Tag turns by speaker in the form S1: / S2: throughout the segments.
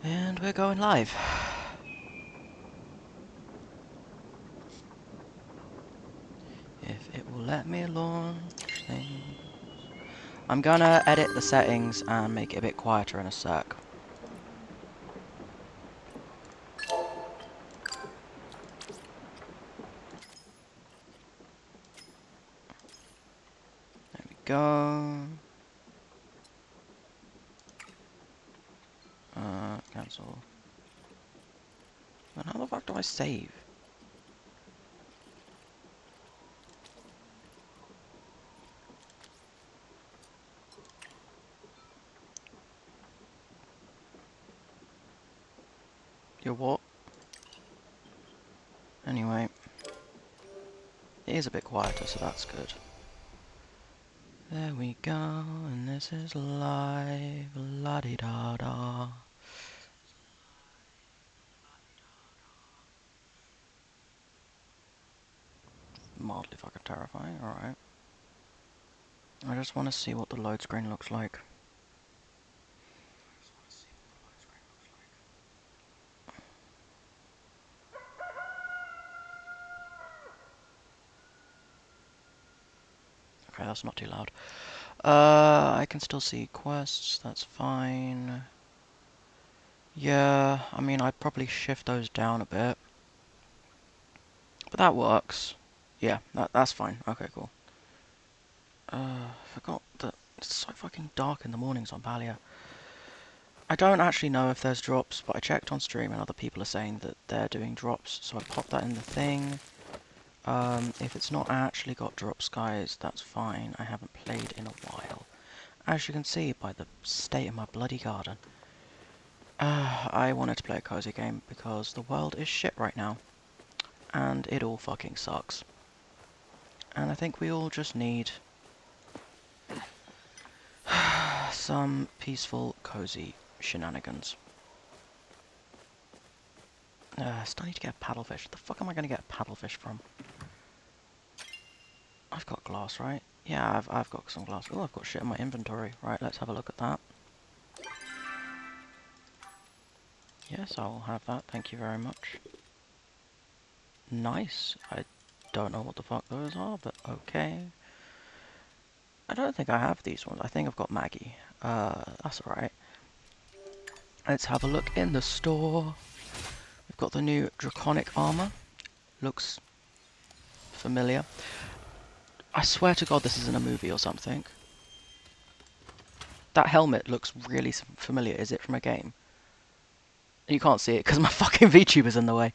S1: And we're going live. If it will let me launch things. I'm gonna edit the settings and make it a bit quieter in a sec. There we go. Cancel. And how the fuck do I save? Your what? Anyway. It is a bit quieter, so that's good. There we go, and this is live. La-di-da-da. Mildly fucking terrifying, alright. I just want to see what the load screen looks like. Okay, that's not too loud. I can still see quests, that's fine. Yeah, I mean, I'd probably shift those down a bit. But that works. Yeah, that's fine. Okay, cool. Forgot that it's so fucking dark in the mornings on Palia. I don't actually know if there's drops, but I checked on stream and other people are saying that they're doing drops, so I popped that in the thing. If it's not actually got drops, guys, that's fine. I haven't played in a while. As you can see by the state of my bloody garden. I wanted to play a cozy game because the world is shit right now. And it all fucking sucks. And I think we all just need some peaceful, cozy shenanigans. Still need to get a paddlefish. Where the fuck am I going to get a paddlefish from? I've got glass, right? Yeah, I've got some glass. Oh, I've got shit in my inventory. Right, let's have a look at that. Yes, I'll have that. Thank you very much. Nice. I don't know what the fuck those are, but okay. I don't think I have these ones. I think I've got Maggie. That's alright. Let's have a look in the store. We've got the new Draconic armor. Looks familiar. I swear to God this is in a movie or something. That helmet looks really familiar. Is it from a game? You can't see it because my fucking VTuber's in the way.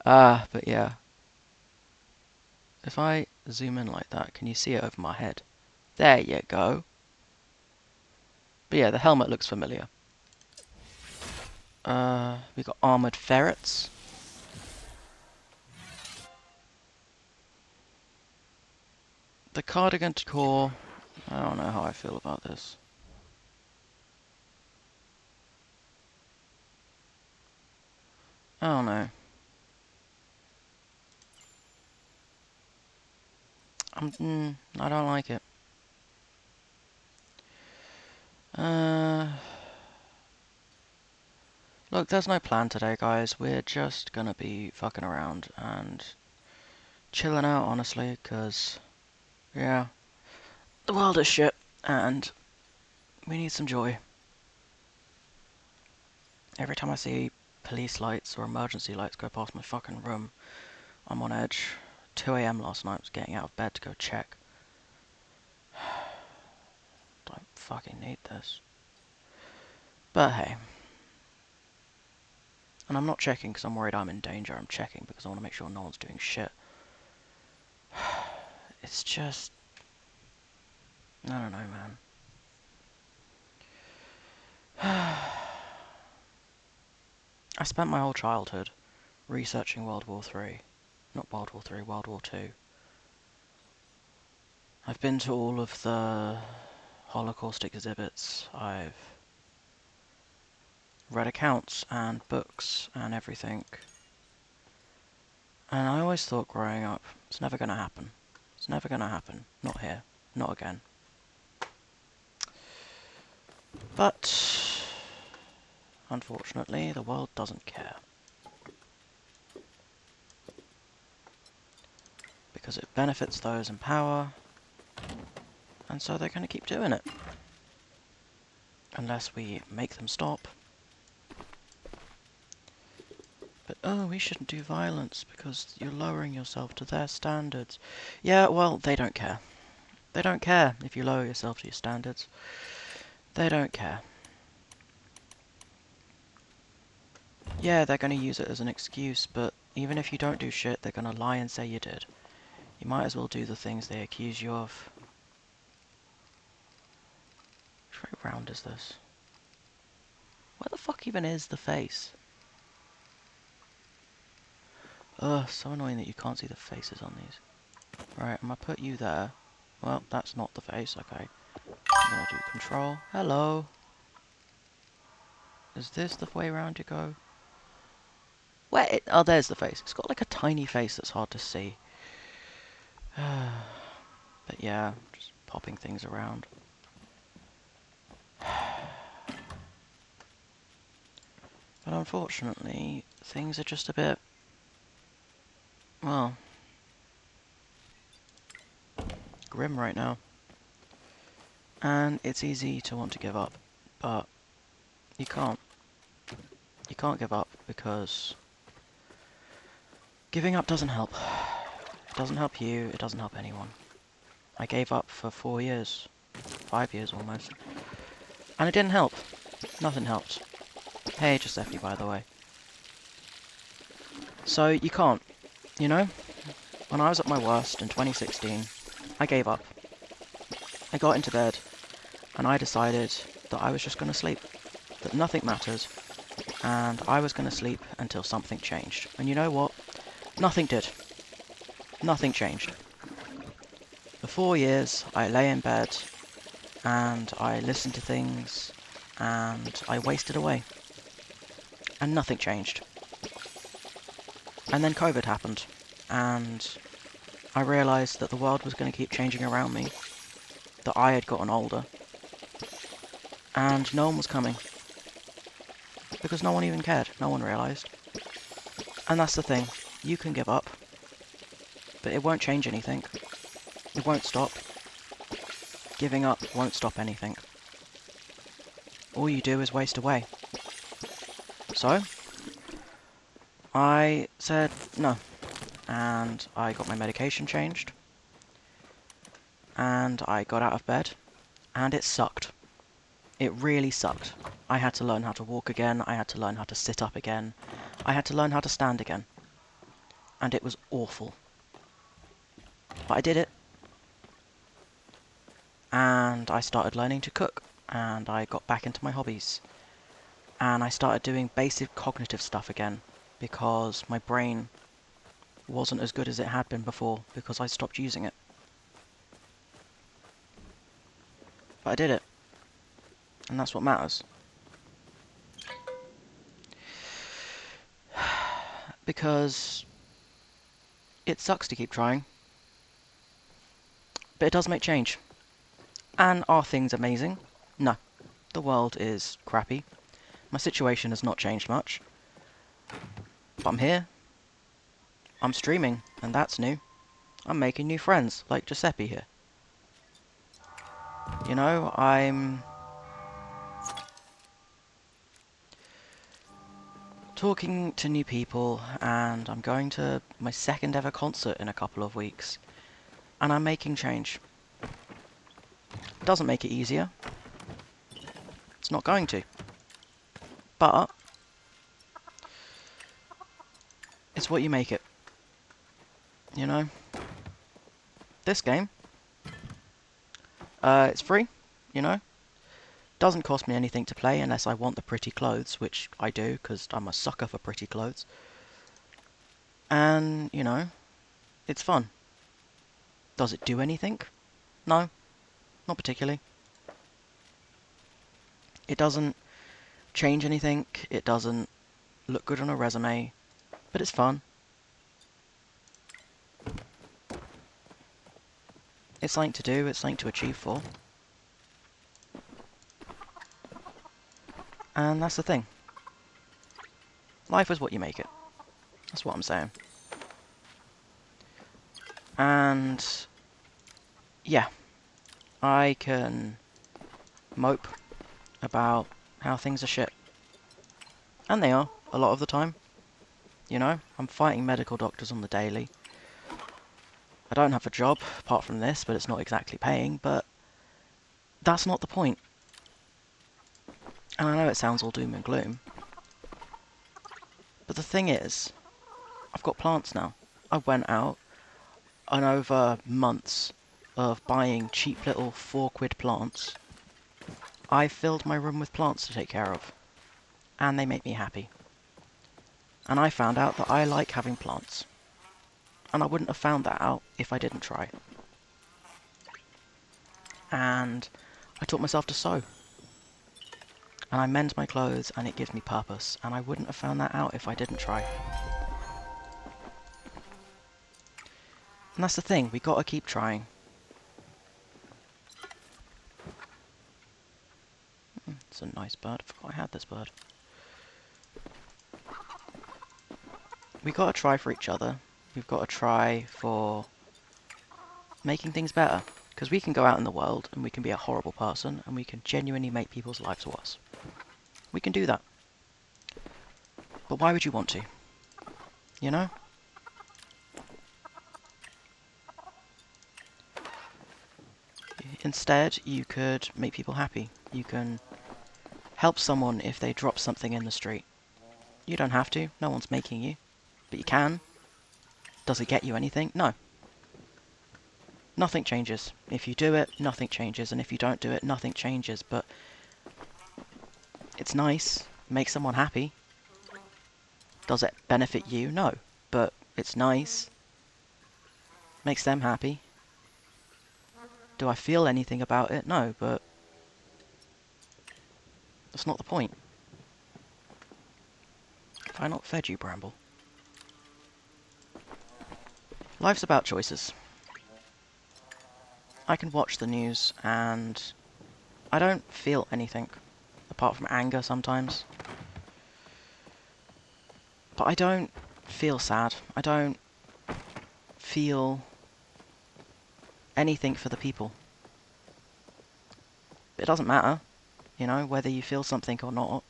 S1: But yeah. If I zoom in like that, can you see it over my head? There you go. But yeah, the helmet looks familiar. We got armored ferrets. The cardigan core. I don't know how I feel about this. I don't know. I don't like it. Look, there's no plan today, guys. We're just gonna be fucking around and chilling out, honestly, because, yeah, the world is shit, and we need some joy. Every time I see police lights or emergency lights go past my fucking room, I'm on edge. 2 AM last night, I was getting out of bed to go check. Don't fucking need this. But hey. And I'm not checking because I'm worried I'm in danger. I'm checking because I want to make sure no one's doing shit. It's just... I don't know, man. I spent my whole childhood researching World War III. Not World War III, World War II. I've been to all of the Holocaust exhibits. I've read accounts and books and everything. And I always thought growing up, it's never going to happen. It's never going to happen. Not here. Not again. But unfortunately, the world doesn't care. Because it benefits those in power, and so they're going to keep doing it. Unless we make them stop. But, oh, we shouldn't do violence because you're lowering yourself to their standards. Yeah, well, they don't care. They don't care if you lower yourself to your standards. They don't care. Yeah, they're going to use it as an excuse, but even if you don't do shit, they're going to lie and say you did. You might as well do the things they accuse you of. Which way round is this? Where the fuck even is the face? Ugh, so annoying that you can't see the faces on these. Right, I'm gonna put you there. Well, that's not the face, okay. I'm gonna do control. Hello! Is this the way round you go? Where? Oh, there's the face. It's got like a tiny face that's hard to see. But yeah, just popping things around. But unfortunately, things are just a bit, well, grim right now. And it's easy to want to give up, but you can't. You can't give up because giving up doesn't help. It doesn't help you, it doesn't help anyone. I gave up for 4 years, 5 years almost, and it didn't help. Nothing helped. Hey, Giuseppe, by the way. So you can't, you know? When I was at my worst in 2016, I gave up. I got into bed, and I decided that I was just going to sleep. That nothing matters, and I was going to sleep until something changed. And you know what? Nothing did. Nothing changed. For 4 years, I lay in bed, and I listened to things, and I wasted away. And nothing changed. And then COVID happened, and I realised that the world was going to keep changing around me, that I had gotten older, and no one was coming. Because no one even cared, no one realised. And that's the thing, you can give up, but it won't change anything. It won't stop. Giving up won't stop anything. All you do is waste away. So, I said no, and I got my medication changed, and I got out of bed, and it sucked. It really sucked. I had to learn how to walk again, I had to learn how to sit up again, I had to learn how to stand again. And it was awful. But I did it. And I started learning to cook, and I got back into my hobbies. And I started doing basic cognitive stuff again, because my brain wasn't as good as it had been before, because I stopped using it. But I did it. And that's what matters. Because it sucks to keep trying. But it does make change. And are things amazing? No. The world is crappy. My situation has not changed much. But I'm here. I'm streaming, and that's new. I'm making new friends, like Giuseppe here. You know, I'm talking to new people, and I'm going to my second ever concert in a couple of weeks. And I'm making change. Doesn't make it easier. It's not going to. But it's what you make it. You know? This game, it's free, you know? Doesn't cost me anything to play unless I want the pretty clothes, which I do, because I'm a sucker for pretty clothes. And, you know, it's fun. Does it do anything? No, not particularly. It doesn't change anything, it doesn't look good on a resume, but it's fun. It's something to do, it's something to achieve for. And that's the thing. Life is what you make it. That's what I'm saying. And yeah, I can mope about how things are shit. And they are, a lot of the time. You know, I'm fighting medical doctors on the daily. I don't have a job, apart from this, but it's not exactly paying, but that's not the point. And I know it sounds all doom and gloom, but the thing is, I've got plants now. I went out, and over months of buying cheap little 4 quid plants, I filled my room with plants to take care of. And they make me happy. And I found out that I like having plants. And I wouldn't have found that out if I didn't try. And I taught myself to sew. And I mend my clothes and it gives me purpose. And I wouldn't have found that out if I didn't try. And that's the thing, we gotta keep trying. It's a nice bird, I forgot I had this bird. We gotta try for each other. We've gotta try for making things better. Because we can go out in the world and we can be a horrible person and we can genuinely make people's lives worse. We can do that. But why would you want to? You know? Instead, you could make people happy. You can help someone if they drop something in the street. You don't have to, no one's making you. But you can. Does it get you anything? No. Nothing changes. If you do it, nothing changes. And if you don't do it, nothing changes. But it's nice. Make someone happy. Does it benefit you? No. But it's nice. Makes them happy. Do I feel anything about it? No, but that's not the point. Have I not fed you, Bramble? Life's about choices. I can watch the news and I don't feel anything, apart from anger sometimes. But I don't feel sad. I don't feel anything for the people. It doesn't matter, you know, whether you feel something or not.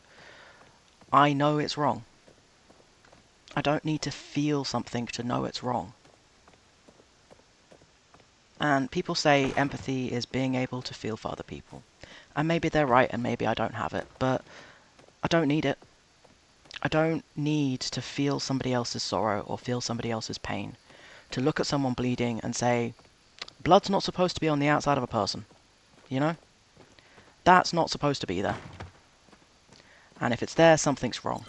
S1: I know it's wrong. I don't need to feel something to know it's wrong. And people say empathy is being able to feel for other people. And maybe they're right and maybe I don't have it, but I don't need it. I don't need to feel somebody else's sorrow or feel somebody else's pain. To look at someone bleeding and say, blood's not supposed to be on the outside of a person. You know? That's not supposed to be there. And if it's there, something's wrong.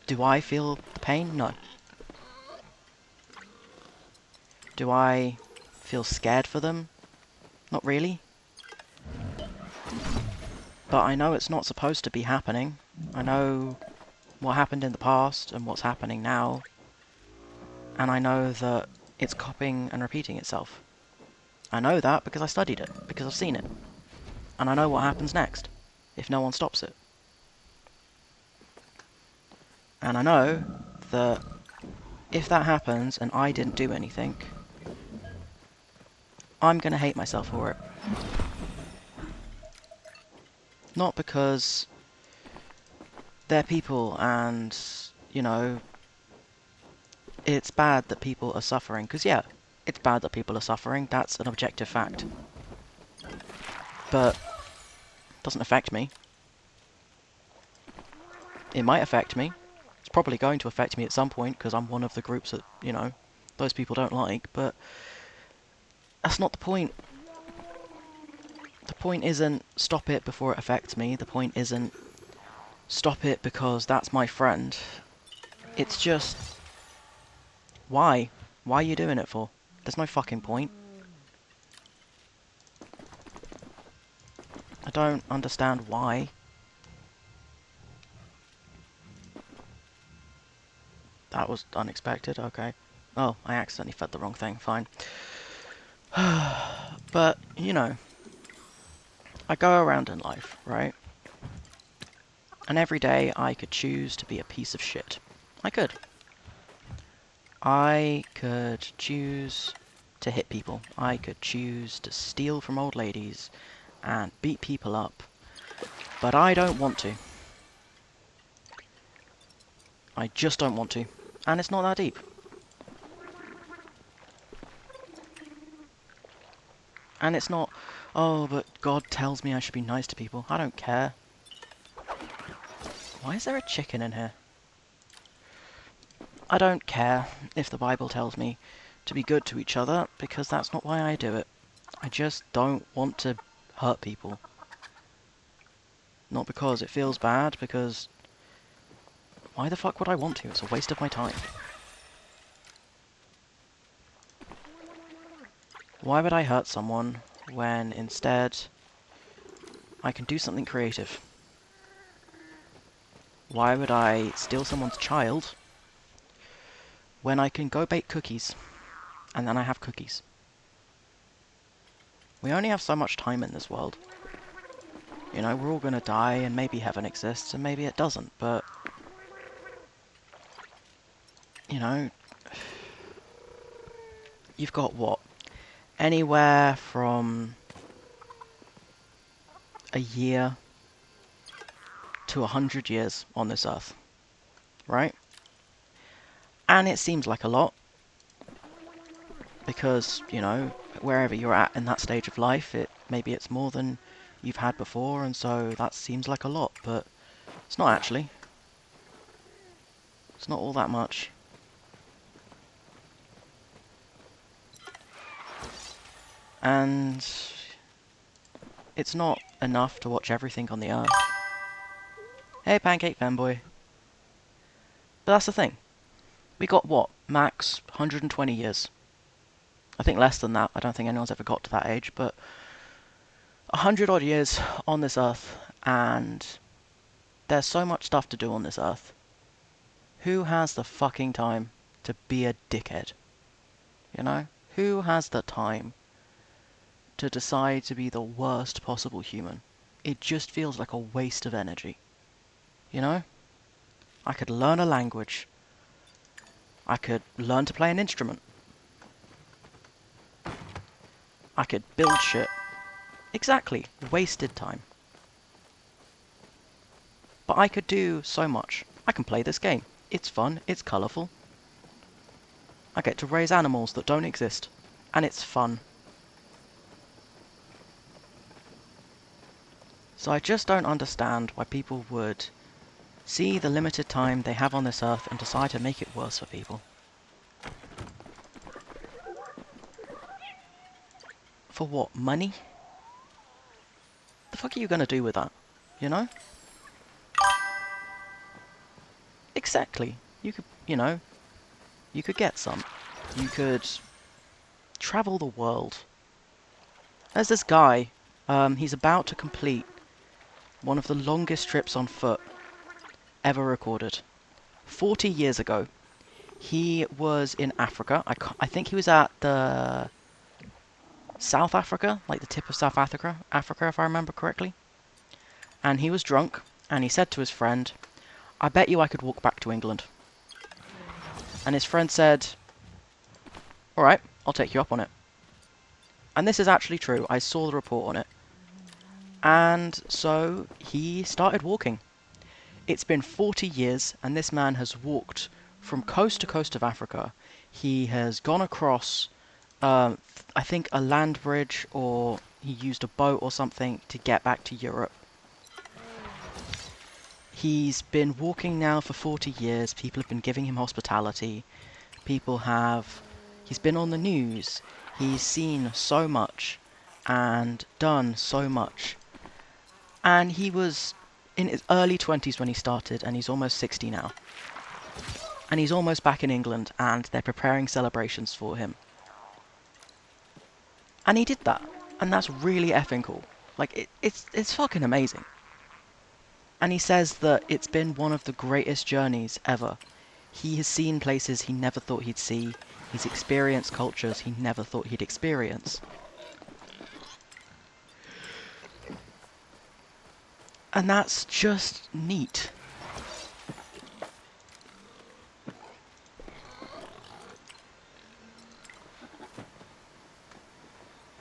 S1: Do I feel the pain? No. Do I feel scared for them? Not really. But I know it's not supposed to be happening. I know what happened in the past and what's happening now. And I know that it's copying and repeating itself. I know that because I studied it, because I've seen it. And I know what happens next, if no one stops it. And I know that if that happens and I didn't do anything, I'm gonna hate myself for it. Not because they're people and, you know, it's bad that people are suffering. Because yeah, it's bad that people are suffering, that's an objective fact. But it doesn't affect me. It might affect me. It's probably going to affect me at some point, because I'm one of the groups that, you know, those people don't like, but that's not the point. The point isn't stop it before it affects me. The point isn't stop it because that's my friend. It's just, why? Why are you doing it for? There's no fucking point. I don't understand why. That was unexpected, okay. Oh, I accidentally fed the wrong thing, fine. But, you know, I go around in life, right? And every day I could choose to be a piece of shit. I could. I could choose to hit people. I could choose to steal from old ladies and beat people up. But I don't want to. I just don't want to. And it's not that deep. And it's not, oh, but God tells me I should be nice to people. I don't care. Why is there a chicken in here? I don't care if the Bible tells me to be good to each other, because that's not why I do it. I just don't want to hurt people. Not because it feels bad, because why the fuck would I want to? It's a waste of my time. Why would I hurt someone when instead I can do something creative? Why would I steal someone's child when I can go bake cookies and then I have cookies? We only have so much time in this world. You know, we're all gonna die and maybe heaven exists and maybe it doesn't, but you know, you've got what? Anywhere from a year to 100 years on this earth, right? And it seems like a lot, because, you know, wherever you're at in that stage of life, maybe it's more than you've had before, and so that seems like a lot, but it's not actually. It's not all that much. And it's not enough to watch everything on the earth. Hey, Pancake Fanboy. But that's the thing. We got, what, max 120 years. I think less than that. I don't think anyone's ever got to that age, but 100 odd years on this earth, and there's so much stuff to do on this earth. Who has the fucking time to be a dickhead? You know? Who has the time to decide to be the worst possible human? It just feels like a waste of energy. You know? I could learn a language. I could learn to play an instrument. I could build shit. Exactly. Wasted time. But I could do so much. I can play this game. It's fun. It's colourful. I get to raise animals that don't exist. And it's fun. So I just don't understand why people would see the limited time they have on this earth and decide to make it worse for people. For what? Money? The fuck are you gonna do with that? You know? Exactly. You could, you know, you could get some. You could travel the world. There's this guy, he's about to complete one of the longest trips on foot ever recorded. 40 years ago, he was in Africa. I think he was at the South Africa, like the tip of South Africa, if I remember correctly. And he was drunk, and he said to his friend, "I bet you I could walk back to England." And his friend said, "Alright, I'll take you up on it." And this is actually true. I saw the report on it. And so he started walking. It's been 40 years, and this man has walked from coast to coast of Africa. He has gone across, I think, a land bridge, or he used a boat or something to get back to Europe. He's been walking now for 40 years. People have been giving him hospitality. He's been on the news. He's seen so much and done so much. And he was in his early 20s when he started, and he's almost 60 now. And he's almost back in England, and they're preparing celebrations for him. And he did that. And that's really effing cool. Like, it's fucking amazing. And he says that it's been one of the greatest journeys ever. He has seen places he never thought he'd see. He's experienced cultures he never thought he'd experience. And that's just neat.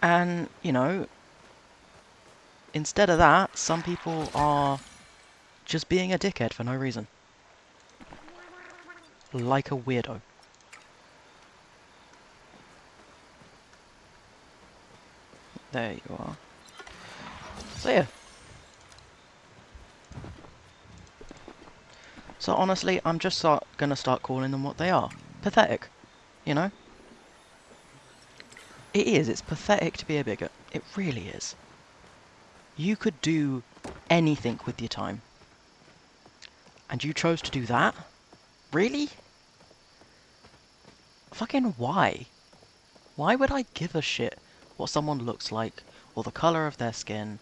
S1: And, you know, instead of that, some people are just being a dickhead for no reason. Like a weirdo. There you are. So yeah. So honestly, I'm just gonna start calling them what they are. Pathetic. You know? It is, it's pathetic to be a bigot. It really is. You could do anything with your time. And you chose to do that? Really? Fucking why? Why would I give a shit what someone looks like, or the colour of their skin,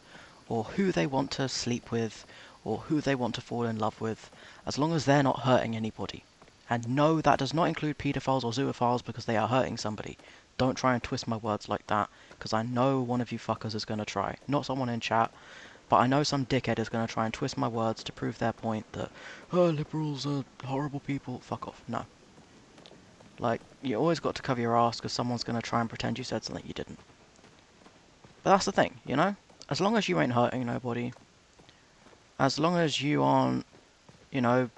S1: or who they want to sleep with, or who they want to fall in love with, as long as they're not hurting anybody? And no, that does not include paedophiles or zoophiles because they are hurting somebody. Don't try and twist my words like that, because I know one of you fuckers is going to try. Not someone in chat, but I know some dickhead is going to try and twist my words to prove their point that, oh, liberals are horrible people. Fuck off. No. Like, you always got to cover your ass because someone's going to try and pretend you said something you didn't. But that's the thing, you know? As long as you ain't hurting nobody, as long as you aren't, you know,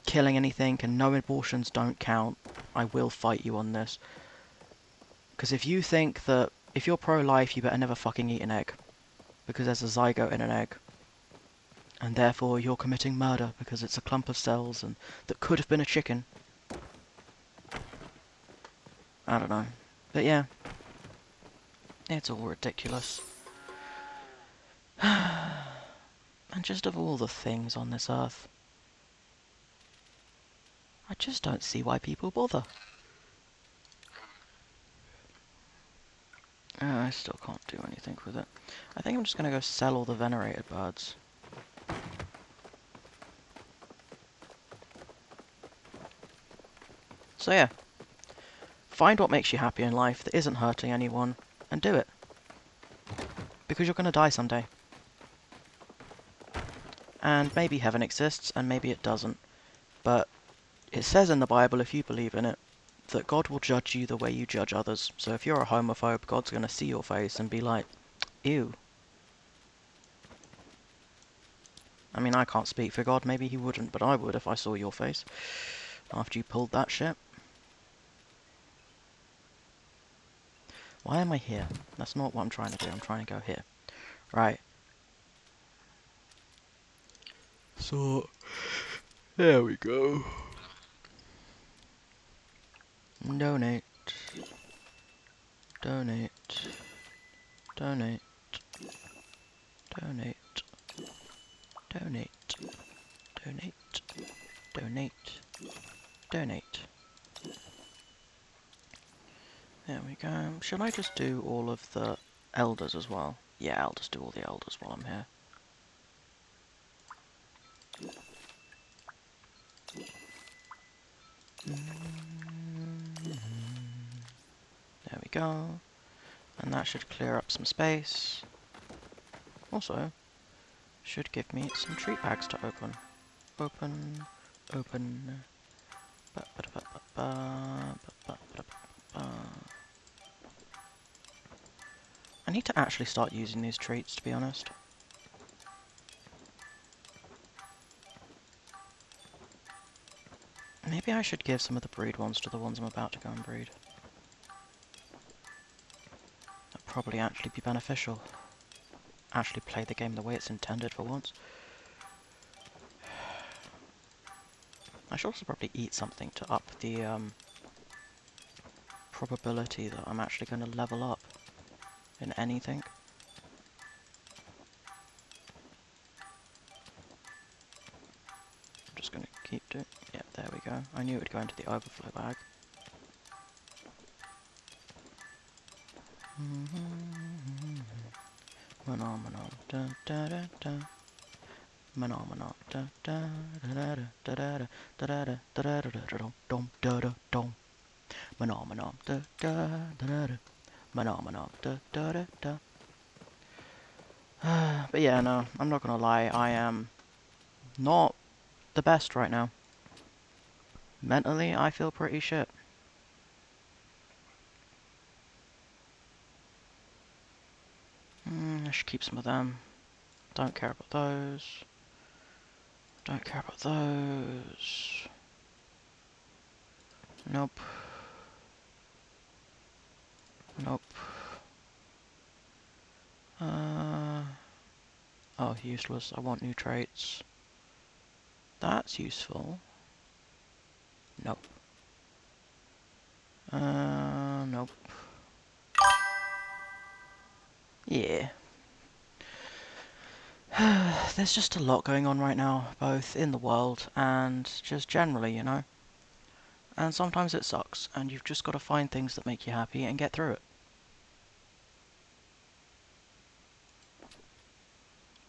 S1: killing anything and no abortions don't count, I will fight you on this. Because if you think that, if you're pro-life, you better never fucking eat an egg. Because there's a zygote in an egg. And therefore you're committing murder because it's a clump of cells and that could have been a chicken. I don't know. But yeah. It's all ridiculous. And just of all the things on this earth, I just don't see why people bother. I still can't do anything with it. I think I'm just going to go sell all the venerated birds. So yeah. Find what makes you happy in life that isn't hurting anyone, and do it. Because you're going to die someday. And maybe heaven exists, and maybe it doesn't. But it says in the Bible, if you believe in it, that God will judge you the way you judge others. So if you're a homophobe, God's going to see your face and be like, ew. I mean, I can't speak for God, maybe he wouldn't, but I would if I saw your face after you pulled that shit. Why am I here? That's not what I'm trying to do, I'm trying to go here. Right. So, there we go. Donate. Donate. Donate. Donate. Donate. Donate. Donate. Donate. There we go. Should I just do all of the elders as well? Yeah, I'll just do all the elders while I'm here. There we go. And that should clear up some space. Also, should give me some treat bags to open. Open. Open. I need to actually start using these treats, to be honest. Maybe I should give some of the breed ones to the ones I'm about to go and breed. That'd probably actually be beneficial. Actually play the game the way it's intended for once. I should also probably eat something to up the probability that I'm actually going to level up in anything. I'm just going to keep doing... Yep, there we go. I knew it would go into the overflow bag. Phenomenal. Da da da da. Phenomenal. Da da da da da da da da da da da da dum da da dum. Phenomenal. Da da da da. Phenomenal. Da da da da. But yeah, no, I'm not gonna lie, I am not the best right now. Mentally, I feel pretty shit. I should keep some of them. Don't care about those. Don't care about those. Nope. Nope. Oh, useless. I want new traits. That's useful. Nope. Nope. Yeah. There's just a lot going on right now, both in the world and just generally, you know? And sometimes it sucks, and you've just got to find things that make you happy and get through it.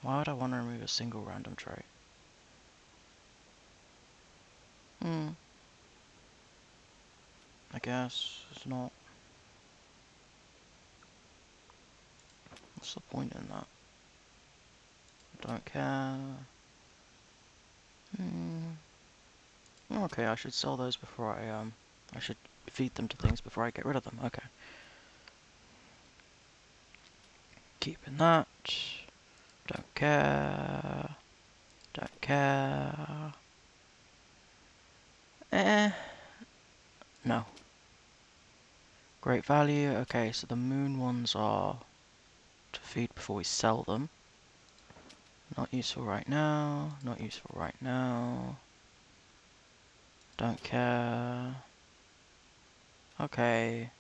S1: Why would I want to remove a single random trait? I guess it's not. What's the point in that? Don't care. Okay, I should sell those before I should feed them to things before I get rid of them. Okay. Keeping that. Don't care. Don't care. No. Great value. Okay, so the moon ones are to feed before we sell them. Not useful right now. Not useful right now. Don't care. Okay.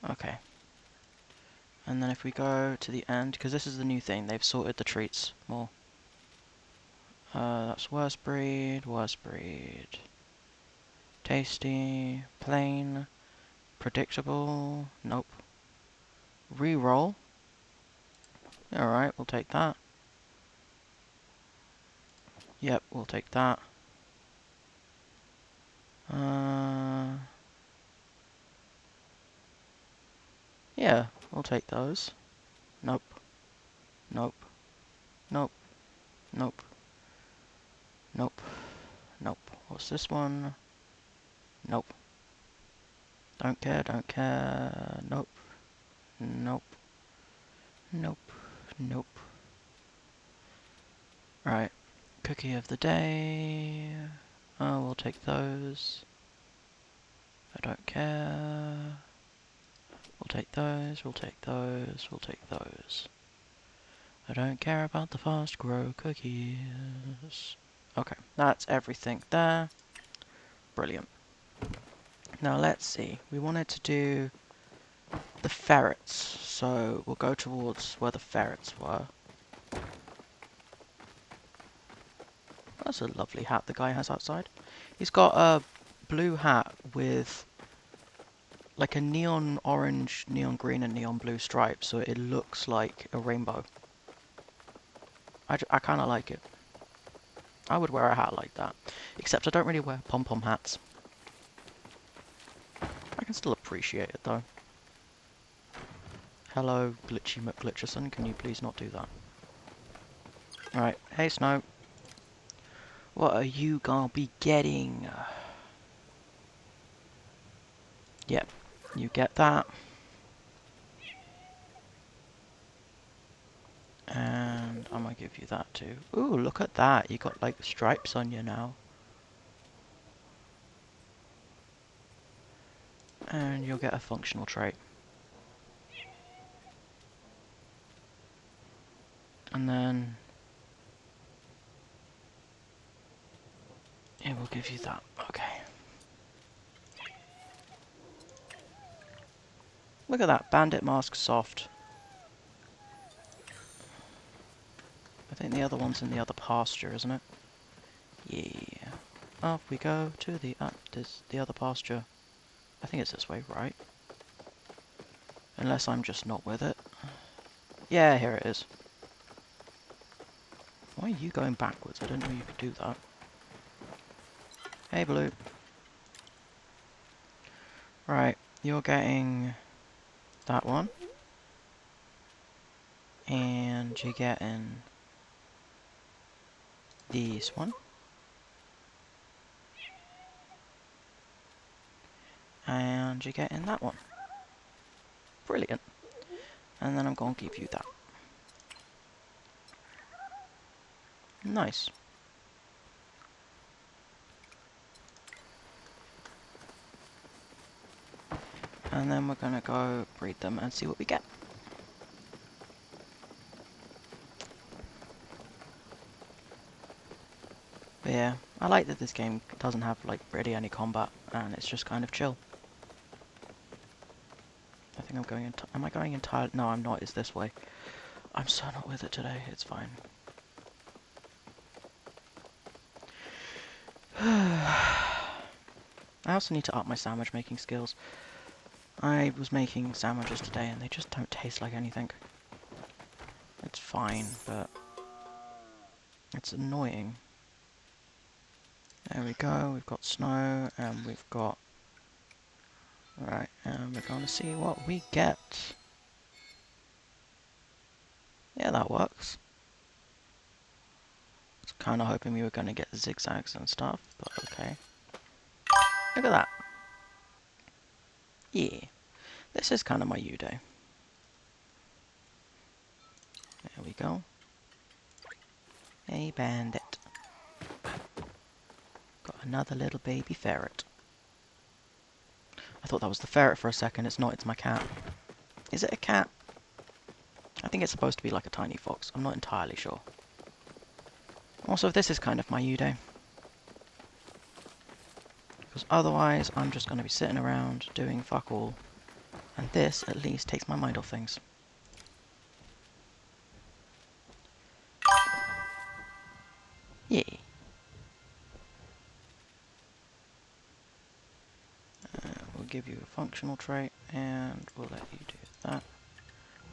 S1: Okay. And then if we go to the end, because this is the new thing, they've sorted the treats more. That's worst breed, worst breed. Tasty, plain, predictable, nope. Reroll. Alright, we'll take that. Yep, we'll take that. Yeah, we'll take those. Nope. Nope. Nope. Nope. Nope. Nope. What's this one? Nope. Don't care, don't care. Nope. Nope. Nope. Nope. Right. Cookie of the day. Oh, we'll take those. I don't care. We'll take those, we'll take those, we'll take those. I don't care about the fast grow cookies. Okay, that's everything there. Brilliant. Now let's see. We wanted to do the ferrets, so we'll go towards where the ferrets were. That's a lovely hat the guy has outside. He's got a blue hat with like a neon orange, neon green and neon blue stripe, so it looks like a rainbow. I kind of like it. I would wear a hat like that, except I don't really wear pom-pom hats. I can still appreciate it though. Hello, Glitchy McGlitcherson, can you please not do that? Alright, hey Snow. What are you gonna be getting? Yep, you get that. And I'm gonna give you that too. Ooh, look at that, you got like stripes on you now. And you'll get a functional trait. And then it will give you that. Okay. Look at that, bandit mask soft. I think the other one's in the other pasture, isn't it? Yeah. Off we go to the other pasture. I think it's this way, right? Unless I'm just not with it. Yeah, here it is. Why are you going backwards? I didn't know you could do that. Hey, Blue. Right, you're getting that one. And you're getting this one. And you're getting that one. Brilliant. And then I'm going to give you that. Nice. And then we're going to go breed them and see what we get. But yeah, I like that this game doesn't have like really any combat and it's just kind of chill. I think I'm going into... Am I going entirely... No, I'm not. It's this way. I'm so not with it today. It's fine. I also need to up my sandwich making skills. I was making sandwiches today and they just don't taste like anything. It's fine, but it's annoying. There we go, we've got snow and we've got... Right, and we're going to see what we get. Yeah, that works. I was kind of hoping we were going to get zigzags and stuff, but okay. Look at that. Yeah. This is kind of my U-Day. There we go. A bandit. Got another little baby ferret. I thought that was the ferret for a second. It's not, it's my cat. Is it a cat? I think it's supposed to be like a tiny fox. I'm not entirely sure. Also, this is kind of my U-Day. Because otherwise, I'm just going to be sitting around doing fuck all. And this, at least, takes my mind off things. Yeah. We'll give you a functional trait, and we'll let you do that.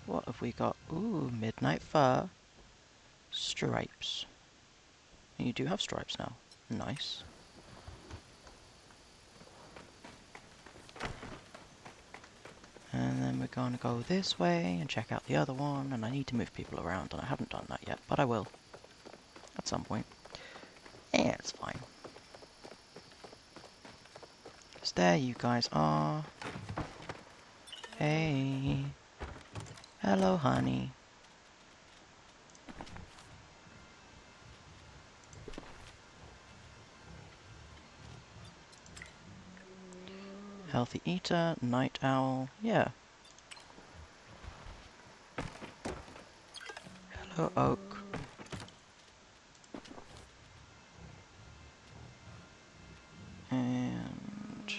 S1: What have we got? Ooh, midnight fur. Stripes. You do have stripes now. Nice. And then we're going to go this way and check out the other one, and I need to move people around, and I haven't done that yet, but I will. At some point. Yeah, it's fine. Because there you guys are. Hey. Hello, honey. Healthy eater, night owl, yeah. Hello, oak. And...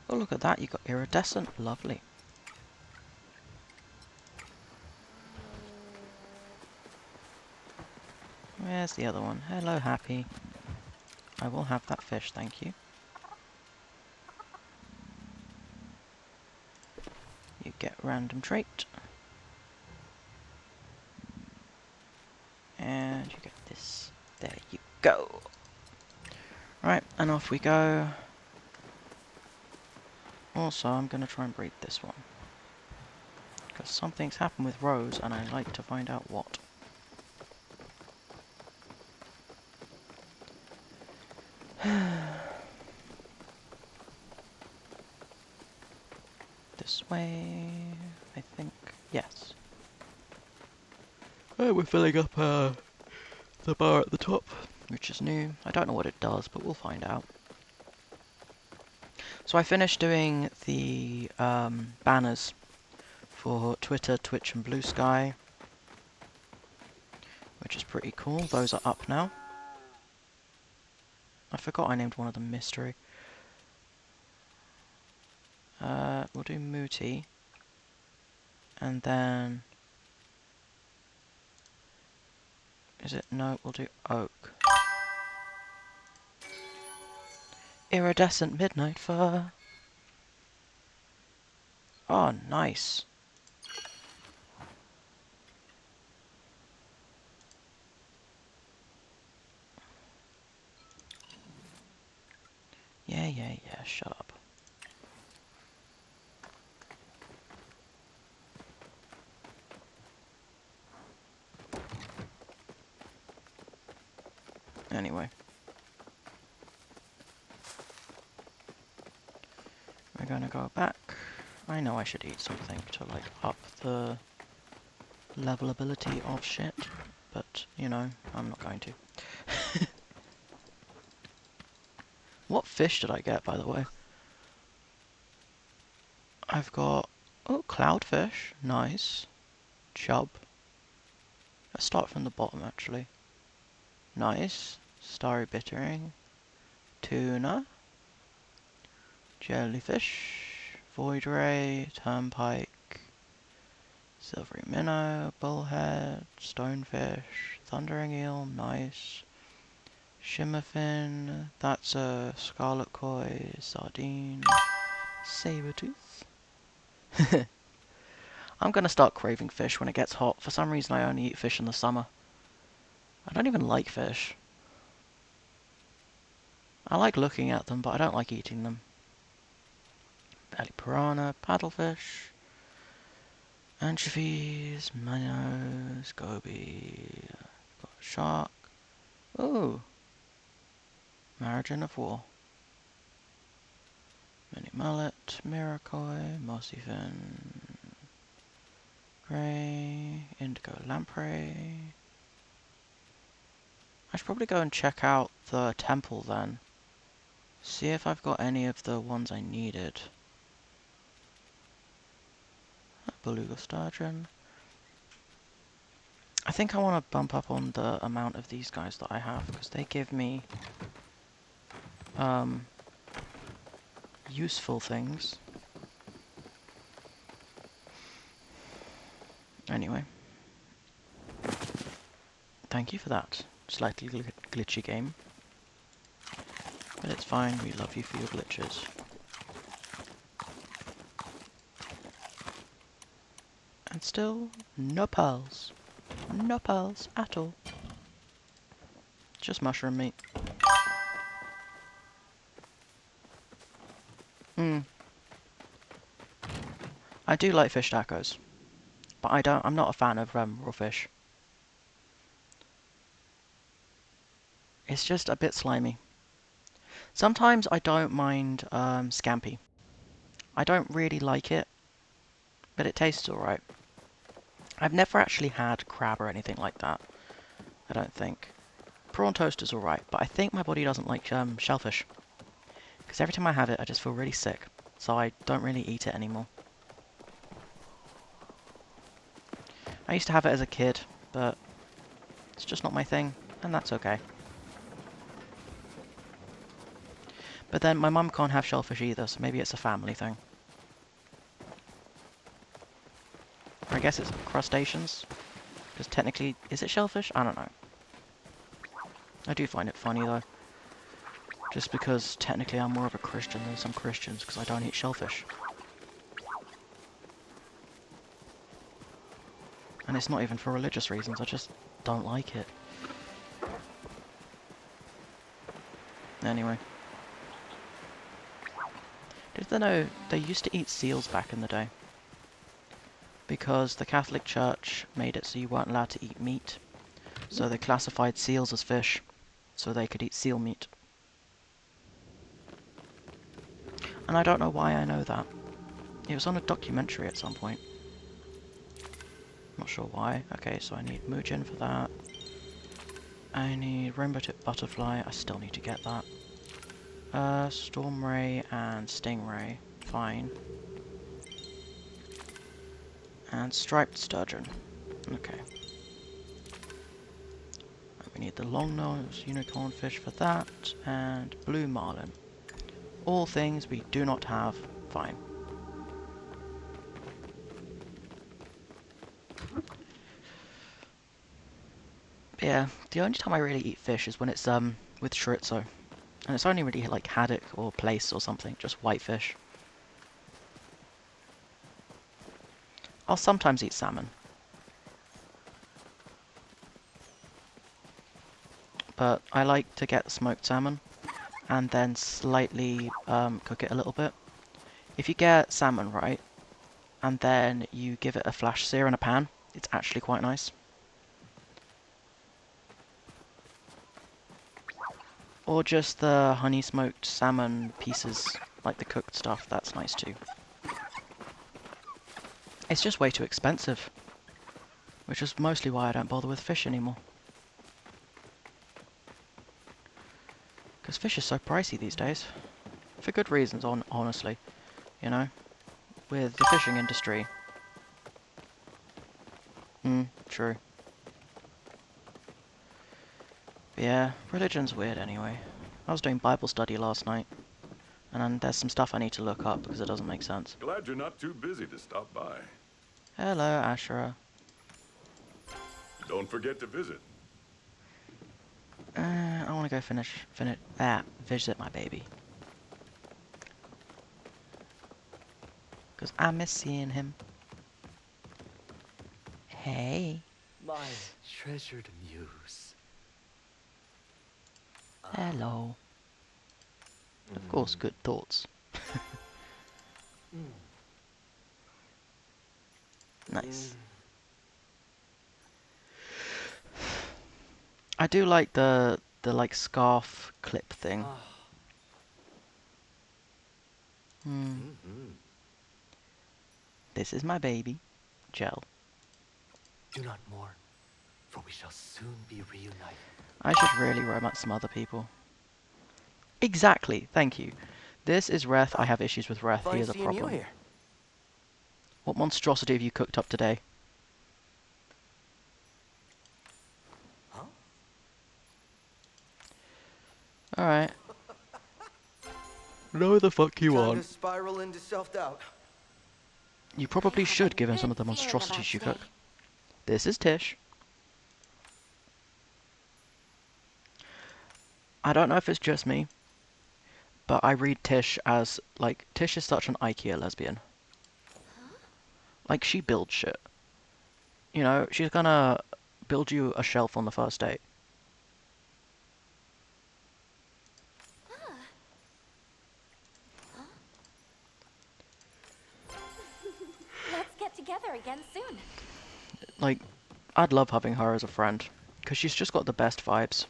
S1: oh, look at that, you got iridescent, lovely. Where's the other one? Hello, happy. I will have that fish, thank you. You get random trait. And you get this. There you go. Right, and off we go. Also, I'm going to try and breed this one. Because something's happened with Rose, and I'd like to find out what. This way, I think. Yes. Oh, we're filling up the bar at the top, which is new. I don't know what it does, but we'll find out. So I finished doing the banners for Twitter, Twitch and Blue Sky, which is pretty cool. Those are up now. I forgot I named one of them Mystery. We'll do Mooty. And then... is it? No, we'll do Oak. Iridescent midnight fur. Oh, nice. Yeah, shut up. Anyway. We're gonna go back. I know I should eat something to, like, up the levelability of shit. But, you know, I'm not going to. What fish did I get, by the way? I've got... Oh, cloudfish. Nice. Chub. Let's start from the bottom, actually. Nice. Starry bittering. Tuna. Jellyfish. Void ray. Turnpike. Silvery minnow. Bullhead. Stonefish. Thundering eel. Nice. Shimmerfin. That's a scarlet koi. Sardine. Sabertooth. I'm gonna start craving fish when it gets hot. For some reason I only eat fish in the summer. I don't even like fish. I like looking at them, but I don't like eating them. Belly piranha, paddlefish, anchovies, minnows, goby, got a shark. Ooh, margin of war. Mini mullet, mirror-koi, mossy fin, grey, indigo lamprey. I should probably go and check out the temple then. See if I've got any of the ones I needed. Beluga sturgeon. I think I want to bump up on the amount of these guys that I have, because they give me useful things. Anyway. Thank you for that slightly glitchy game. But it's fine, we love you for your glitches. And still, no pearls. No pearls at all. Just mushroom meat. I do like fish tacos. But I'm not a fan of raw fish. It's just a bit slimy. Sometimes I don't mind scampi. I don't really like it, but it tastes alright. I've never actually had crab or anything like that, I don't think. Prawn toast is alright, but I think my body doesn't like shellfish. Because every time I have it, I just feel really sick, so I don't really eat it anymore. I used to have it as a kid, but it's just not my thing, and that's okay. But then my mum can't have shellfish either, so maybe it's a family thing. Or I guess it's crustaceans. Because technically, is it shellfish? I don't know. I do find it funny though. Just because technically I'm more of a Christian than some Christians, because I don't eat shellfish. And it's not even for religious reasons, I just don't like it. Anyway. Did they know they used to eat seals back in the day? Because the Catholic Church made it so you weren't allowed to eat meat. So they classified seals as fish, so they could eat seal meat. And I don't know why I know that. It was on a documentary at some point. Not sure why. Okay, so I need Mujin for that. I need Rainbow Tip Butterfly, I still need to get that. Storm Ray and Stingray, fine. And Striped Sturgeon, okay. And we need the long-nose unicorn fish for that, and Blue Marlin. All things we do not have, fine. But yeah, the only time I really eat fish is when it's with chorizo. And it's only really like haddock or plaice or something, just whitefish. I'll sometimes eat salmon. But I like to get smoked salmon and then slightly cook it a little bit. If you get salmon right, and then you give it a flash sear in a pan, it's actually quite nice. Or just the honey smoked salmon pieces, like the cooked stuff, that's nice too. It's just way too expensive, which is mostly why I don't bother with fish anymore. Because fish is so pricey these days. For good reasons, honestly. You know? With the fishing industry. True. But yeah, religion's weird anyway. I was doing Bible study last night, and then there's some stuff I need to look up because it doesn't make sense.
S2: Glad you're not too busy to stop by.
S1: Hello, Ashera.
S2: Don't forget to visit.
S1: I want to go visit my baby. Because I miss seeing him. Hey.
S3: My treasured muse.
S1: Hello. Of course, good thoughts. Nice. I do like the like scarf clip thing. This is my baby, Gel.
S3: Do not mourn, for we shall soon be reunited.
S1: I should really romance some other people. Exactly, thank you. This is Reth. I have issues with Reth. He is a problem.
S3: Here.
S1: What monstrosity have you cooked up today?
S3: Huh?
S1: Alright. Know the fuck you
S3: Time
S1: want.
S3: to spiral into self-doubt.
S1: You probably should, given some of the monstrosities you cook. This is Tish. I don't know if it's just me, but I read Tish as, like, Tish is such an IKEA lesbian. Like, she builds shit. You know, she's gonna build you a shelf on the first date.
S4: Let's get together again soon.
S1: Like, I'd love having her as a friend, because she's just got the best vibes.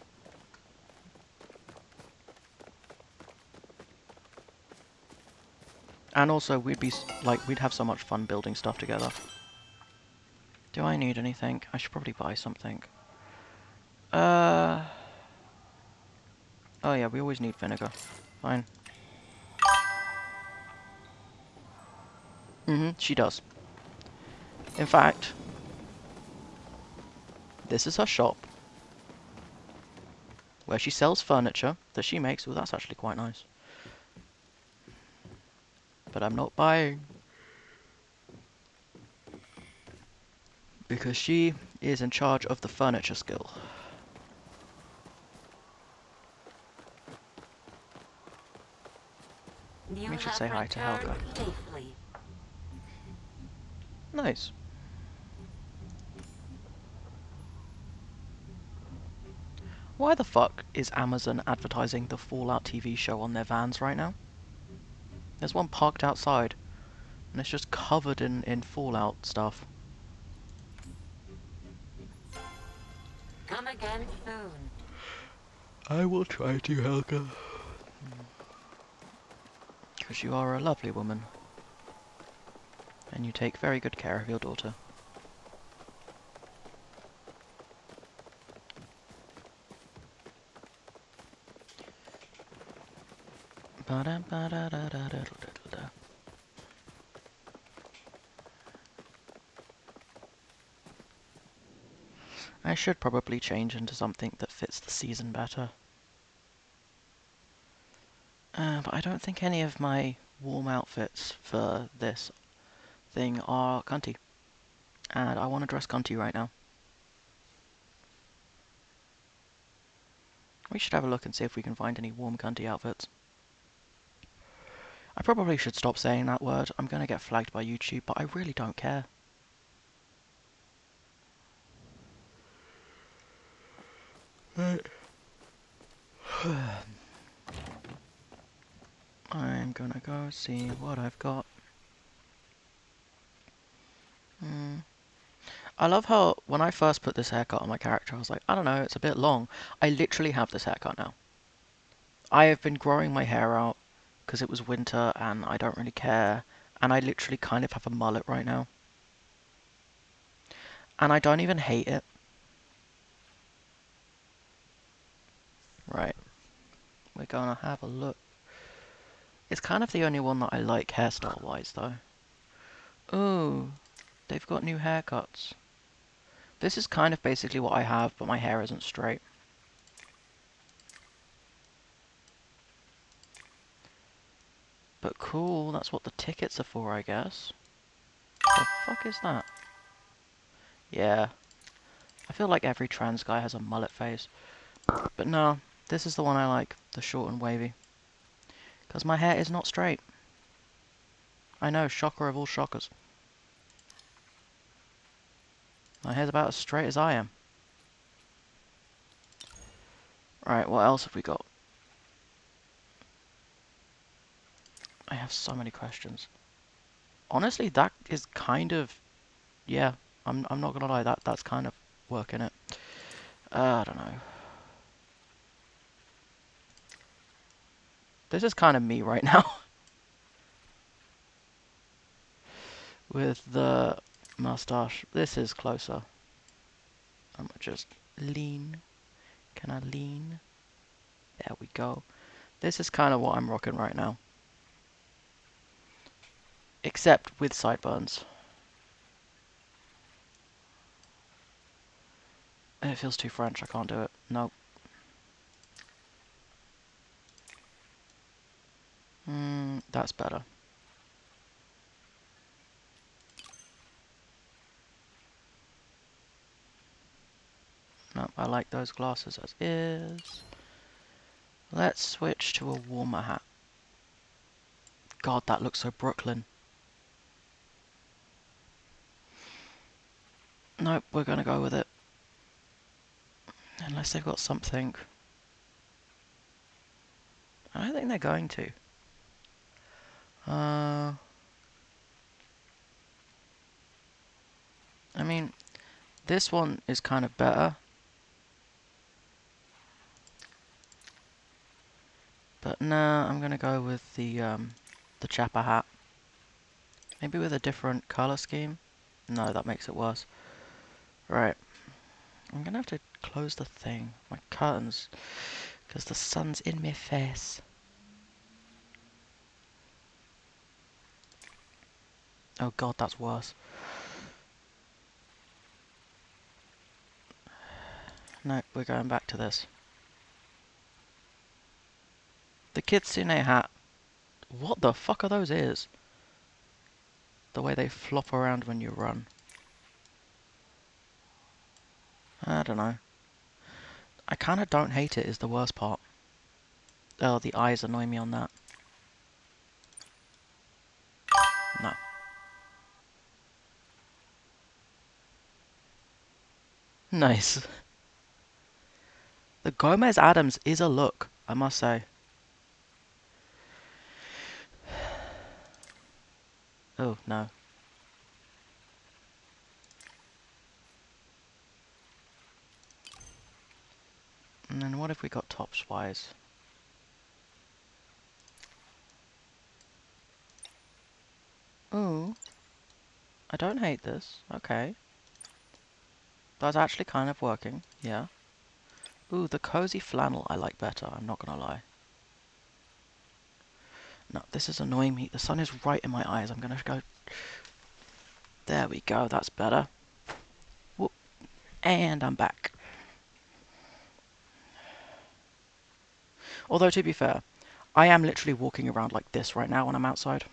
S1: And also, we'd have so much fun building stuff together. Do I need anything? I should probably buy something. Oh yeah, we always need vinegar. Fine. She does. In fact, this is her shop, where she sells furniture that she makes. Well, that's actually quite nice. But I'm not buying. Because she is in charge of the furniture skill. We should say hi to Helga. Nice. Why the fuck is Amazon advertising the Fallout TV show on their vans right now? There's one parked outside, and it's just covered in Fallout stuff.
S5: Come again soon.
S1: I will try to, Helga. Because you are a lovely woman. And you take very good care of your daughter. I should probably change into something that fits the season better. But I don't think any of my warm outfits for this thing are cunty. And I want to dress cunty right now. We should have a look and see if we can find any warm cunty outfits. I probably should stop saying that word. I'm going to get flagged by YouTube, but I really don't care. I'm gonna go see what I've got. I love how when I first put this haircut on my character, I was like, I don't know, it's a bit long. I literally have this haircut now. I have been growing my hair out because it was winter and I don't really care. And I literally kind of have a mullet right now. And I don't even hate it. Right. We're gonna have a look. It's kind of the only one that I like hairstyle-wise, though. Ooh, they've got new haircuts. This is kind of basically what I have, but my hair isn't straight. But cool, that's what the tickets are for, I guess. The fuck is that? Yeah. I feel like every trans guy has a mullet face. But no, this is the one I like, the short and wavy. Because my hair is not straight. I know, shocker of all shockers. My hair's about as straight as I am. Right, what else have we got? I have so many questions. Honestly, that is kind of... Yeah, I'm not gonna lie, that's kind of working it. I don't know. This is kind of me right now. With the mustache. This is closer. I'm gonna just lean. Can I lean? There we go. This is kind of what I'm rocking right now. Except with sideburns. It feels too French, I can't do it. Nope. That's better. Nope, I like those glasses as is. Let's switch to a warmer hat. God, that looks so Brooklyn. Nope, we're gonna go with it. Unless they've got something. I don't think they're going to. I mean, this one is kind of better. But nah, I'm gonna go with the Chapper hat. Maybe with a different color scheme? No, that makes it worse. Right. I'm gonna have to close the thing. My curtains. Because the sun's in my face. Oh god, that's worse. No, we're going back to this. The Kitsune hat. What the fuck are those ears? The way they flop around when you run. I don't know. I kind of don't hate it is the worst part. Oh, the eyes annoy me on that. No. Nice. The Gomez Adams is a look, I must say. Oh, no. And then what if we got tops wise? Ooh. I don't hate this. Okay. That's actually kind of working. Yeah. Ooh, the cozy flannel I like better. I'm not gonna lie. No, this is annoying me. The sun is right in my eyes. I'm gonna go... There we go. That's better. Whoop. And I'm back. Although, to be fair, I am literally walking around like this right now when I'm outside.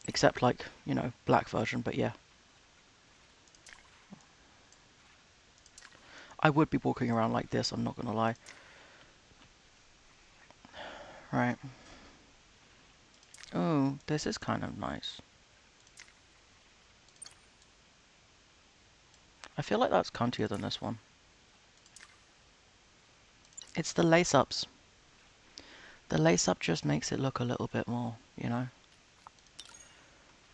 S1: Except, like, you know, black version, but yeah. I would be walking around like this, I'm not gonna lie. Right. Oh, this is kind of nice. I feel like that's cuntier than this one. It's the lace-ups. The lace-up just makes it look a little bit more, you know?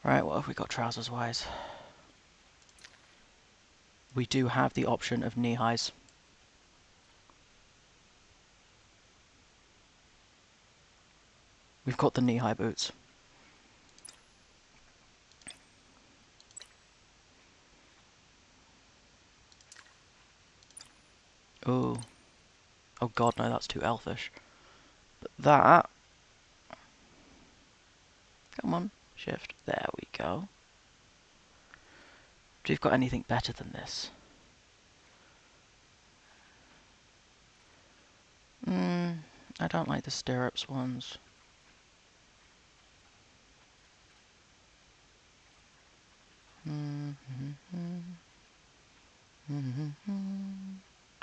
S1: Right, what have we got trousers-wise? We do have the option of knee-highs. We've got the knee-high boots. Ooh. Oh god, no, that's too elfish. But that... Come on, shift. There we go. Do you've got anything better than this? I don't like the stirrups ones.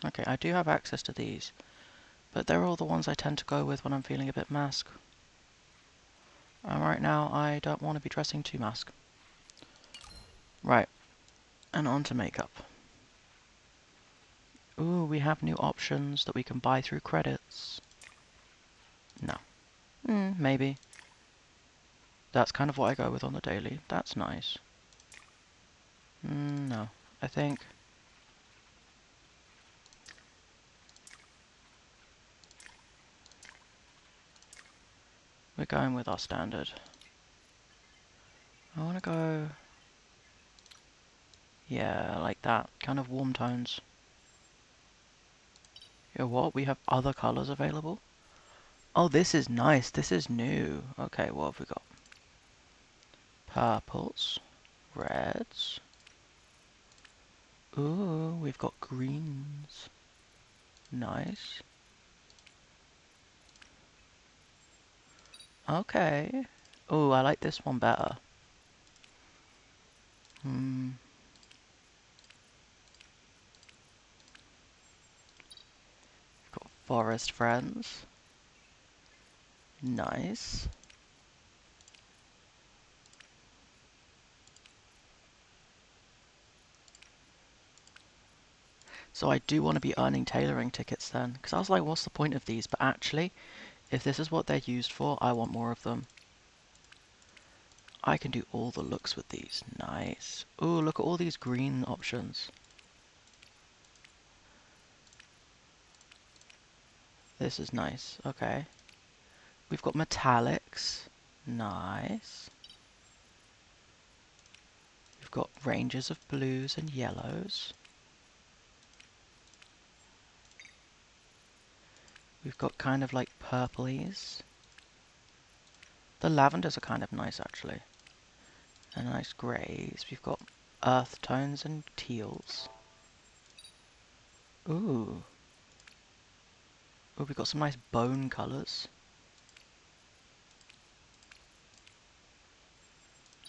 S1: Okay, I do have access to these, but they're all the ones I tend to go with when I'm feeling a bit mask. And right now, I don't want to be dressing too mask. Right, and on to makeup. Ooh, we have new options that we can buy through credits. No. Maybe. That's kind of what I go with on the daily. That's nice. No. I think... we're going with our standard. I want to go... yeah, like that. Kind of warm tones. You know what? We have other colours available? Oh, this is nice. This is new. Okay, what have we got? Purples. Reds. Ooh, we've got greens. Nice. Okay. Ooh, I like this one better. Got forest friends. Nice. So I do want to be earning tailoring tickets then, because I was like, what's the point of these? But actually, if this is what they're used for, I want more of them. I can do all the looks with these. Nice. Ooh, look at all these green options. This is nice. Okay. We've got metallics. Nice. We've got ranges of blues and yellows. We've got kind of like purplies. The lavenders are kind of nice actually. And nice greys. We've got earth tones and teals. Ooh. Ooh, we've got some nice bone colours.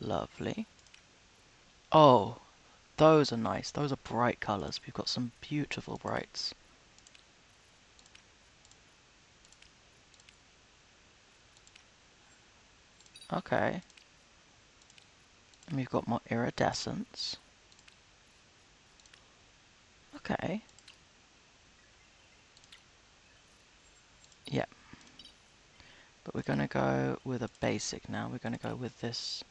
S1: Lovely. Oh, those are nice. Those are bright colours. We've got some beautiful brights. Okay. And we've got more iridescence. Okay. Yep. But we're going to go with a basic now. We're going to go with this.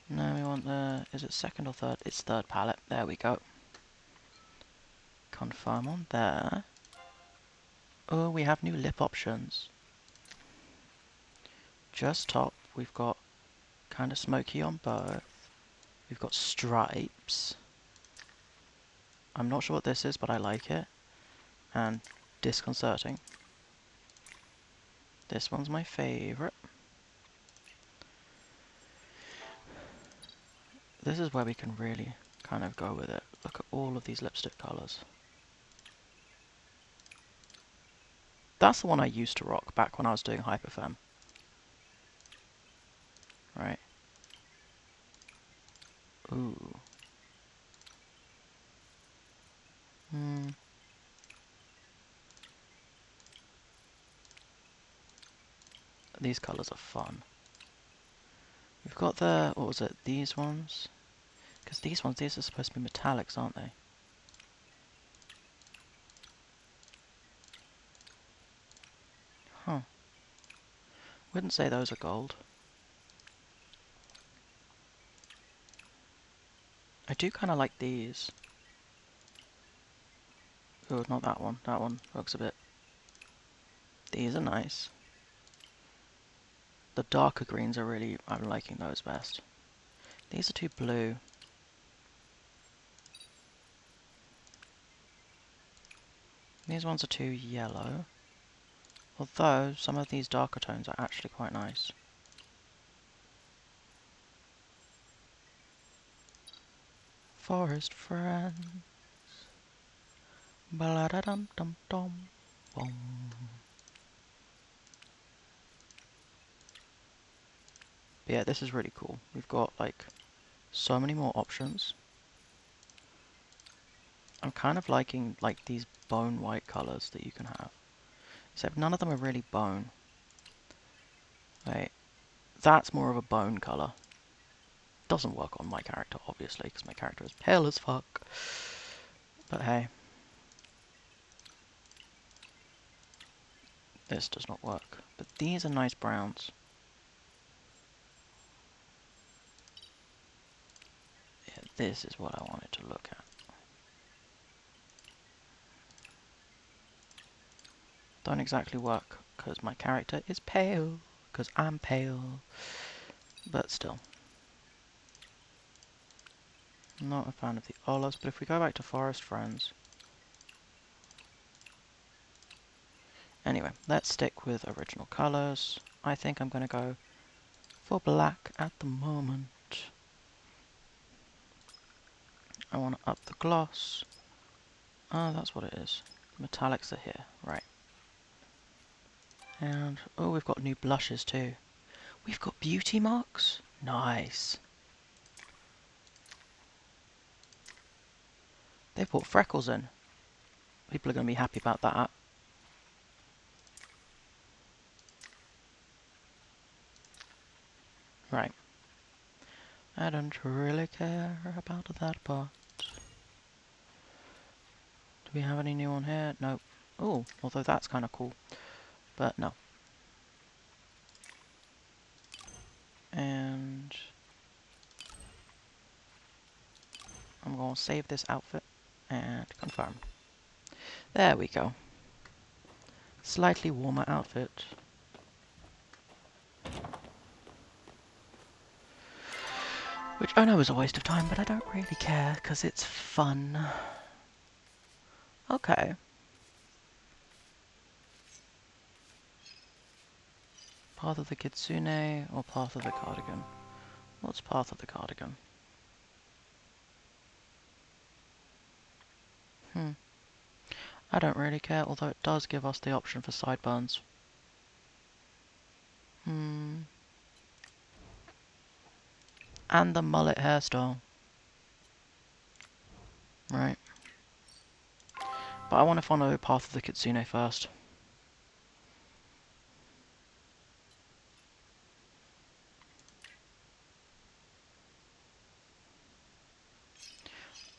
S1: No, we want the... is it second or third? It's third palette. There we go. Confirm on there. Oh, we have new lip options. Just top, we've got kind of smoky on both. We've got stripes. I'm not sure what this is, but I like it. And disconcerting. This one's my favourite. This is where we can really kind of go with it. Look at all of these lipstick colours. That's the one I used to rock back when I was doing Hyperfem. Right. Ooh. These colours are fun. We've got the, what was it, these ones? Because these ones, these are supposed to be metallics, aren't they? Huh. Wouldn't say those are gold. I do kind of like these. Oh, not that one. That one looks a bit... these are nice. The darker greens are really, I'm liking those best. These are too blue. These ones are too yellow. Although, some of these darker tones are actually quite nice. Forest friends. Ba-la-da-dum-dum-dum. Boom. But yeah, this is really cool. We've got, like, so many more options. I'm kind of liking, like, these bone white colours that you can have. Except none of them are really bone. Wait, that's more of a bone colour. Doesn't work on my character, obviously, because my character is pale as fuck. But hey. This does not work. But these are nice browns. Yeah, this is what I wanted to look at. Don't exactly work, because my character is pale. Because I'm pale. But still. Not a fan of the olives, but if we go back to Forest Friends... Anyway, let's stick with original colours. I think I'm going to go for black at the moment. I want to up the gloss. Ah, that's what it is. Metallics are here, right. And, oh, we've got new blushes too. We've got beauty marks? Nice. They've put freckles in. People are going to be happy about that. Right. I don't really care about that part. Do we have any new on here? Nope. Oh, although that's kind of cool. But no. And I'm going to save this outfit and confirm. There we go. Slightly warmer outfit. Which I know is a waste of time, but I don't really care, because it's fun. Okay. Path of the Kitsune or Path of the Cardigan? What's Path of the Cardigan? I don't really care, although it does give us the option for sideburns. And the mullet hairstyle. Right. But I want to follow Path of the Kitsune first.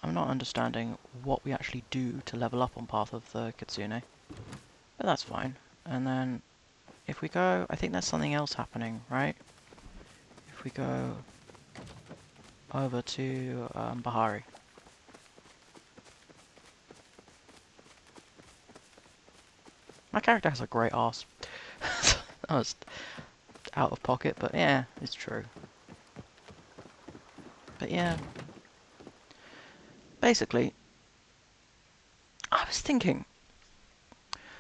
S1: I'm not understanding what we actually do to level up on Path of the Kitsune. But that's fine. And then, if we go... I think there's something else happening, right? If we go over to Bahari. My character has a great arse. That was out of pocket, but yeah, it's true. But yeah. Basically, I was thinking...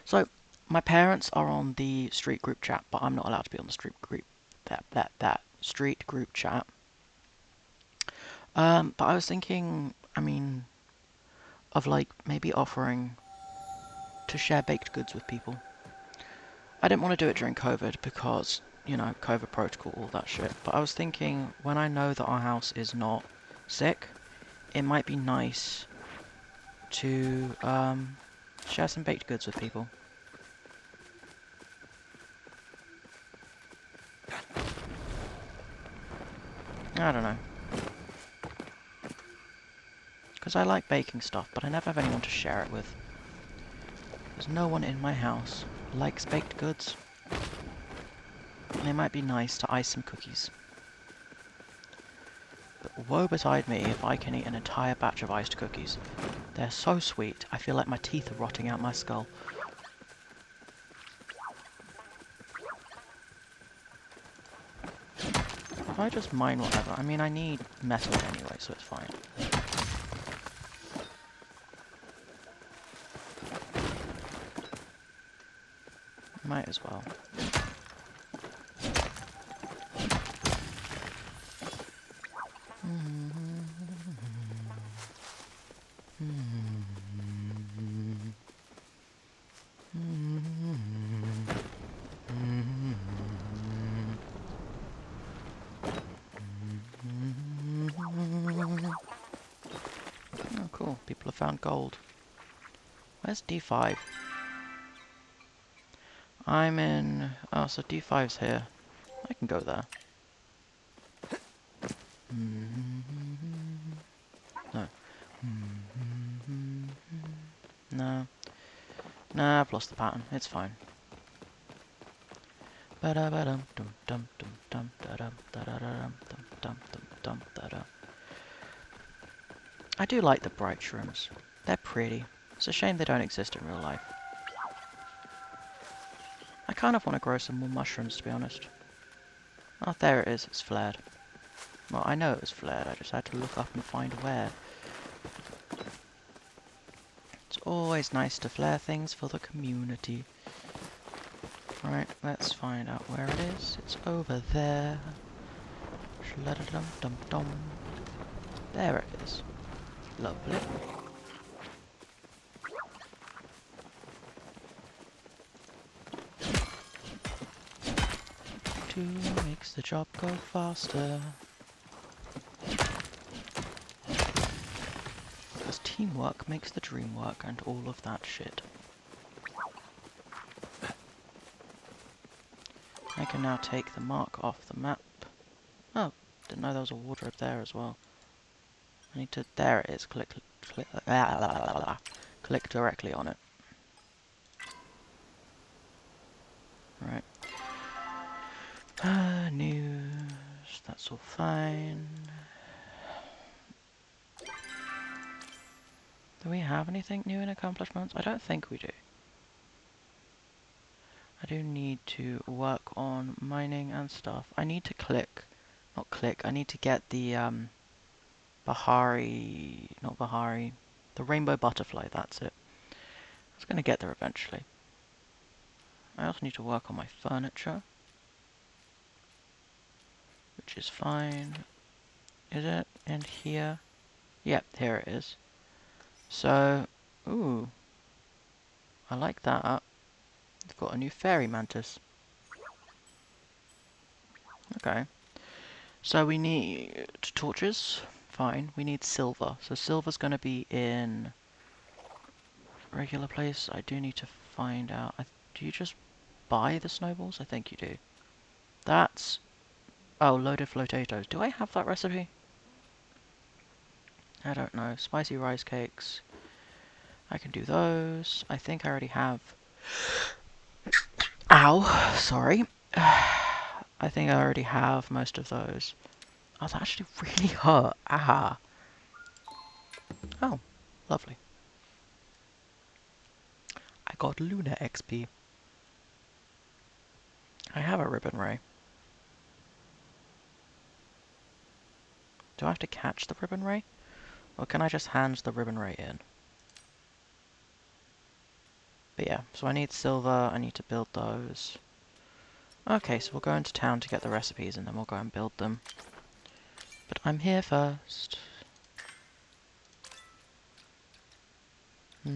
S1: So, my parents are on the street group chat, but I'm not allowed to be on the street group... That street group chat. But I was thinking, I mean, of like, maybe offering to share baked goods with people. I didn't want to do it during COVID because, you know, COVID protocol, all that shit. But I was thinking, when I know that our house is not sick, it might be nice to share some baked goods with people. I don't know. Because I like baking stuff, but I never have anyone to share it with. There's no one in my house who likes baked goods. And it might be nice to ice some cookies. But woe betide me if I can eat an entire batch of iced cookies. They're so sweet, I feel like my teeth are rotting out my skull. I just mine whatever? I mean, I need metal anyway, so it's fine. Might as well. Oh, cool. People have found gold. Where's D5? I'm in... Oh, so D5's here. I can go there. No. No. Nah, I've lost the pattern. It's fine. I do like the bright shrooms. They're pretty. It's a shame they don't exist in real life. I kind of want to grow some more mushrooms, to be honest. Oh, there it is. It's flared. Well, I know it was flared. I just had to look up and find where. It's always nice to flare things for the community. Right, let's find out where it is. It's over there. Shla-da-dum-dum-dum. There it is. Lovely. Two makes the job go faster. Because teamwork makes the dream work and all of that shit. I can now take the mark off the map. Oh, didn't know there was a wardrobe there as well. I need to... There it is. Click directly on it. Right. News. That's all fine. Do we have anything new in accomplishments? I don't think we do. I do need to work on mining and stuff. I need to I need to get the the rainbow butterfly, that's it. I was going to get there eventually. I also need to work on my furniture, which is fine. Is it in here? Yep, here it is. So, ooh, I like that. I've got a new fairy mantis. Okay. So we need torches. Fine. We need silver. So silver's going to be in regular place. I do need to find out. Do you just buy the snowballs? I think you do. That's... Oh, loaded potatoes. Do I have that recipe? I don't know. Spicy rice cakes. I can do those. I think I already have... Ow! Sorry. I think I already have most of those. Oh, that actually really hurt. Ah. Oh, lovely. I got Luna XP. I have a ribbon ray. Do I have to catch the ribbon ray? Or can I just hand the ribbon ray in? But yeah, so I need silver, I need to build those. Okay, so we'll go into town to get the recipes and then we'll go and build them. But I'm here first. Yeah,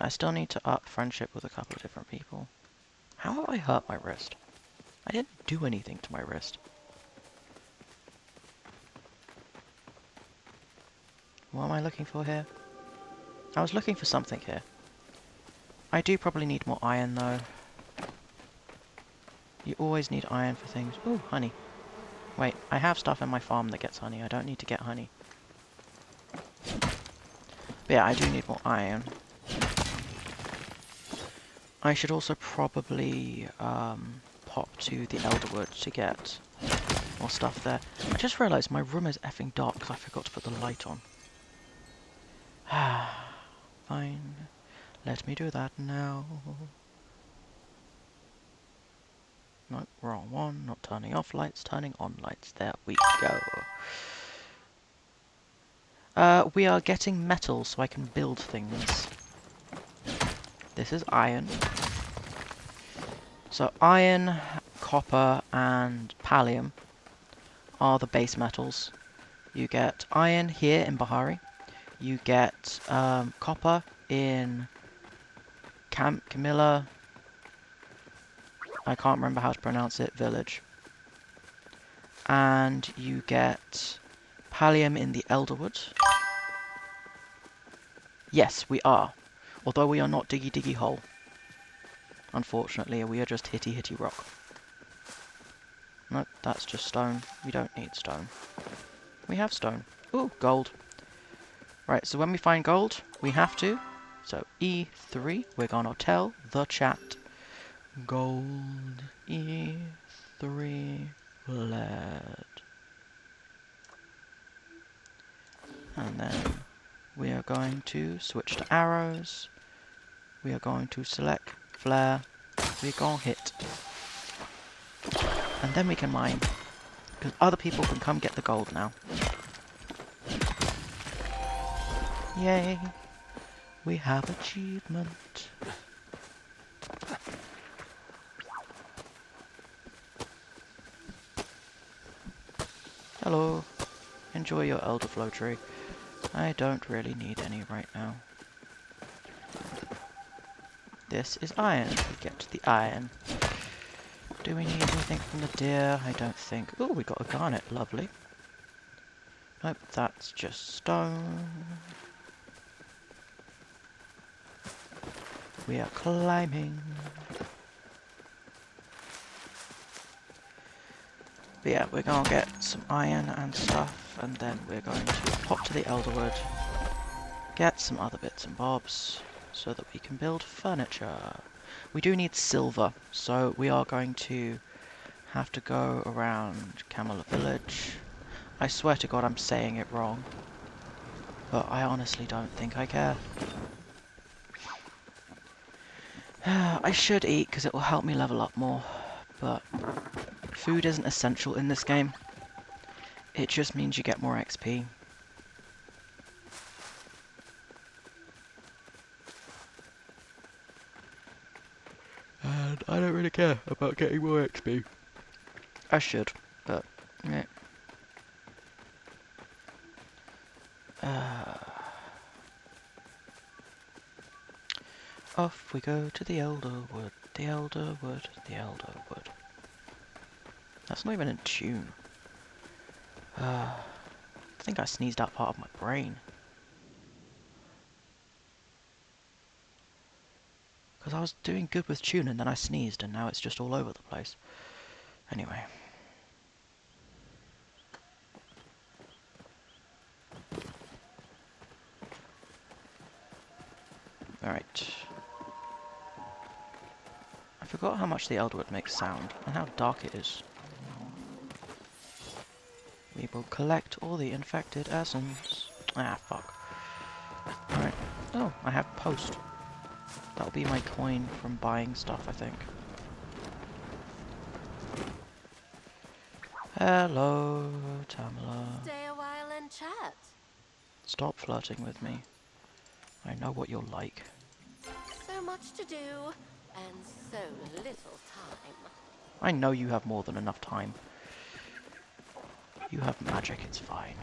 S1: I still need to up friendship with a couple of different people. How have I hurt my wrist? I didn't do anything to my wrist. What am I looking for here? I was looking for something here. I do probably need more iron though. You always need iron for things. Ooh, honey. Wait, I have stuff in my farm that gets honey. I don't need to get honey. But yeah, I do need more iron. I should also probably pop to the Elderwood to get more stuff there. I just realised my room is effing dark because I forgot to put the light on. Fine. Let me do that now. Nope, wrong one. Not turning off lights, turning on lights. There we go. We are getting metal so I can build things. This is iron. So iron, copper, and pallium are the base metals. You get iron here in Bahari. You get copper in Camilla. I can't remember how to pronounce it. Village. And you get pallium in the Elderwood. Yes, we are. Although we are not diggy diggy hole. Unfortunately, we are just hitty hitty rock. Nope, that's just stone. We don't need stone. We have stone. Ooh, gold. Right, so when we find gold, we have to. So E3, we're gonna tell the chat. Gold E3 lead. And then we are going to switch to arrows. We are going to select flare. We're gonna hit. And then we can mine. Because other people can come get the gold now. Yay! We have achievement. Hello. Enjoy your elderflow tree. I don't really need any right now. This is iron. We get the iron. Do we need anything from the deer? I don't think. Oh, we got a garnet. Lovely. Nope, that's just stone. We are climbing. But yeah, we're gonna get some iron and stuff, and then we're going to pop to the Elderwood, get some other bits and bobs, so that we can build furniture. We do need silver, so we are going to have to go around Camilla Village. I swear to God I'm saying it wrong, but I honestly don't think I care. I should eat because it will help me level up more, but food isn't essential in this game. It just means you get more XP. And I don't really care about getting more XP. I should, but yeah. Off we go to the Elderwood, the Elderwood, the Elderwood. That's not even in tune. I think I sneezed out part of my brain. Because I was doing good with tune and then I sneezed and now it's just all over the place. Anyway. Alright. I forgot how much the Elderwood makes sound and how dark it is. We will collect all the infected essence. Ah, fuck. Alright. Oh, I have post. That'll be my coin from buying stuff, I think. Hello, Tamala.
S4: Stay a while and chat.
S1: Stop flirting with me. I know what you're like.
S4: So much to do, and so little time.
S1: I know you have more than enough time. You have magic, it's fine.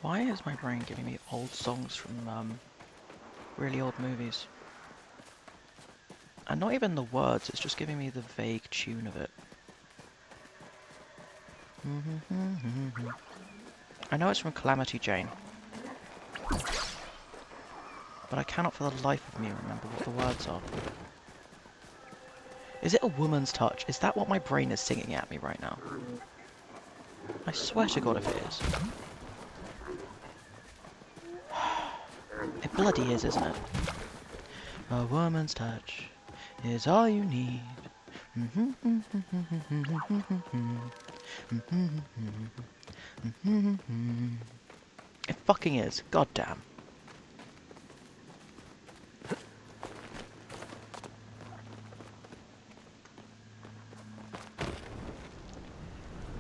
S1: Why is my brain giving me old songs from really old movies? And not even the words, it's just giving me the vague tune of it. I know it's from Calamity Jane. But I cannot for the life of me remember what the words are. Is it a woman's touch? Is that what my brain is singing at me right now? I swear to God if it is. It bloody is, isn't it? A woman's touch is all you need It fucking is. God damn.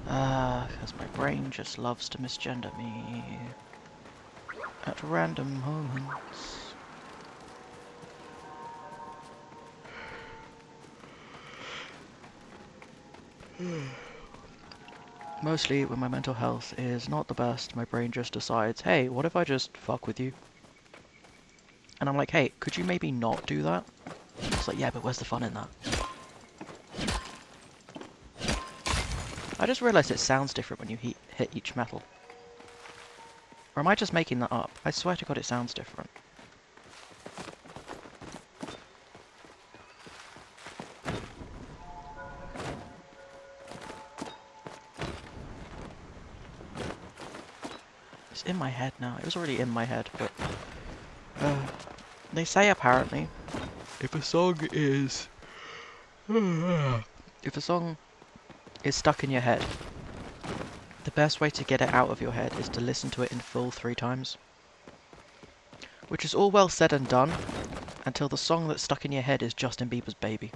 S1: Because my brain just loves to misgender me at random moments. Mostly when my mental health is not the best, my brain just decides, hey, what if I just fuck with you? And I'm like, hey, could you maybe not do that? It's like, yeah, but where's the fun in that? I just realised it sounds different when you hit each metal. Or am I just making that up? I swear to God it sounds different. It's in my head now. It was already in my head, but... they say apparently, if a song is... if a song is stuck in your head, the best way to get it out of your head is to listen to it in full 3 times. Which is all well said and done, until the song that's stuck in your head is Justin Bieber's Baby.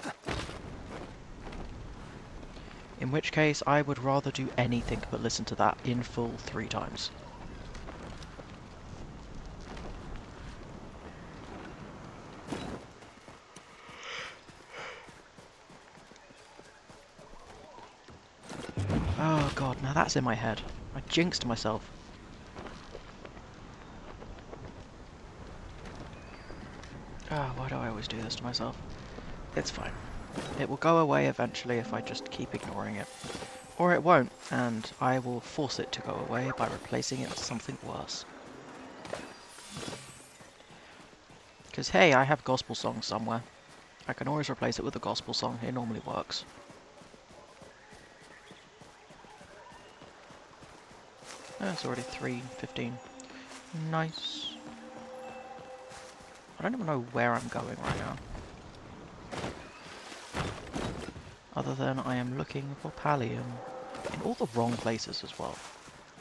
S1: In which case, I would rather do anything but listen to that in full 3 times. Oh god, now that's in my head. I jinxed myself. Ah, why do I always do this to myself? It's fine. It will go away eventually if I just keep ignoring it. Or it won't, and I will force it to go away by replacing it with something worse. Because hey, I have gospel songs somewhere. I can always replace it with a gospel song, it normally works. Oh, it's already 3:15. Nice. I don't even know where I'm going right now. Other than I am looking for pallium. In all the wrong places as well.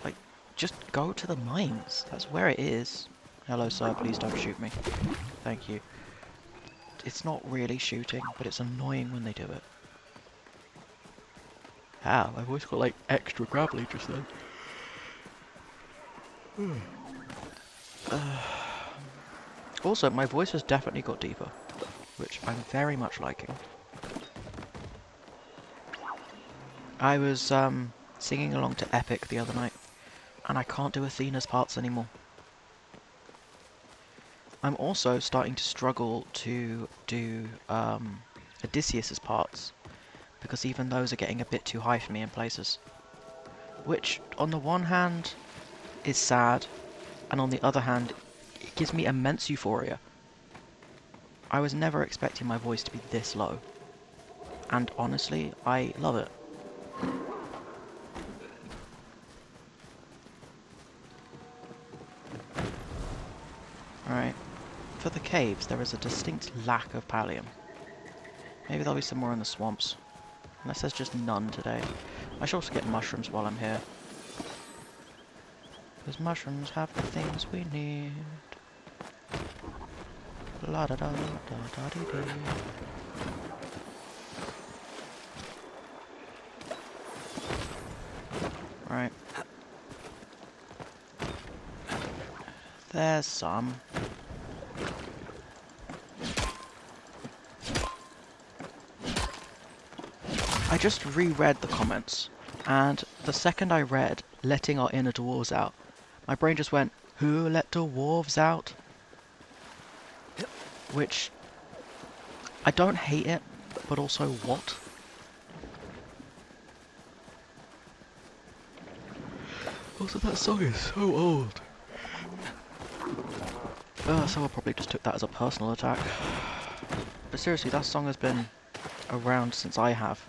S1: Like, just go to the mines. That's where it is. Hello sir, please don't shoot me. Thank you. It's not really shooting, but it's annoying when they do it. Ah, my voice got like extra gravelly just then. Also, my voice has definitely got deeper, which I'm very much liking. I was singing along to Epic the other night, and I can't do Athena's parts anymore. I'm also starting to struggle to do Odysseus's parts, because even those are getting a bit too high for me in places. Which, on the one hand, is sad, and on the other hand, it gives me immense euphoria. I was never expecting my voice to be this low, and honestly, I love it. Alright, for the caves there is a distinct lack of pallium. Maybe there'll be some more in the swamps, unless there's just none today. I should also get mushrooms while I'm here. Because mushrooms have the things we need. La da da da da dee dee. Right. There's some. I just reread the comments, and the second I read letting our inner dwarves out, my brain just went, who let dwarves out? Which, I don't hate it, but also what? Also, that song is so old. Someone probably just took that as a personal attack. But seriously, that song has been around since I have.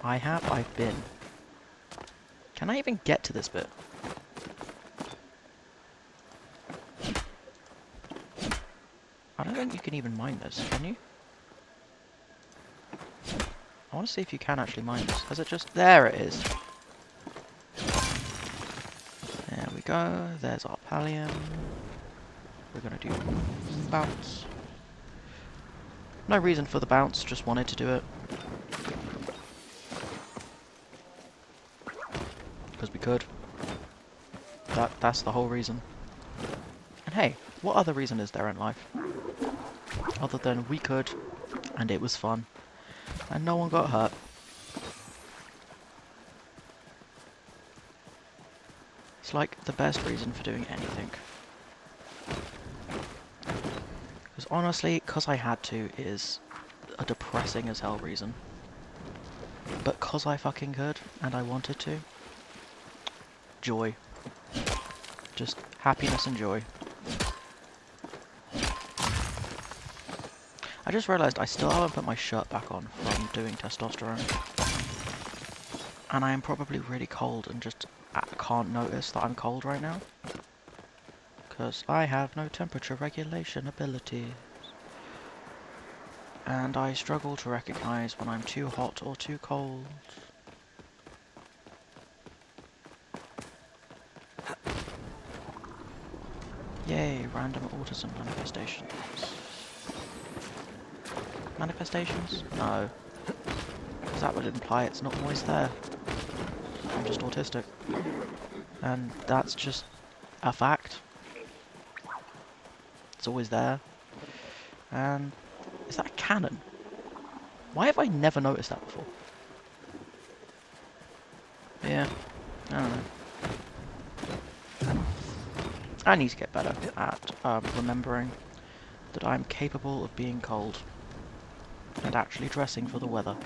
S1: I've been. Can I even get to this bit? I don't think you can even mine this, can you? I want to see if you can actually mine this. Has it just... There it is. There we go. There's our pallium. We're going to do bounce. No reason for the bounce, just wanted to do it. Because we could. That's the whole reason. And hey, what other reason is there in life? Other than we could, and it was fun. And no one got hurt. It's like the best reason for doing anything. Because honestly, because I had to is a depressing as hell reason. But because I fucking could, and I wanted to, joy. Just happiness and joy. I just realised I still haven't put my shirt back on from doing testosterone. And I am probably really cold and just can't notice that I'm cold right now. Because I have no temperature regulation abilities. And I struggle to recognise when I'm too hot or too cold. Yay, random autism manifestations. Manifestations? No. Because that would imply it's not always there. I'm just autistic. And that's just a fact. It's always there. And is that a cannon? Why have I never noticed that before? Yeah, I don't know. I need to get better at remembering that I'm capable of being cold and actually dressing for the weather,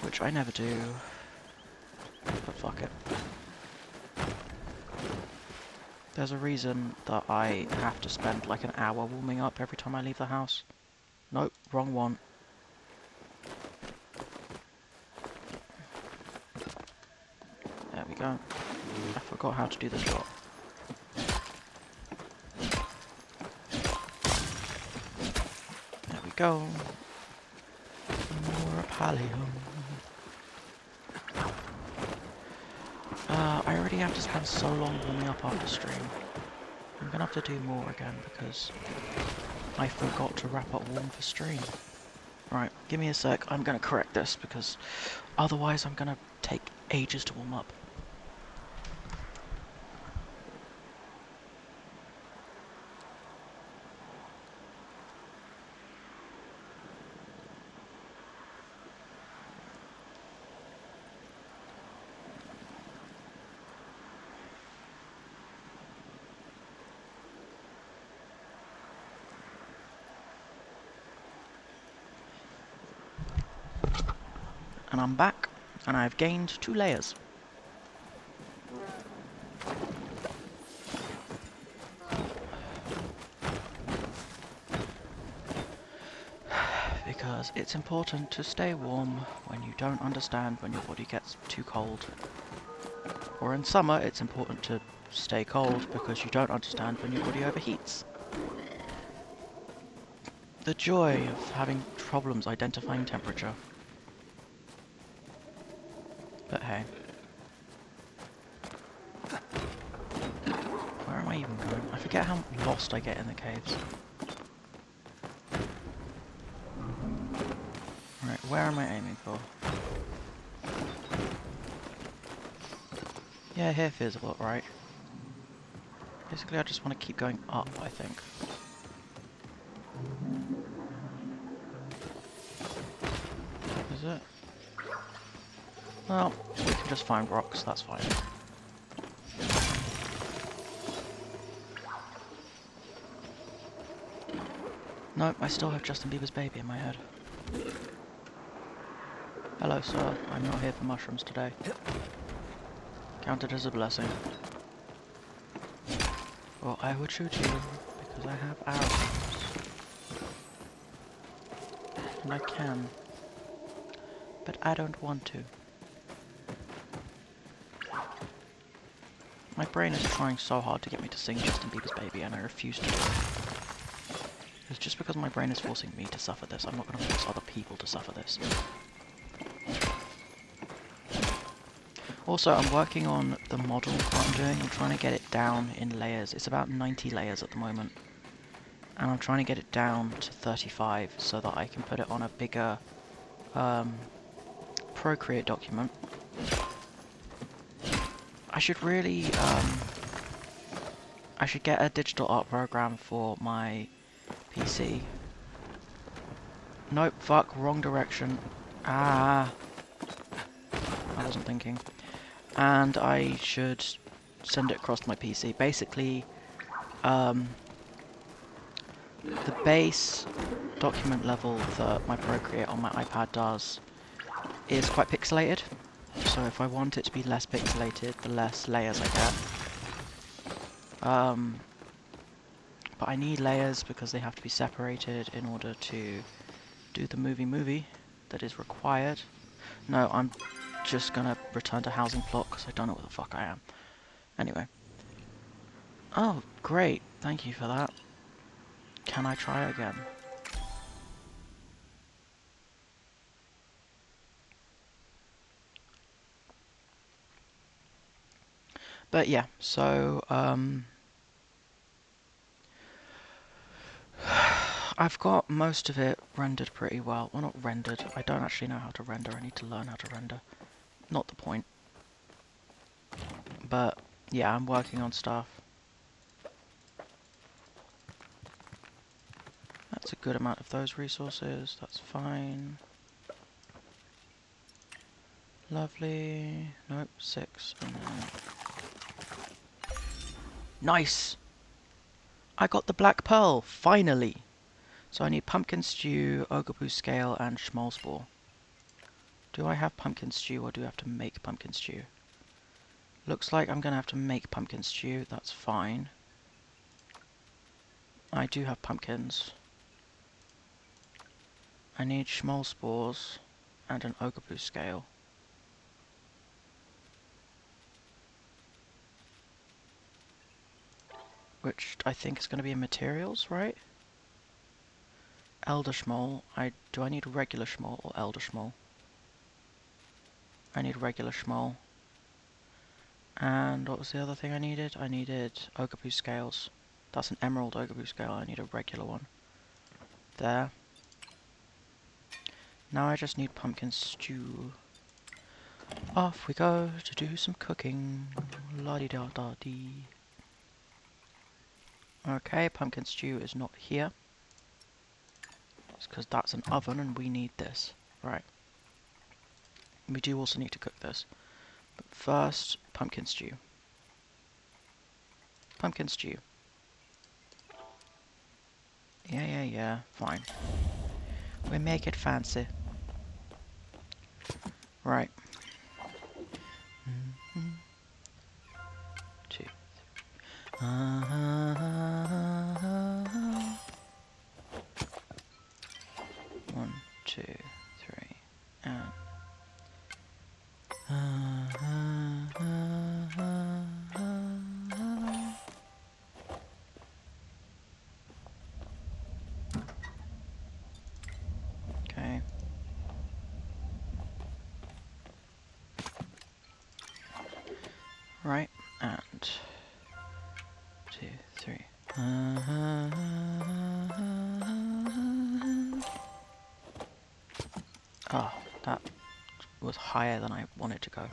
S1: which I never do, but fuck it. There's a reason that I have to spend like an hour warming up every time I leave the house. Nope, wrong one. There we go. I forgot how to do the drop. There we go. More pallium. I already have to spend so long warming up after stream. I'm gonna have to do more again because I forgot to wrap up warm for stream. Right, give me a sec. I'm gonna correct this because otherwise I'm gonna take ages to warm up. And I'm back, and I've gained 2 layers. Because it's important to stay warm when you don't understand when your body gets too cold. Or in summer, it's important to stay cold because you don't understand when your body overheats. The joy of having problems identifying temperature. But hey. Where am I even going? I forget how lost I get in the caves. Right, where am I aiming for? Yeah, here feels about right. Basically, I just want to keep going up, I think. Is it? Well, we can just find rocks, that's fine. Nope, I still have Justin Bieber's Baby in my head. Hello, sir. I'm not here for mushrooms today. Count it as a blessing. Or I would shoot you, because I have arrows. And I can. But I don't want to. My brain is trying so hard to get me to sing Justin Bieber's Baby, and I refuse to do it. It's just because my brain is forcing me to suffer this. I'm not going to force other people to suffer this. Also, I'm working on the model that I'm doing. I'm trying to get it down in layers. It's about 90 layers at the moment. And I'm trying to get it down to 35 so that I can put it on a bigger Procreate document. I should really, I should get a digital art program for my PC. Nope, fuck, wrong direction. Ah, I wasn't thinking. And I should send it across to my PC. Basically, the base document level that my Procreate on my iPad does is quite pixelated. So if I want it to be less pixelated, the less layers I get. But I need layers because they have to be separated in order to do the movie that is required. No, I'm just gonna return to housing plot because I don't know what the fuck I am. Anyway. Oh, great. Thank you for that. Can I try again? But yeah, so, I've got most of it rendered pretty well. Well, not rendered. I don't actually know how to render. I need to learn how to render. Not the point. But, yeah, I'm working on stuff. That's a good amount of those resources. That's fine. Lovely. Nope, 6. And then... Nice! I got the black pearl, finally! So I need pumpkin stew, ogre scale, and schmalspore. Do I have pumpkin stew, or do I have to make pumpkin stew? Looks like I'm gonna have to make pumpkin stew, that's fine. I do have pumpkins. I need schmalspores and an ogre scale. Which I think is going to be in materials, right? Elder schmol. Do I need regular schmol or elder schmol? I need regular schmol. And what was the other thing I needed? I needed ogre scales. That's an emerald ogre scale. I need a regular one. There. Now I just need pumpkin stew. Off we go to do some cooking. La-di-da-da-dee. Okay, pumpkin stew is not here. It's because that's an oven and we need this. Right. We do also need to cook this. But first, pumpkin stew. Pumpkin stew. Yeah, fine. We make it fancy. Right. 2, 3. 1, 2, 3, and... Okay. Right, and 2, 3. Oh, that was higher than I wanted to go.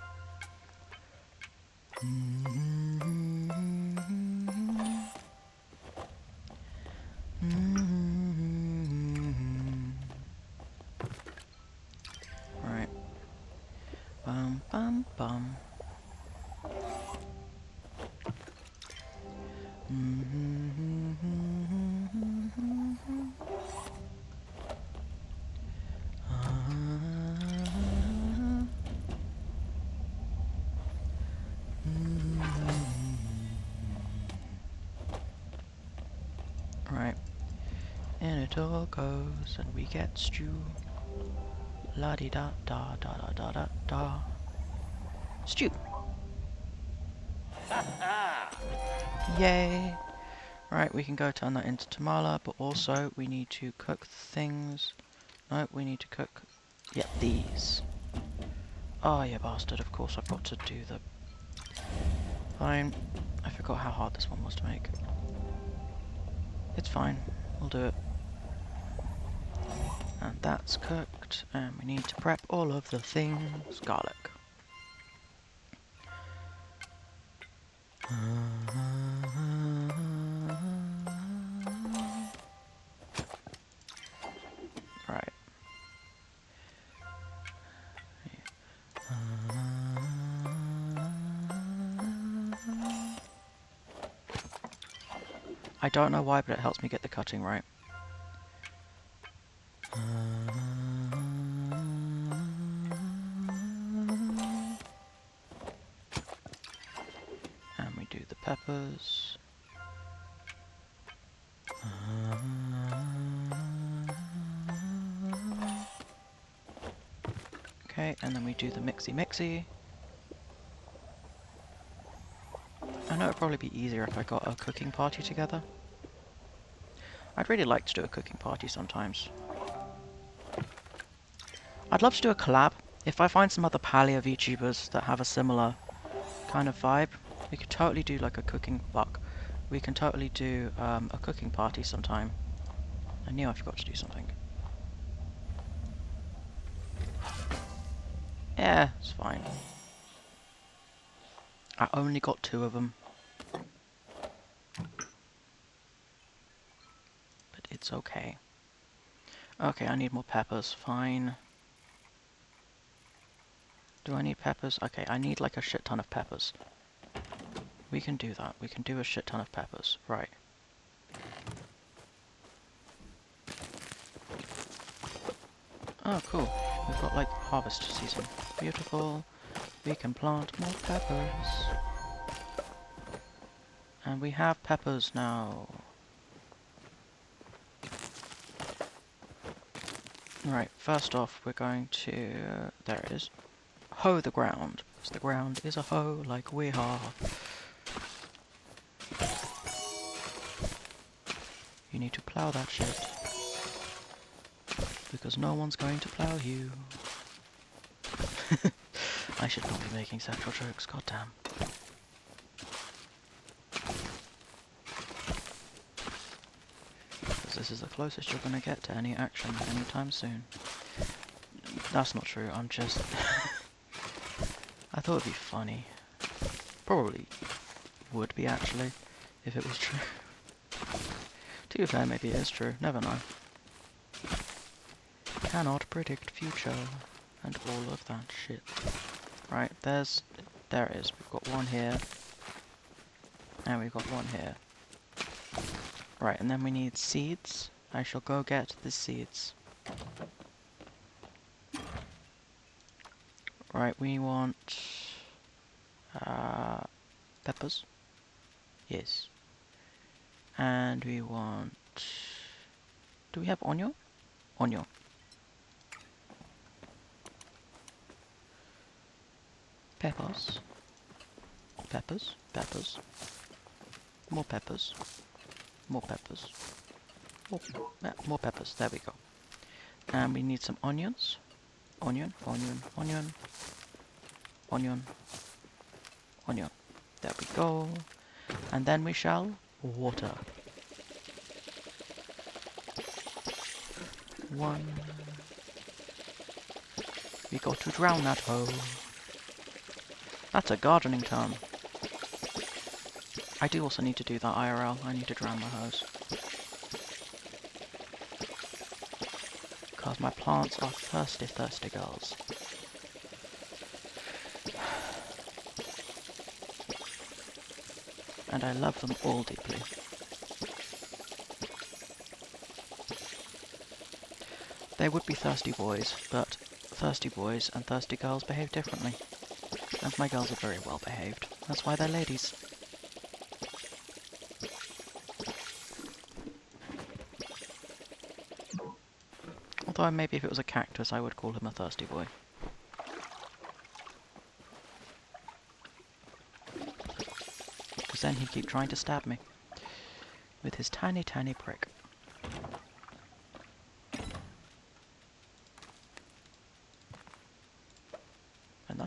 S1: Right. Bum bum bum. Right. And it all goes, and we get stew. La di da da da da da da da. Stew. Yay. Right, we can go turn that into tamala, but also we need to cook things. No, we need to cook, yeah, these. Oh, you bastard, of course I've got to do the... Fine. I forgot how hard this one was to make. It's fine. We'll do it. And that's cooked, and we need to prep all of the things. Garlic. Right. I don't know why, but it helps me get the cutting right. And we do the peppers. Okay, and then we do the mixy. I know it'd probably be easier if I got a cooking party together. I'd really like to do a cooking party sometimes. I'd love to do a collab. If I find some other palia VTubers that have a similar kind of vibe, we could totally do like a cooking buck. We can totally do a cooking party sometime. I knew I forgot to do something. Yeah, it's fine. I only got 2 of them. But it's okay. Okay, I need more peppers. Fine. Do I need peppers? Okay, I need like a shit ton of peppers. We can do that. We can do a shit ton of peppers. Right. Oh, cool. We've got like harvest season. Beautiful. We can plant more peppers. And we have peppers now. Right, first off we're going to... there it is. Hoe the ground. Because the ground is a hoe like we are. You need to plough that shit. Because no one's going to plough you. I should not be making sexual jokes, goddamn. Because this is the closest you're gonna get to any action anytime soon. That's not true, I'm just... I thought it'd be funny. Probably would be actually, if it was true. To be fair, maybe it is true, never know. Cannot predict future, and all of that shit. Right, there it is. We've got one here, and we've got one here. Right, and then we need seeds. I shall go get the seeds. Right, we want peppers. Yes. And we want... do we have onion? Onion. Peppers. Peppers. Peppers. More peppers. More peppers. More peppers. There we go. And we need some onions. Onion. Onion. Onion. Onion. Onion. There we go. And then we shall water. 1. We got to drown that hoe. That's a gardening term. I do also need to do that IRL. I need to drown my hose. Because my plants are thirsty, thirsty girls. And I love them all deeply. They would be thirsty boys, but thirsty boys and thirsty girls behave differently. And my girls are very well behaved. That's why they're ladies. Although maybe if it was a cactus I would call him a thirsty boy. Because then he'd keep trying to stab me. With his tiny, tiny prick. And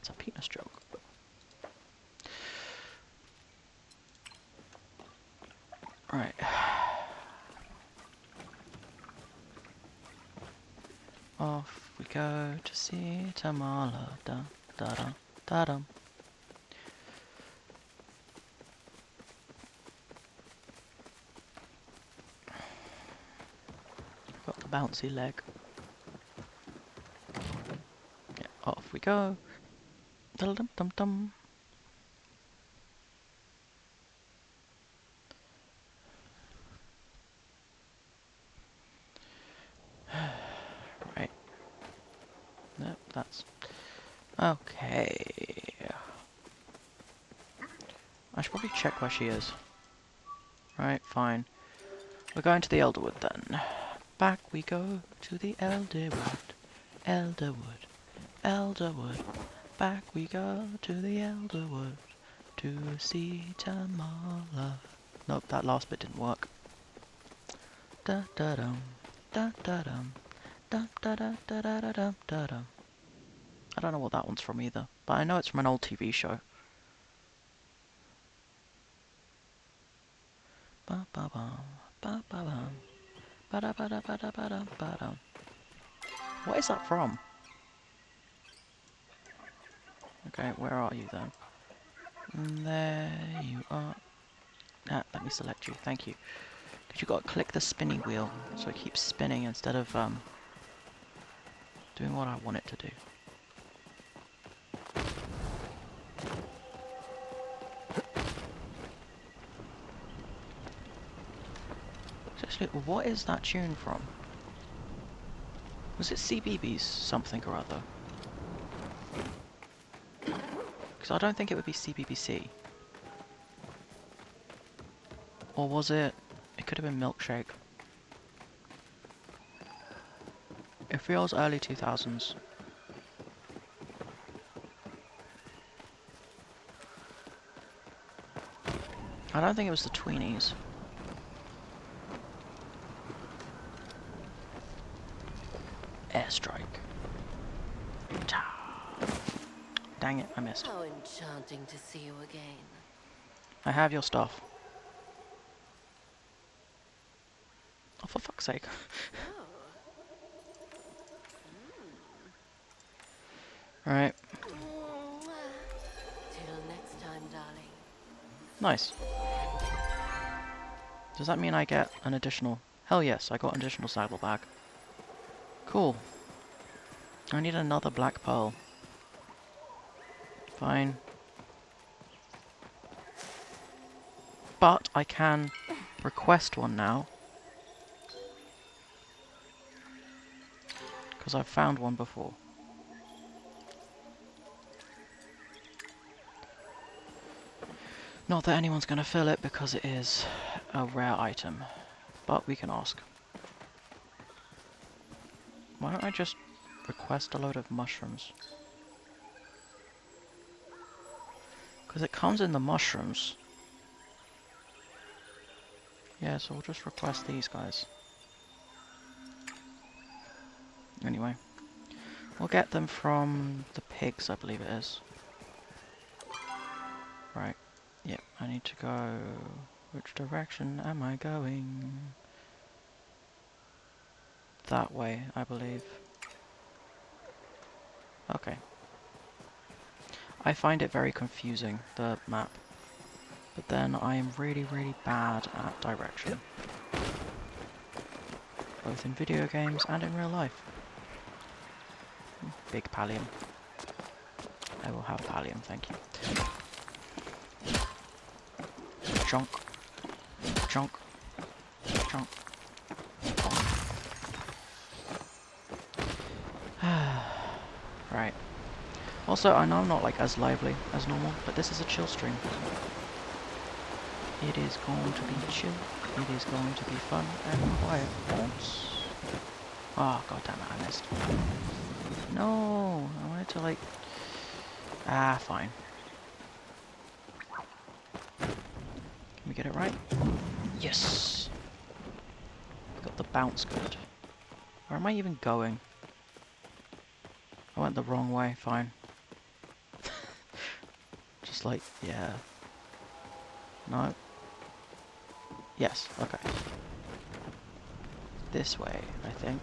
S1: Off we go to see Tamala. Da da da da dum. Got the bouncy leg. Yeah, off we go. Dum dum dum dum. Right. Nope, that's okay. I should probably check where she is. Right, fine. We're going to the Elderwood then. Back we go to the Elderwood. Elderwood. Elderwood. Back we go to the Elderwood to see Tamala. Nope, that last bit didn't work. Da da dum. Da da dum. Da da da da da da da da dum. I don't know what that one's from either, but I know it's from an old TV show. Ba ba bum. Ba ba bum. Ba da ba da ba da ba da ba dum. What is that from? Okay, where are you then? There you are. Ah, let me select you. Thank you. Because you got to click the spinny wheel so it keeps spinning instead of doing what I want it to do. Actually, what is that tune from? Was it CBeebies something or other? Because I don't think it would be CBBC. Or was it? It could have been Milkshake. It feels early 2000s. I don't think it was the Tweenies. Airstrike. Dang it, I missed.
S4: How enchanting to see you again.
S1: I have your stuff. Oh, for fuck's sake.
S4: Oh.
S1: Right.
S4: Till next time, darling.
S1: Nice. Does that mean I get an additional... Hell yes, I got an additional saddlebag. Cool. I need another black pearl. Fine. But I can request one now. Because I've found one before. Not that anyone's going to fill it because it is a rare item. But we can ask. Why don't I just request a load of mushrooms? Because it comes in the mushrooms. Yeah, so we'll just request these guys. Anyway. We'll get them from the pigs, I believe it is. Right. Yep, I need to go... Which direction am I going? That way, I believe. Okay. I find it very confusing, the map. But then I am really, really bad at direction. Both in video games and in real life. Big pallium. I will have pallium, thank you. Chonk. Chonk. Chonk. Right. Also, I know I'm not like as lively as normal, but this is a chill stream. It is going to be chill. It is going to be fun and quiet. Oh, god damn it, I missed. No, I wanted to like... Ah, fine. Can we get it right? Yes! Got the bounce good. Where am I even going? I went the wrong way, fine. Just like, yeah. No. Yes, okay. This way, I think.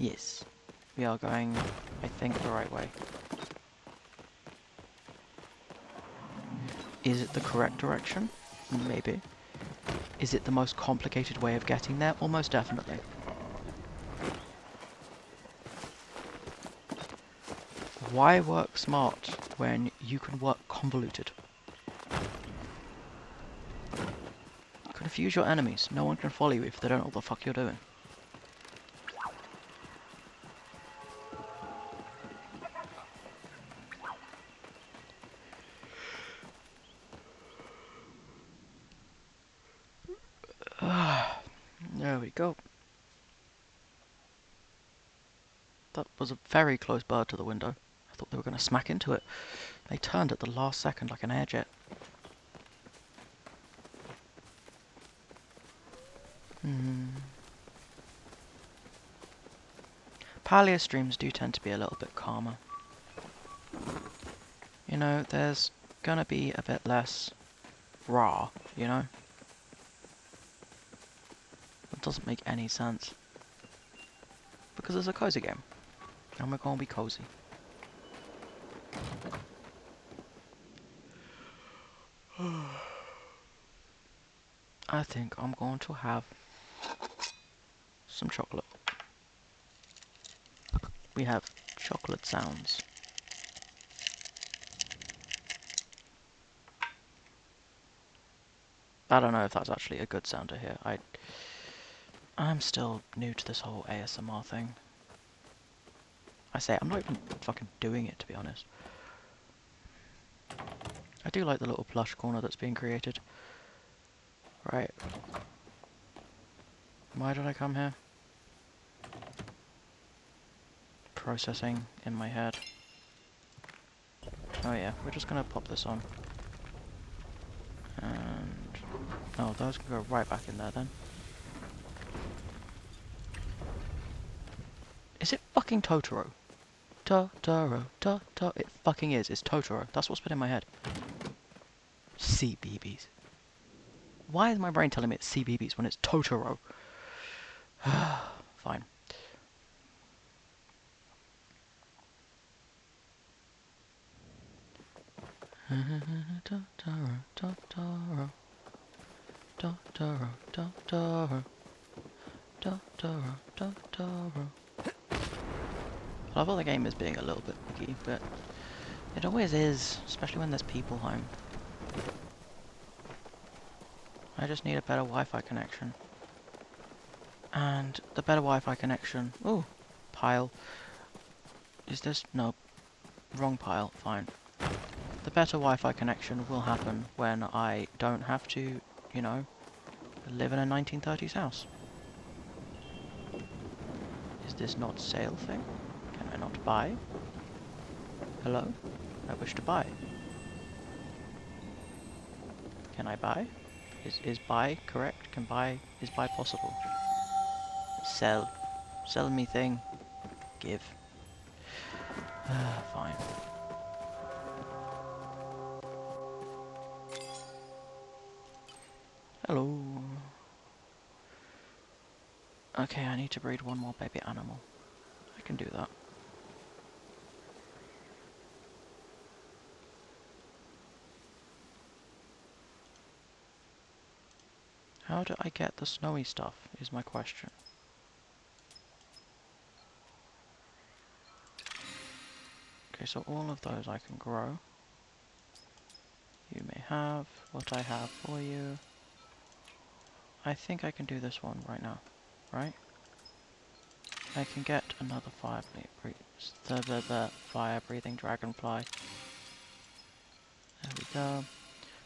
S1: Yes. We are going, I think, the right way. Is it the correct direction? Maybe. Is it the most complicated way of getting there? Almost definitely. Why work smart when you can work convoluted? Confuse your enemies. No one can follow you if they don't know what the fuck you're doing. There we go. That was a very close bird to the window. I thought they were going to smack into it. They turned at the last second like an air jet. Palia streams do tend to be a little bit calmer. You know, there's gonna be a bit less raw, you know? It doesn't make any sense. Because it's a cozy game. And we're gonna be cozy. I think I'm going to have some chocolate. We have chocolate sounds. I don't know if that's actually a good sound to hear. I'm still new to this whole ASMR thing. I say, I'm not even fucking doing it, to be honest. I do like the little plush corner that's being created. Right. Why did I come here? Processing in my head. Oh yeah, we're just gonna pop this on. And... oh, those can go right back in there then. Is it fucking Totoro? Totoro, Totoro. It fucking is. It's Totoro. That's what's been in my head. CBeebies. Why is my brain telling me it's CBeebies when it's Totoro? Fine. Totoro, Totoro. Totoro, Totoro. Totoro, Totoro. I thought the game is being a little bit buggy, but it always is, especially when there's people home. I just need a better Wi-Fi connection. And the better Wi-Fi connection... ooh, pile. Is this... no. Wrong pile, fine. The better Wi-Fi connection will happen when I don't have to, you know, live in a 1930s house. Is this not sale thing? Can I not buy? Hello? I wish to buy. Can I buy? Is buy correct? Can buy... is buy possible? Sell. Sell me thing. Give. Fine. Hello. Okay, I need to breed one more baby animal. I can do that. How do I get the snowy stuff, is my question. Okay, so all of those I can grow. You may have what I have for you. I think I can do this one right now, right? I can get another fire-breathing dragonfly. There we go.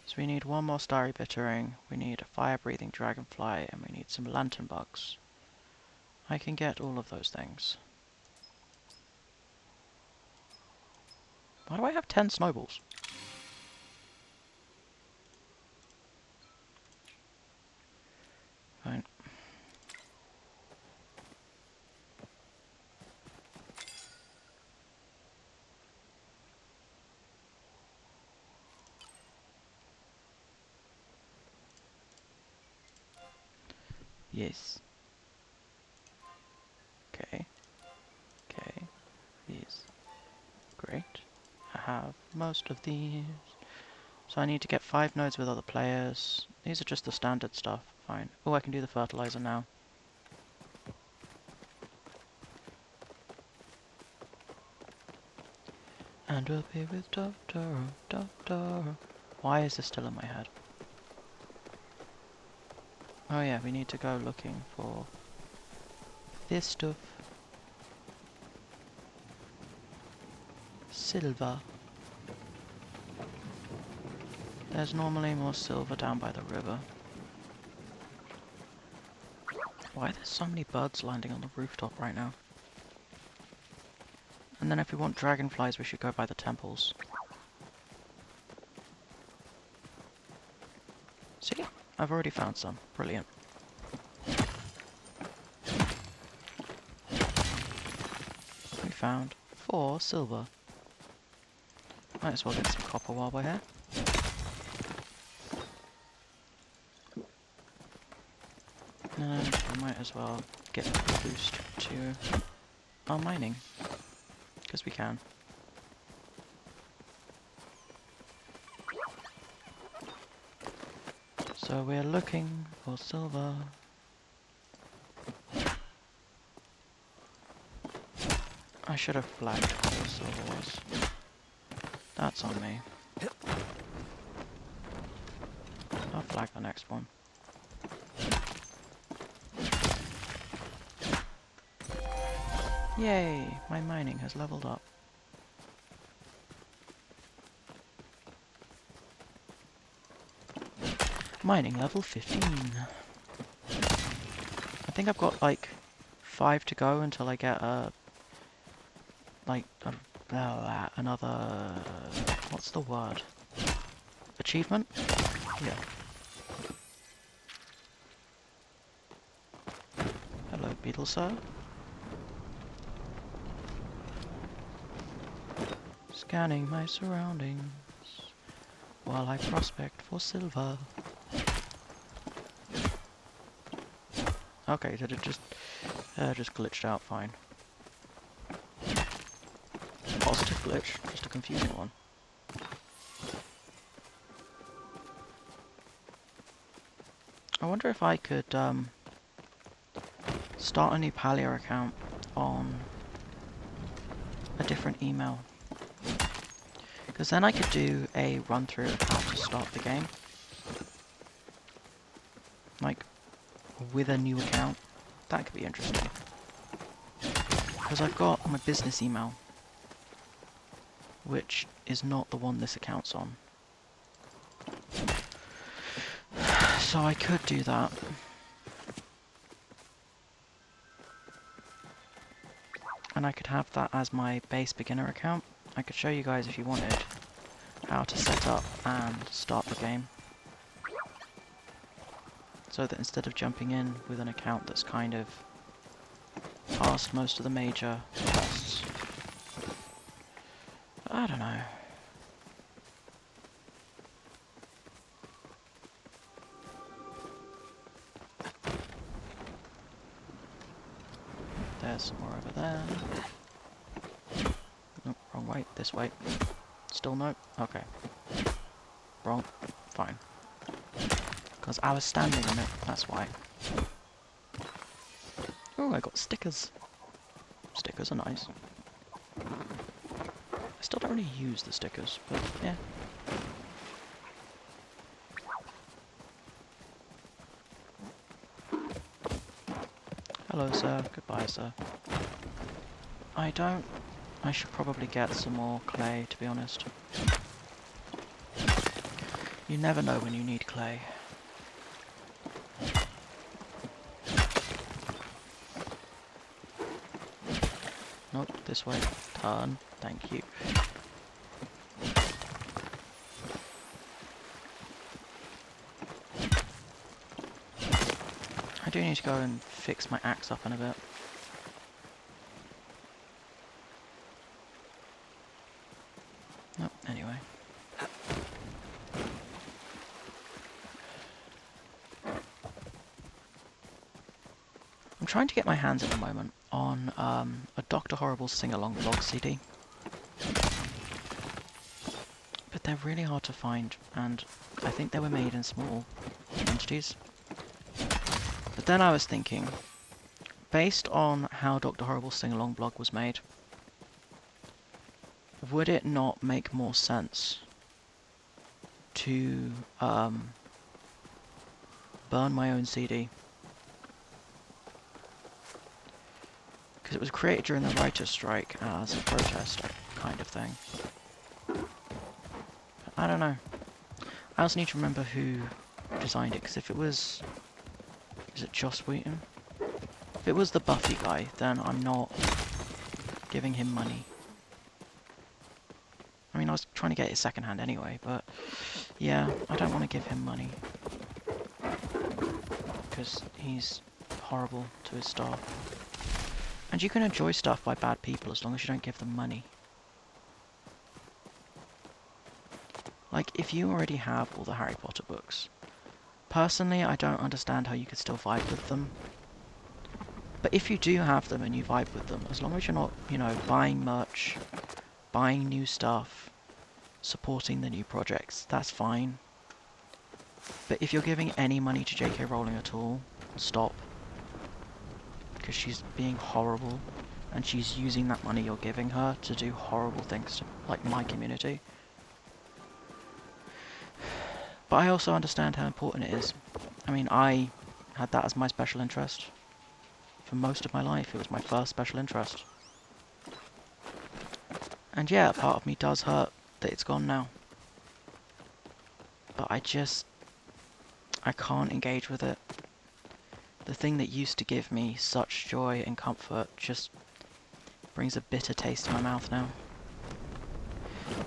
S1: So we need one more starry bittering, we need a fire-breathing dragonfly, and we need some lantern bugs. I can get all of those things. Why do I have 10 snowballs? Fine. Yes. Okay. Great. I have most of these. So I need to get 5 nodes with other players. These are just the standard stuff. Fine. Oh, I can do the fertilizer now. And we'll be with Doctor. Why is this still in my head? Oh yeah, we need to go looking for this stuff. Silver. There's normally more silver down by the river. Why are there so many birds landing on the rooftop right now? And then if we want dragonflies, we should go by the temples. See? I've already found some. Brilliant. We found 4 silver. Might as well get some copper while we're here. And we might as well get a boost to our mining. Because we can. So we're looking for silver. I should have flagged where the silver was. That's on me. I'll flag the next one. Yay! My mining has leveled up. Mining level 15. I think I've got like 5 to go until I get another, what's the word? Achievement? Yeah. Hello, beetle sir. Scanning my surroundings while I prospect for silver. Okay, did it just glitched out fine. Positive glitch, just a confusing one. I wonder if I could start a new palia account on a different email. Because then I could do a run through of how to start the game. Like, with a new account. That could be interesting. Because I've got my business email, which is not the one this account's on. So I could do that. And I could have that as my base beginner account. I could show you guys if you wanted how to set up and start the game. So that instead of jumping in with an account that's kind of past most of the major quests. I don't know. There's some more over there. Nope, wrong way, this way. Still no? Okay. Wrong. Fine. Because I was standing on it, that's why. Oh, I got stickers. Stickers are nice. I still don't really use the stickers, but yeah. Hello, sir. Goodbye, sir. I should probably get some more clay, to be honest. You never know when you need clay. Nope, this way. Turn. Thank you. I do need to go and fix my axe up in a bit. Nope, anyway. I'm trying to get my hands at the moment on a Dr. Horrible sing-along vlog CD. they're really hard to find, and I think they were made in small quantities. But then I was thinking, based on how Dr. Horrible's sing-along blog was made, would it not make more sense to burn my own CD? Because it was created during the writer's strike as a protest kind of thing. I don't know. I also need to remember who designed it, because if it was... Is it Joss Wheaton? If it was the Buffy guy, then I'm not giving him money. I mean, I was trying to get it secondhand anyway, but yeah, I don't want to give him money. Because he's horrible to his staff. And you can enjoy stuff by bad people as long as you don't give them money. Like, if you already have all the Harry Potter books, personally, I don't understand how you could still vibe with them. But if you do have them and you vibe with them, as long as you're not, you know, buying merch, buying new stuff, supporting the new projects, that's fine. But if you're giving any money to J.K. Rowling at all, stop. Because she's being horrible, and she's using that money you're giving her to do horrible things to, like, my community. But I also understand how important it is. I mean, I had that as my special interest. For most of my life, it was my first special interest. And yeah, a part of me does hurt that it's gone now. But I can't engage with it. The thing that used to give me such joy and comfort just brings a bitter taste in my mouth now.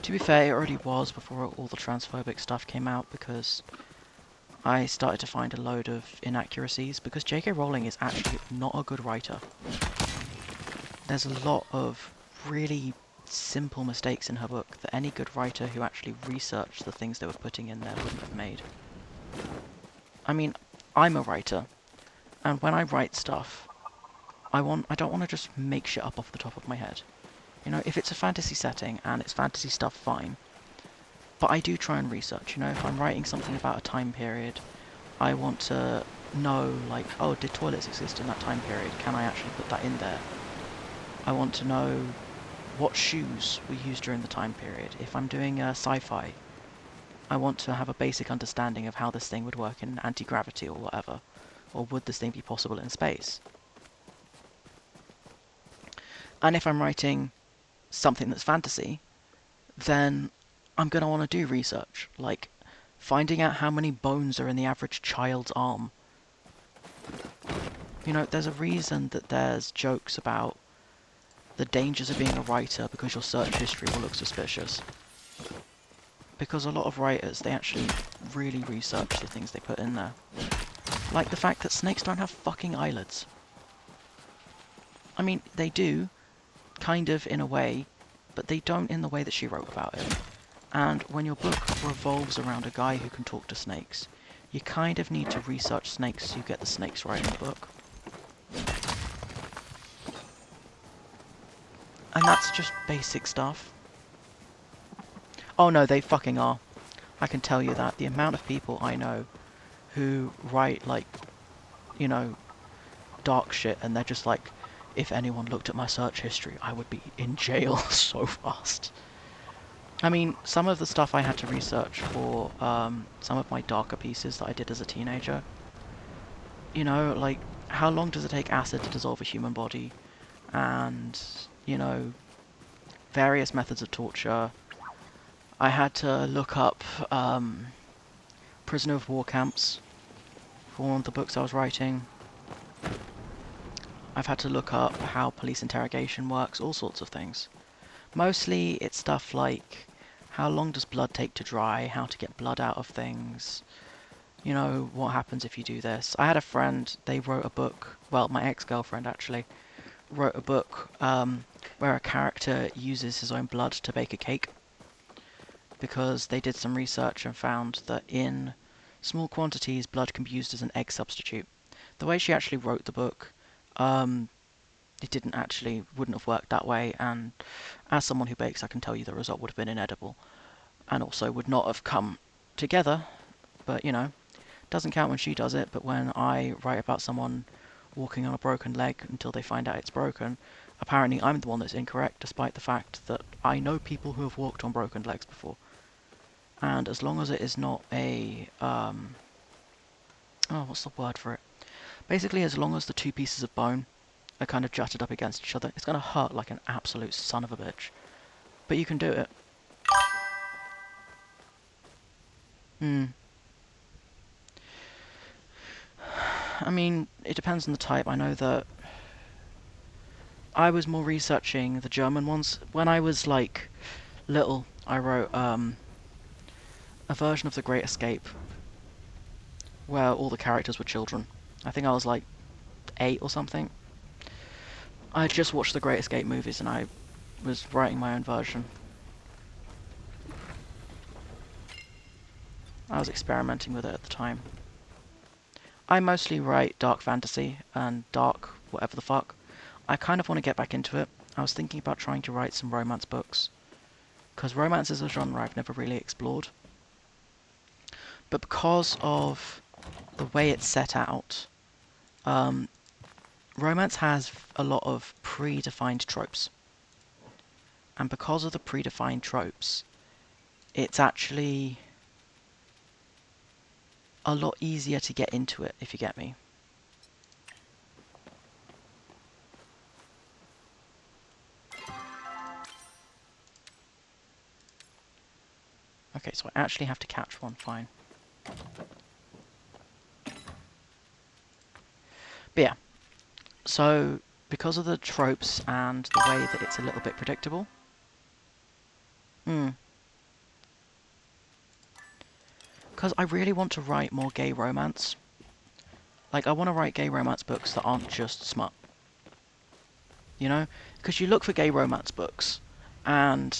S1: To be fair, it already was before all the transphobic stuff came out, because I started to find a load of inaccuracies, because J.K. Rowling is actually not a good writer. There's a lot of really simple mistakes in her book that any good writer who actually researched the things they were putting in there wouldn't have made. I mean, I'm a writer, and when I write stuff, I don't want to just make shit up off the top of my head. You know, if it's a fantasy setting and it's fantasy stuff, fine. But I do try and research, you know, if I'm writing something about a time period, I want to know, like, oh, did toilets exist in that time period? Can I actually put that in there? I want to know what shoes were used during the time period. If I'm doing sci-fi, I want to have a basic understanding of how this thing would work in anti-gravity or whatever. Or would this thing be possible in space? And if I'm writing something that's fantasy, then I'm going to want to do research, like finding out how many bones are in the average child's arm. You know, there's a reason that there's jokes about the dangers of being a writer because your search history will look suspicious. Because a lot of writers, they actually really research the things they put in there. Like the fact that snakes don't have fucking eyelids. I mean, they do, kind of in a way, but they don't in the way that she wrote about it. And when your book revolves around a guy who can talk to snakes, you kind of need to research snakes so you get the snakes right in the book. And that's just basic stuff. Oh no, they fucking are. I can tell you that. The amount of people I know who write, like, you know, dark shit, and they're just like, if anyone looked at my search history, I would be in jail so fast. I mean, some of the stuff I had to research for some of my darker pieces that I did as a teenager, you know, like, how long does it take acid to dissolve a human body? And, you know, various methods of torture. I had to look up prisoner of war camps for one of the books I was writing. I've had to look up how police interrogation works, all sorts of things. Mostly it's stuff like how long does blood take to dry, how to get blood out of things, you know, what happens if you do this. I had a friend, they wrote a book, well, my ex-girlfriend actually, wrote a book where a character uses his own blood to bake a cake, because they did some research and found that in small quantities blood can be used as an egg substitute. The way she actually wrote the book, it wouldn't have worked that way, and as someone who bakes I can tell you the result would have been inedible. and also would not have come together, but you know, doesn't count when she does it, but when I write about someone walking on a broken leg until they find out it's broken, apparently I'm the one that's incorrect, despite the fact that I know people who have walked on broken legs before. And as long as it is not a, oh, what's the word for it? Basically, as long as the two pieces of bone are kind of jutted up against each other, it's going to hurt like an absolute son of a bitch. But you can do it. I mean, it depends on the type. I know that I was more researching the German ones. When I was, like, little, I wrote a version of The Great Escape where all the characters were children. I think I was, like, 8 or something. I just watched the Great Escape movies and I was writing my own version. I was experimenting with it at the time. I mostly write dark fantasy and dark whatever the fuck. I kind of want to get back into it. I was thinking about trying to write some romance books, because romance is a genre I've never really explored. But because of the way it's set out, romance has a lot of predefined tropes. And because of the predefined tropes, it's actually a lot easier to get into it, if you get me. Okay, so I actually have to catch one, fine. But yeah, so because of the tropes and the way that it's a little bit predictable, because I really want to write more gay romance. Like, I want to write gay romance books that aren't just smut. You know? Because you look for gay romance books, and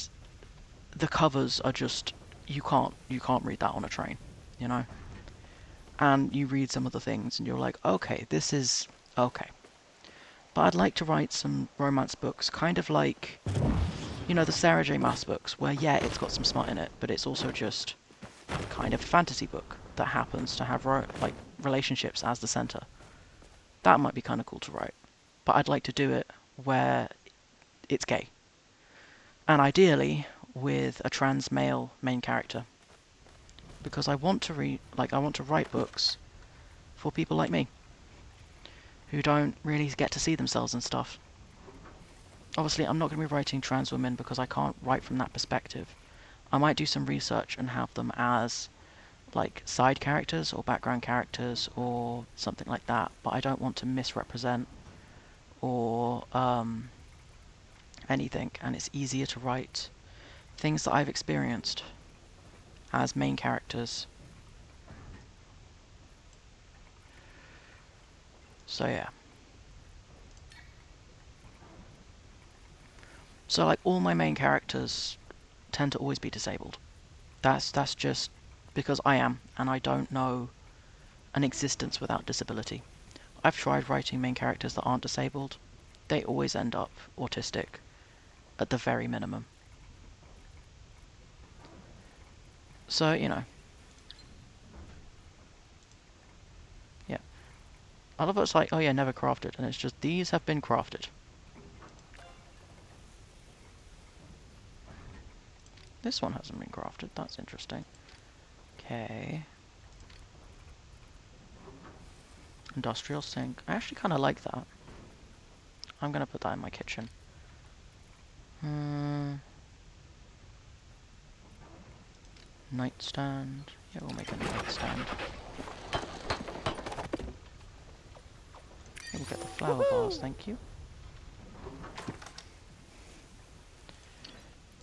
S1: the covers are just... You can't read that on a train, you know? And you read some of the things, and you're like, okay, this is... okay. But I'd like to write some romance books, kind of like... You know, the Sarah J. Maas books, where, yeah, it's got some smut in it, but it's also just kind of a fantasy book that happens to have, like, relationships as the center. That might be kind of cool to write. But I'd like to do it where it's gay. And ideally, with a trans male main character. Because I want to I want to write books for people like me, who don't really get to see themselves and stuff. Obviously, I'm not going to be writing trans women because I can't write from that perspective. I might do some research and have them as, like, side characters or background characters or something like that, but I don't want to misrepresent or anything, and it's easier to write things that I've experienced as main characters. So yeah. So, like, all my main characters tend to always be disabled. That's just because I am, and I don't know an existence without disability. I've tried writing main characters that aren't disabled. They always end up autistic, at the very minimum. So, you know. Yeah. I love it's like, oh yeah, never crafted, and it's just, these have been crafted. This one hasn't been crafted, that's interesting. Okay. Industrial sink. I actually kind of like that. I'm going to put that in my kitchen. Nightstand. Yeah, we'll make a nightstand. We'll get the flower vase, thank you.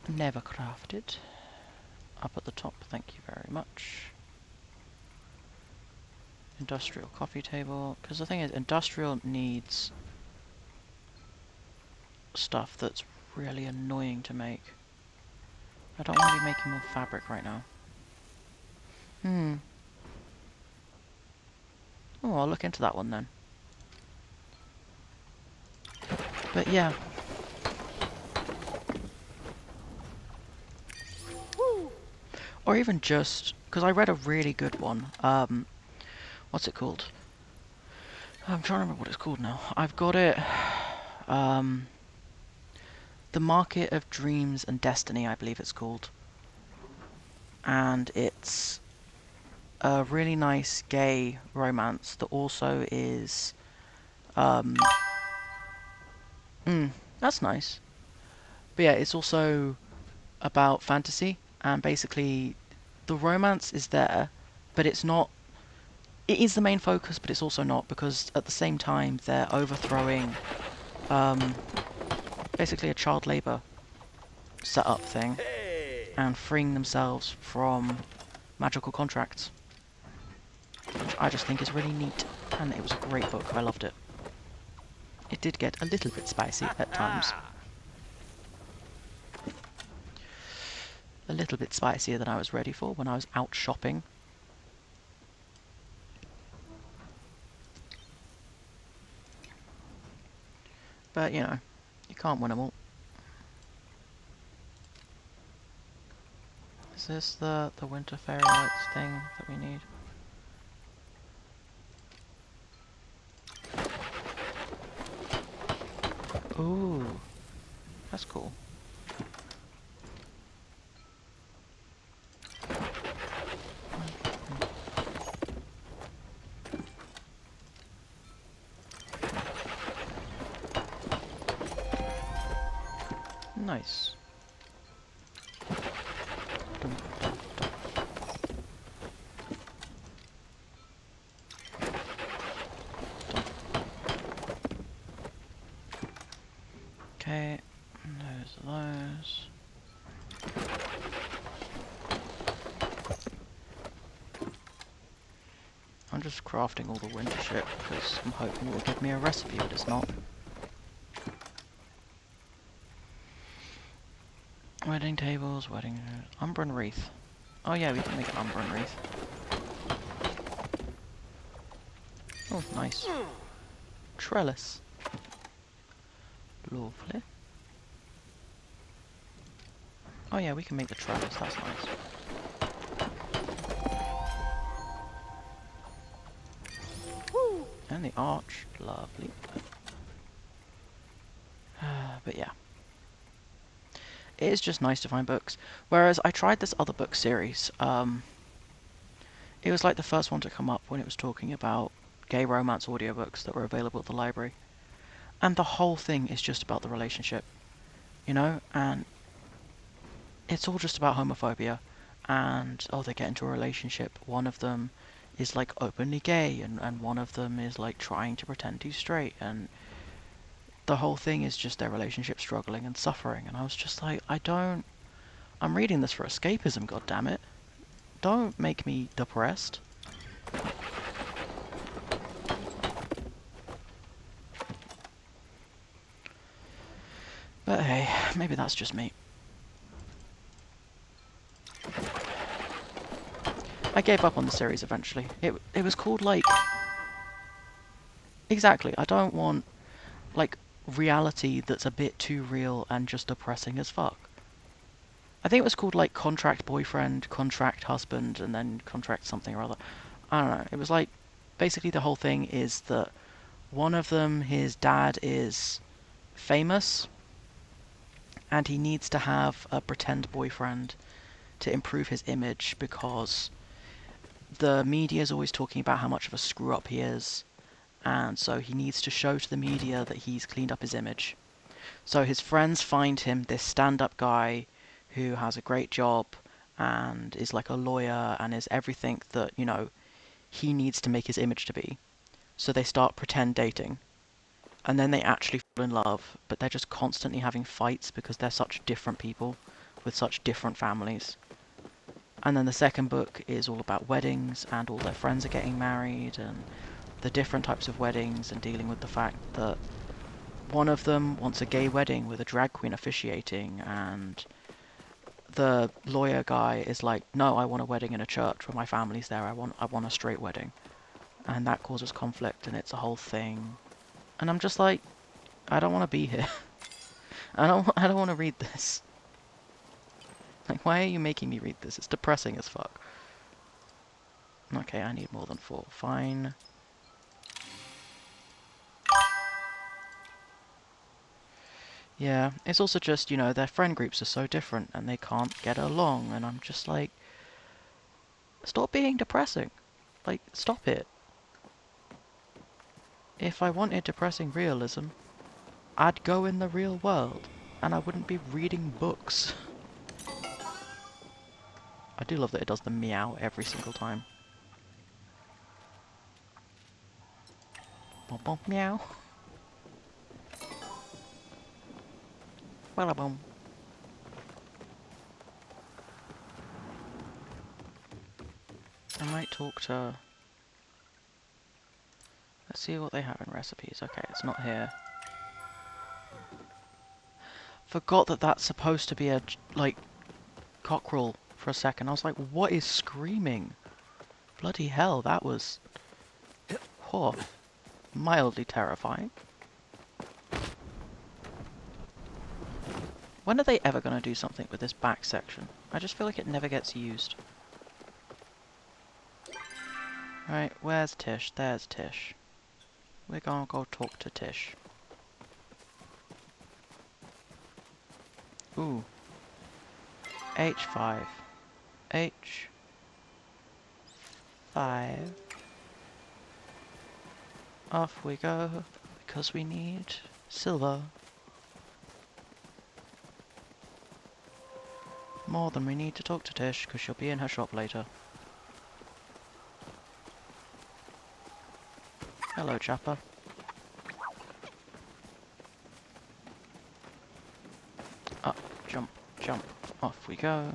S1: Never crafted. Up at the top, thank you very much. Industrial coffee table. Because the thing is, industrial needs stuff that's really annoying to make. I don't want to be making more fabric right now. Oh, I'll look into that one then. But yeah. Or even just, because I read a really good one. What's it called? I'm trying to remember what it's called now. I've got it. Um, The Market of Dreams and Destiny, I believe it's called. And it's a really nice gay romance that also is... Um, that's nice. But yeah, it's also about fantasy, and basically the romance is there, but it's not... It is the main focus, but it's also not, because at the same time they're overthrowing basically a child labour setup thing and freeing themselves from magical contracts, which I just think is really neat, and it was a great book. I loved it. It did get a little bit spicy at times. A little bit spicier than I was ready for when I was out shopping. But, you know, you can't win them all. Is this the Winter Fairy Lights thing that we need? Ooh, that's cool. Nice. Okay, those are those. I'm just crafting all the winter shit because I'm hoping it will give me a recipe, but it's not. Wedding tables, wedding... Umbran wreath. Oh yeah, we can make an Umbran wreath. Oh, nice. Trellis. Lovely. Oh yeah, we can make the trellis, that's nice. And the arch, lovely. But yeah. It is just nice to find books. Whereas I tried this other book series. It was like the first one to come up when it was talking about gay romance audiobooks that were available at the library. And the whole thing is just about the relationship, you know? And it's all just about homophobia. And, oh, they get into a relationship. One of them is, like, openly gay, and one of them is, like, trying to pretend he's straight. And the whole thing is just their relationship struggling and suffering. And I was just like, I'm reading this for escapism, goddammit. Don't make me depressed. But hey, maybe that's just me. I gave up on the series eventually. It was called, like... Exactly, I don't want, like, reality that's a bit too real and just depressing as fuck. I think it was called, like, Contract Boyfriend, Contract Husband, and then Contract something or other. I don't know. It was like, basically the whole thing is that one of them, his dad is famous, and he needs to have a pretend boyfriend to improve his image because the media is always talking about how much of a screw-up he is, and so he needs to show to the media that he's cleaned up his image. So his friends find him this stand-up guy who has a great job and is like a lawyer and is everything that, you know, he needs to make his image to be. So they start pretend dating. And then they actually fall in love, but they're just constantly having fights because they're such different people with such different families. And then the second book is all about weddings, and all their friends are getting married, and the different types of weddings, and dealing with the fact that one of them wants a gay wedding with a drag queen officiating, and the lawyer guy is like, no, I want a wedding in a church where my family's there, I want a straight wedding. And that causes conflict, and it's a whole thing. And I'm just like, I don't want to be here. I don't want to read this. Like, why are you making me read this? It's depressing as fuck. Okay, I need more than 4. Fine. Yeah, it's also just, you know, their friend groups are so different and they can't get along, and I'm just like, stop being depressing. Like, stop it. If I wanted depressing realism, I'd go in the real world, and I wouldn't be reading books. I do love that it does the meow every single time. Bum bum meow. Walla bum. I might talk to... Let's see what they have in recipes. Okay, it's not here. Forgot that that's supposed to be a, like, cockerel for a second. I was like, what is screaming? Bloody hell, that was... Oh, mildly terrifying. When are they ever going to do something with this back section? I just feel like it never gets used. Right, where's Tish? There's Tish. We're gonna go talk to Tish. Ooh. H5. H5. Off we go, because we need silver. More than we need to talk to Tish, because she'll be in her shop later. Hello, Chapper. Up, jump, jump. Off we go.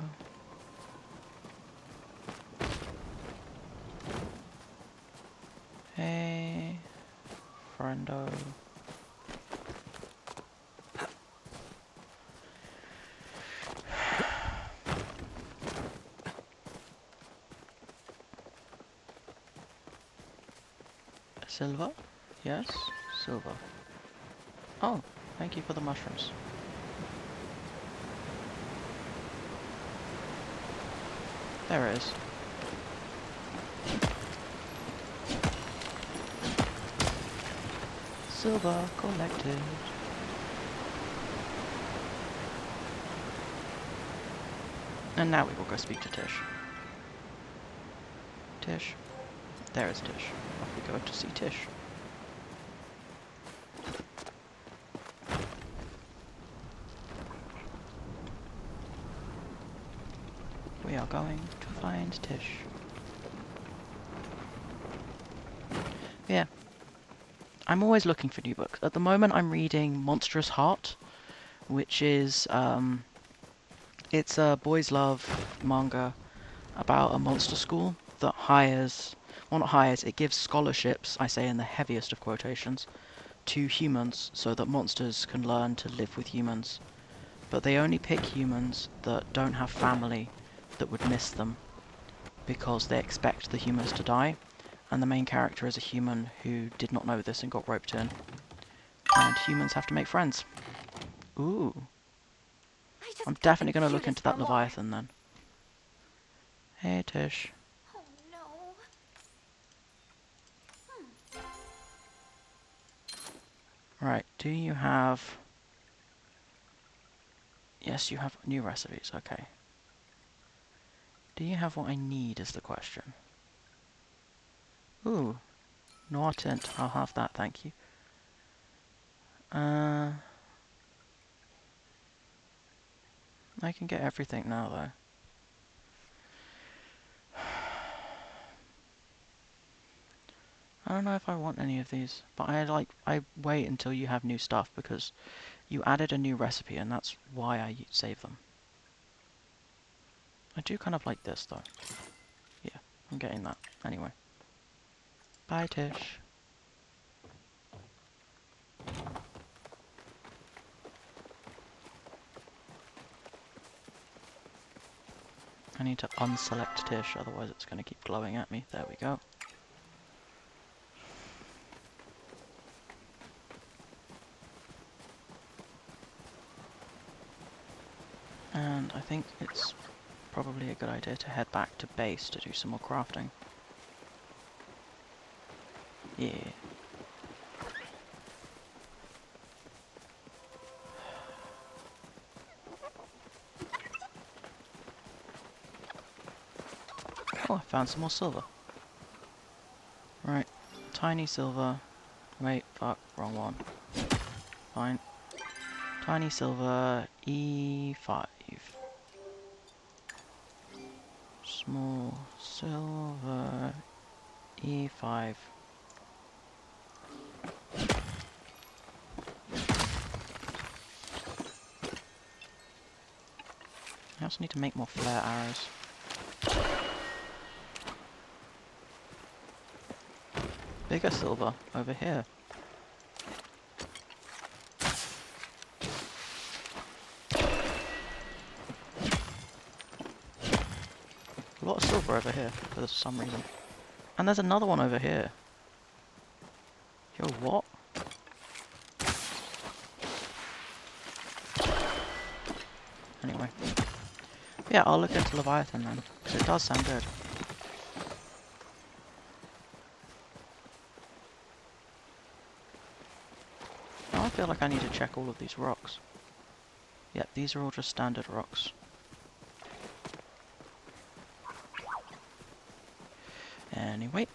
S1: Hey, friendo. Silver? Yes, silver. Oh, thank you for the mushrooms. There it is. Silver collected. And now we will go speak to Tish. Tish. There is Tish. Off we go to see Tish. We are going to find Tish. Yeah. I'm always looking for new books. At the moment I'm reading Monstrous Heart, which is, it's a boys' love manga about a monster school that hires, well not hires, it gives scholarships, I say in the heaviest of quotations, to humans so that monsters can learn to live with humans. But they only pick humans that don't have family that would miss them, because they expect the humans to die, and the main character is a human who did not know this and got roped in. And humans have to make friends. Ooh. I'm definitely going to look into that Leviathan then. Hey Tish.
S4: Oh no.
S1: Right, do you have... Yes, you have new recipes, okay. Do you have what I need is the question. Ooh, noir tint, I'll have that, thank you. I can get everything now though. I don't know if I want any of these, but I wait until you have new stuff because you added a new recipe and that's why I save them. I do kind of like this though. Yeah, I'm getting that anyway. Bye Tish. I need to unselect Tish, otherwise it's going to keep glowing at me. There we go. And I think it's probably a good idea to head back to base to do some more crafting. Yeah. Oh, I found some more silver. Right. Tiny silver. Wait, fuck, wrong one. Fine. Tiny silver, E5. Small silver, E5. I also need to make more flare arrows. Bigger silver over here. A lot of silver over here for some reason. And there's another one over here. Yo, what? Anyway. Yeah, I'll look into Leviathan then, because it does sound good. Now I feel like I need to check all of these rocks. Yep, these are all just standard rocks. Anyway.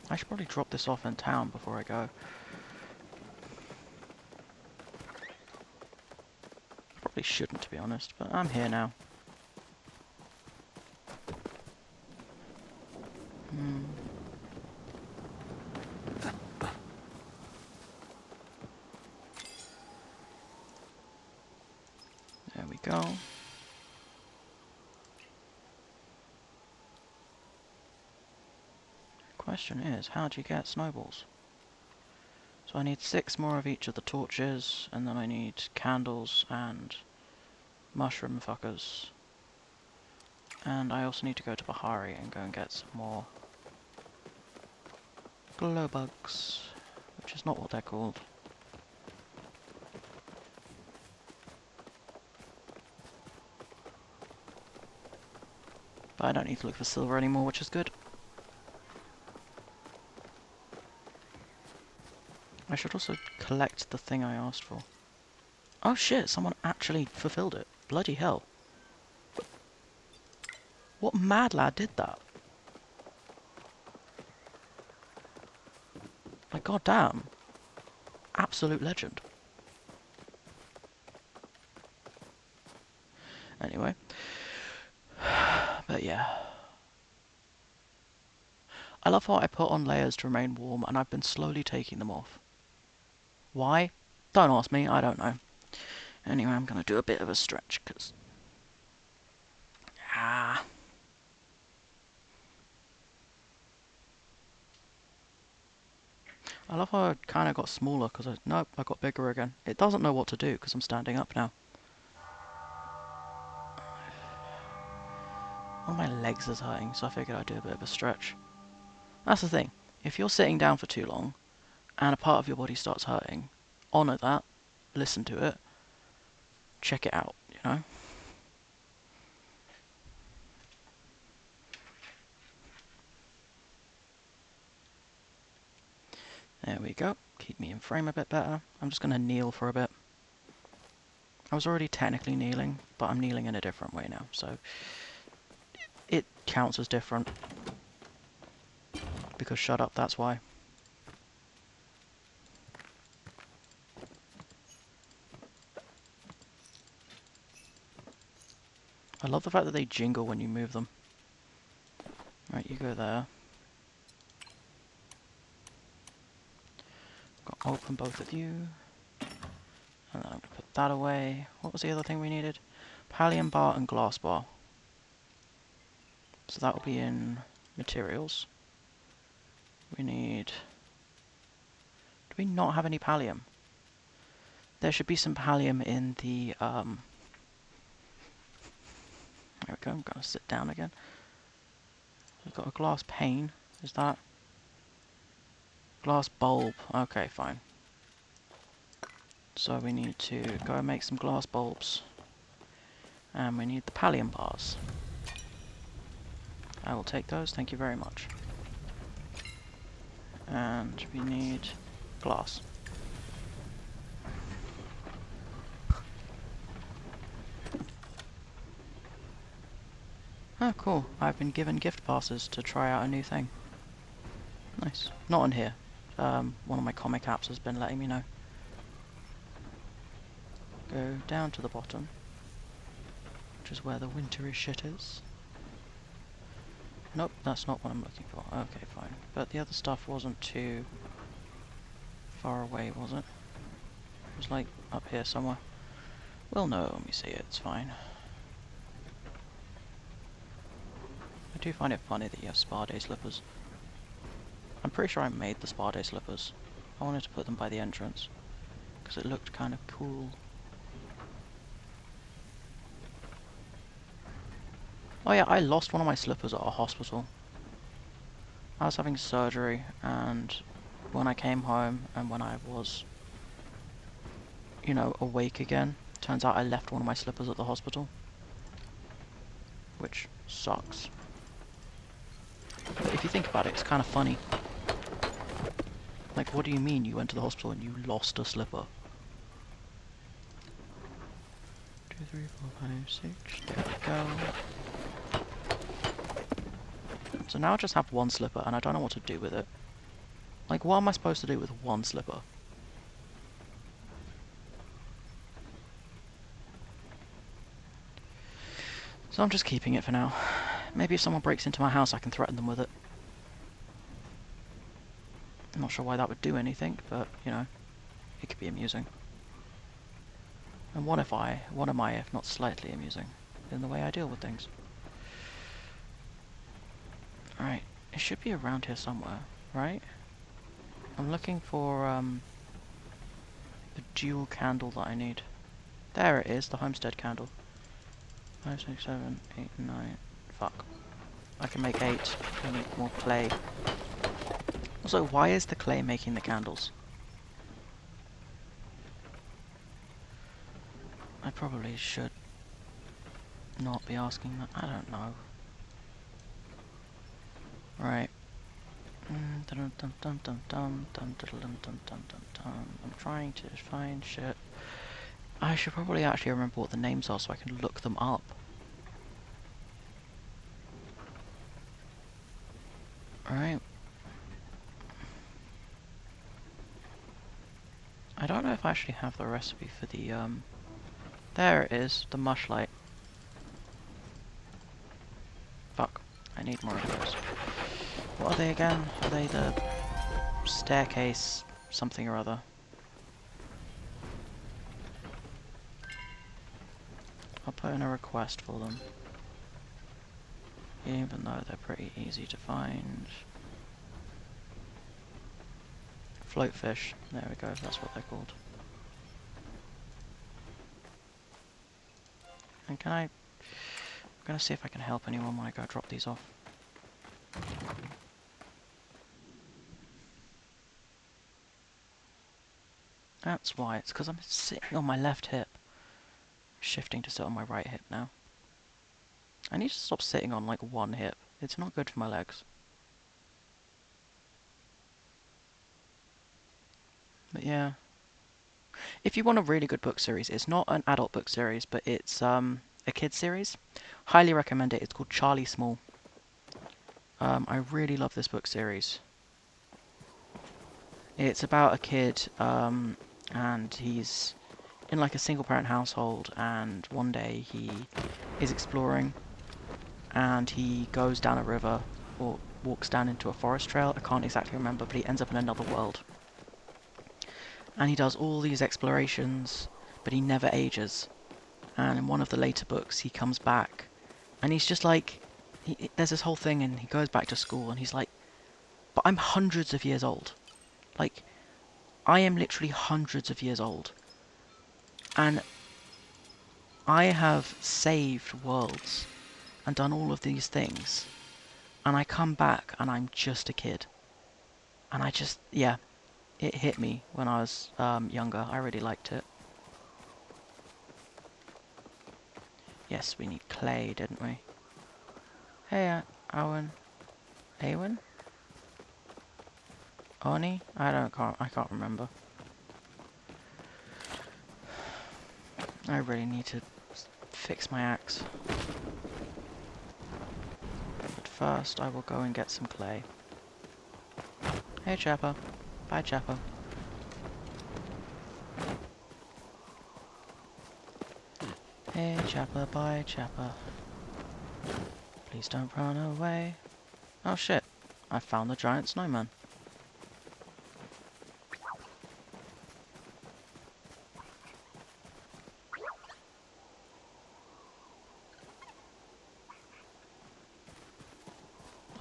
S1: I should probably drop this off in town before I go. Probably shouldn't, to be honest, but I'm here now. There we go. Question is, how do you get snowballs? So I need 6 more of each of the torches, and then I need candles and mushroom fuckers. And I also need to go to Bahari and go and get some more glow bugs, which is not what they're called. But I don't need to look for silver anymore, which is good. I should also collect the thing I asked for. Oh shit, someone actually fulfilled it. Bloody hell. What mad lad did that? Like, goddamn. Absolute legend. Anyway. But yeah. I love how I put on layers to remain warm, and I've been slowly taking them off. Why? Don't ask me, I don't know. Anyway, I'm going to do a bit of a stretch, because... I love how I kind of got smaller, because nope, I got bigger again. It doesn't know what to do, because I'm standing up now. One of my legs is hurting, so I figured I'd do a bit of a stretch. That's the thing. If you're sitting down for too long, and a part of your body starts hurting, honour that, listen to it, check it out, you know? There we go. Keep me in frame a bit better. I'm just going to kneel for a bit. I was already technically kneeling, but I'm kneeling in a different way now, so it counts as different. Because shut up, that's why. I love the fact that they jingle when you move them. Right, you go there. Got open both of you. And then I'm going to put that away. What was the other thing we needed? Pallium bar and glass bar. So that will be in materials. We need... Do we not have any pallium? There should be some pallium in the... There we go, I'm going to sit down again. We've got a glass pane. Is that... Glass bulb. Okay, fine. So we need to go and make some glass bulbs. And we need the pallium bars. I will take those, thank you very much. And we need glass. Oh, cool. I've been given gift passes to try out a new thing. Nice. Not on here. One of my comic apps has been letting me know. Go down to the bottom, which is where the wintry shit is. Nope, that's not what I'm looking for. Okay, fine. But the other stuff wasn't too far away, was it? It was like up here somewhere. Well, no, when we see it, it's fine. I do find it funny that you have spa day slippers. I'm pretty sure I made the spa day slippers. I wanted to put them by the entrance, because it looked kind of cool. Oh yeah, I lost one of my slippers at a hospital. I was having surgery, and when I came home, and when I was, you know, awake again, turns out I left one of my slippers at the hospital. Which sucks. But if you think about it, it's kind of funny. Like, what do you mean you went to the hospital and you lost a slipper? 2, 3, 4, 5, 6, there we go. So now I just have one slipper and I don't know what to do with it. Like, what am I supposed to do with one slipper? So I'm just keeping it for now. Maybe if someone breaks into my house I can threaten them with it. I'm not sure why that would do anything, but, you know, it could be amusing. And what am I if not slightly amusing in the way I deal with things? Alright, it should be around here somewhere, right? I'm looking for, the dual candle that I need. There it is, the homestead candle. 5, 6, 7, 8, 9. Fuck. I can make 8. I need more clay. Also, why is the clay making the candles? I probably should not be asking that. I don't know. Right. I'm trying to find shit. I should probably actually remember what the names are so I can look them up. Alright. I don't know if I actually have the recipe for the, there it is, the mushlight. Fuck, I need more of those. What are they again? Are they the staircase something or other? I'll put in a request for them. Even though they're pretty easy to find. Floatfish, there we go, that's what they're called. And I'm gonna see if I can help anyone when I go drop these off. That's why, it's because I'm sitting on my left hip. Shifting to sit on my right hip now. I need to stop sitting on like one hip. It's not good for my legs. But yeah. If you want a really good book series, it's not an adult book series, but it's a kid's series. Highly recommend it. It's called Charlie Small. I really love this book series. It's about a kid, and he's in like a single parent household, and one day he is exploring and he goes down a river or walks down into a forest trail. I can't exactly remember, but he ends up in another world. And he does all these explorations, but he never ages. And in one of the later books he comes back and he's just like, there's this whole thing and he goes back to school and he's like, but I'm hundreds of years old. Like, I am literally hundreds of years old. And I have saved worlds and done all of these things. And I come back and I'm just a kid. And I just, yeah. it hit me when I was younger. I really liked it. Yes, we need clay, didn't we? Hey, Owen. Awen? Oni? I can't remember. I really need to fix my axe. But first, I will go and get some clay. Hey, Chapper. Bye, Chapper. Hey, Chapper. Bye, Chapper. Please don't run away. Oh, shit. I found the giant snowman.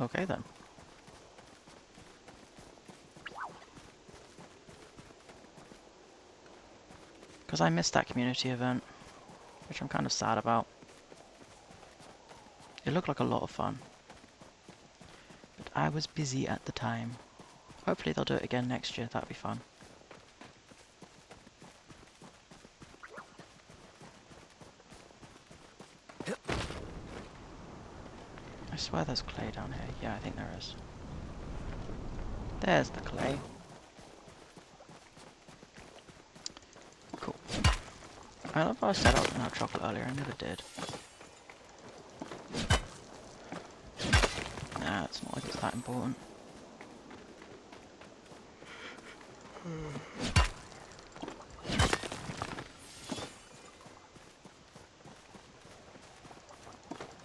S1: Okay, then. Because I missed that community event, which I'm kind of sad about. It looked like a lot of fun. But I was busy at the time. Hopefully they'll do it again next year, that'd be fun. I swear there's clay down here. Yeah, I think there is. There's the clay. Cool. I love how I said I was gonna have chocolate earlier, I never did. Nah, it's not like it's that important.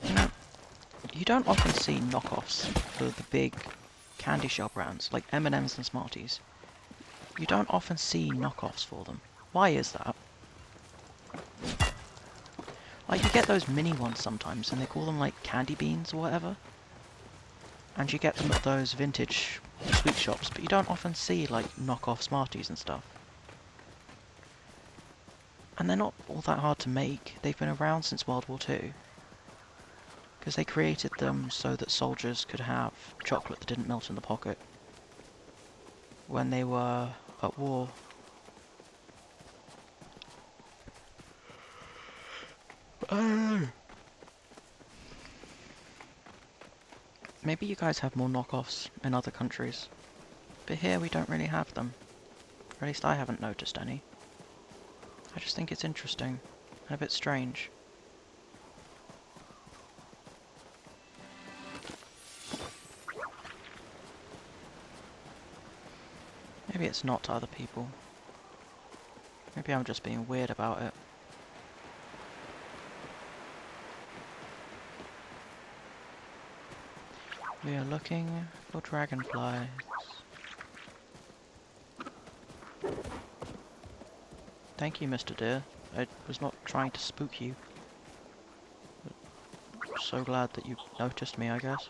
S1: You know, you don't often see knockoffs for the big candy shell brands, like M&M's and Smarties. You don't often see knockoffs for them. Why is that? Like, you get those mini ones sometimes, and they call them, like, candy beans or whatever. And you get them at those vintage sweet shops, but you don't often see, like, knockoff Smarties and stuff. And they're not all that hard to make. They've been around since World War II. Because they created them so that soldiers could have chocolate that didn't melt in the pocket when they were at war. I don't know. Maybe you guys have more knockoffs in other countries, but here we don't really have them. Or at least I haven't noticed any. I just think it's interesting and a bit strange. Maybe it's not to other people. Maybe I'm just being weird about it. We are looking for dragonflies. Thank you, Mr. Deer. I was not trying to spook you. But so glad that you noticed me, I guess.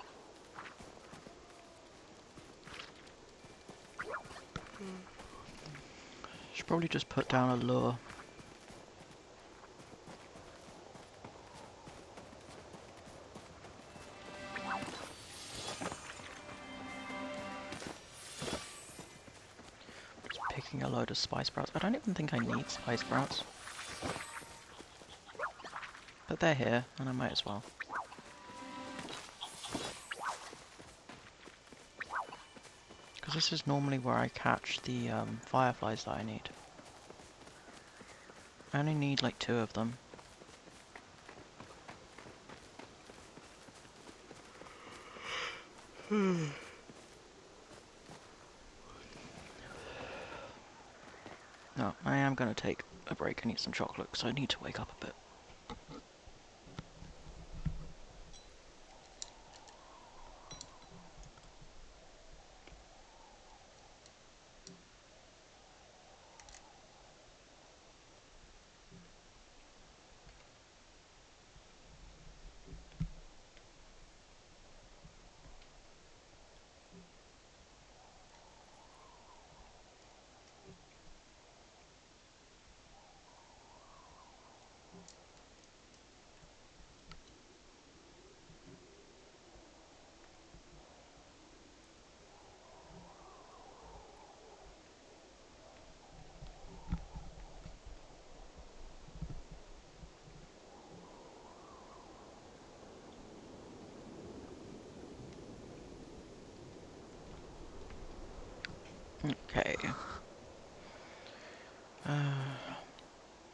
S1: Should probably just put down a lure. Just picking a load of spice sprouts. I don't even think I need spice sprouts. But they're here, and I might as well. Because this is normally where I catch the fireflies that I need. I only need like 2 of them. No, I am going to take a break and eat some chocolate because I need to wake up a bit. Okay.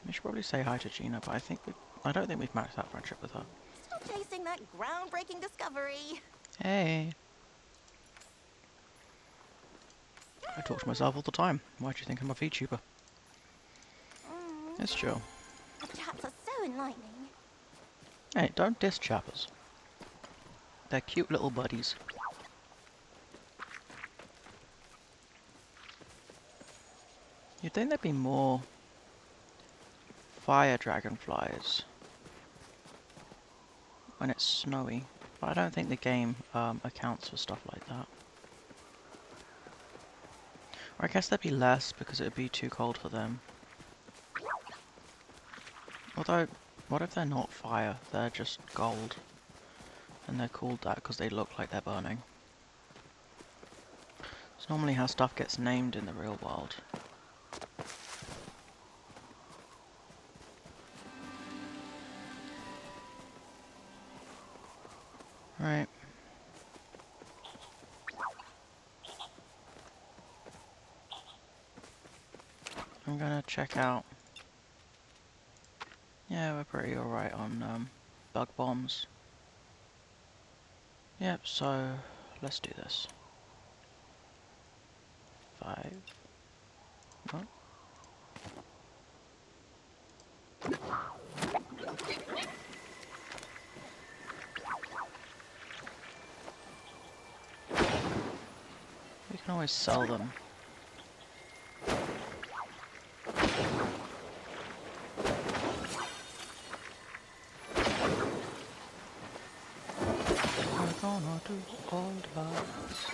S1: We should probably say hi to Gina, but I don't think we've maxed out friendship with her.
S4: Still chasing that groundbreaking discovery.
S1: Hey. I talk to myself all the time. Why do you think I'm a VTuber? It's chill.
S4: The chats are so enlightening.
S1: Hey, don't diss chappers. They're cute little buddies. You'd think there'd be more fire dragonflies when it's snowy, but I don't think the game accounts for stuff like that. Or I guess there'd be less because it would be too cold for them. Although, what if they're not fire? They're just gold. And they're called that because they look like they're burning. It's normally how stuff gets named in the real world. Right. I'm gonna check out. Yeah, we're pretty alright on bug bombs. Yep, so let's do this. 5. What? We can always sell them. We're gonna do old bugs.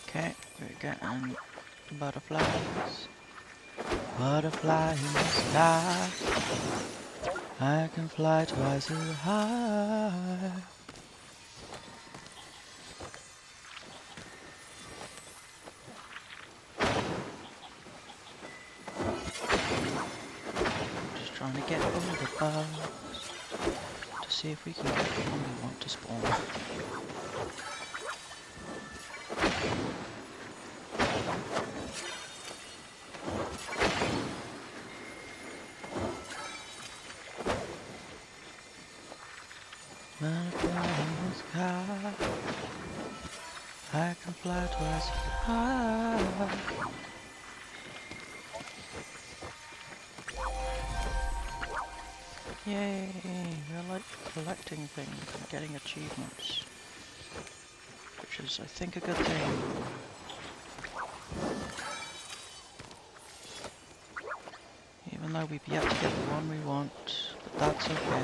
S1: Okay, we're getting butterflies. Butterfly in the sky. I can fly twice as high. Just trying to get all the bugs to see if we can get the one we want to spawn. Butterfly in the sky, I can fly twice as high. Yay, we're like collecting things and getting achievements, which is, I think, a good thing. Even though we've yet to get the one we want, but that's okay.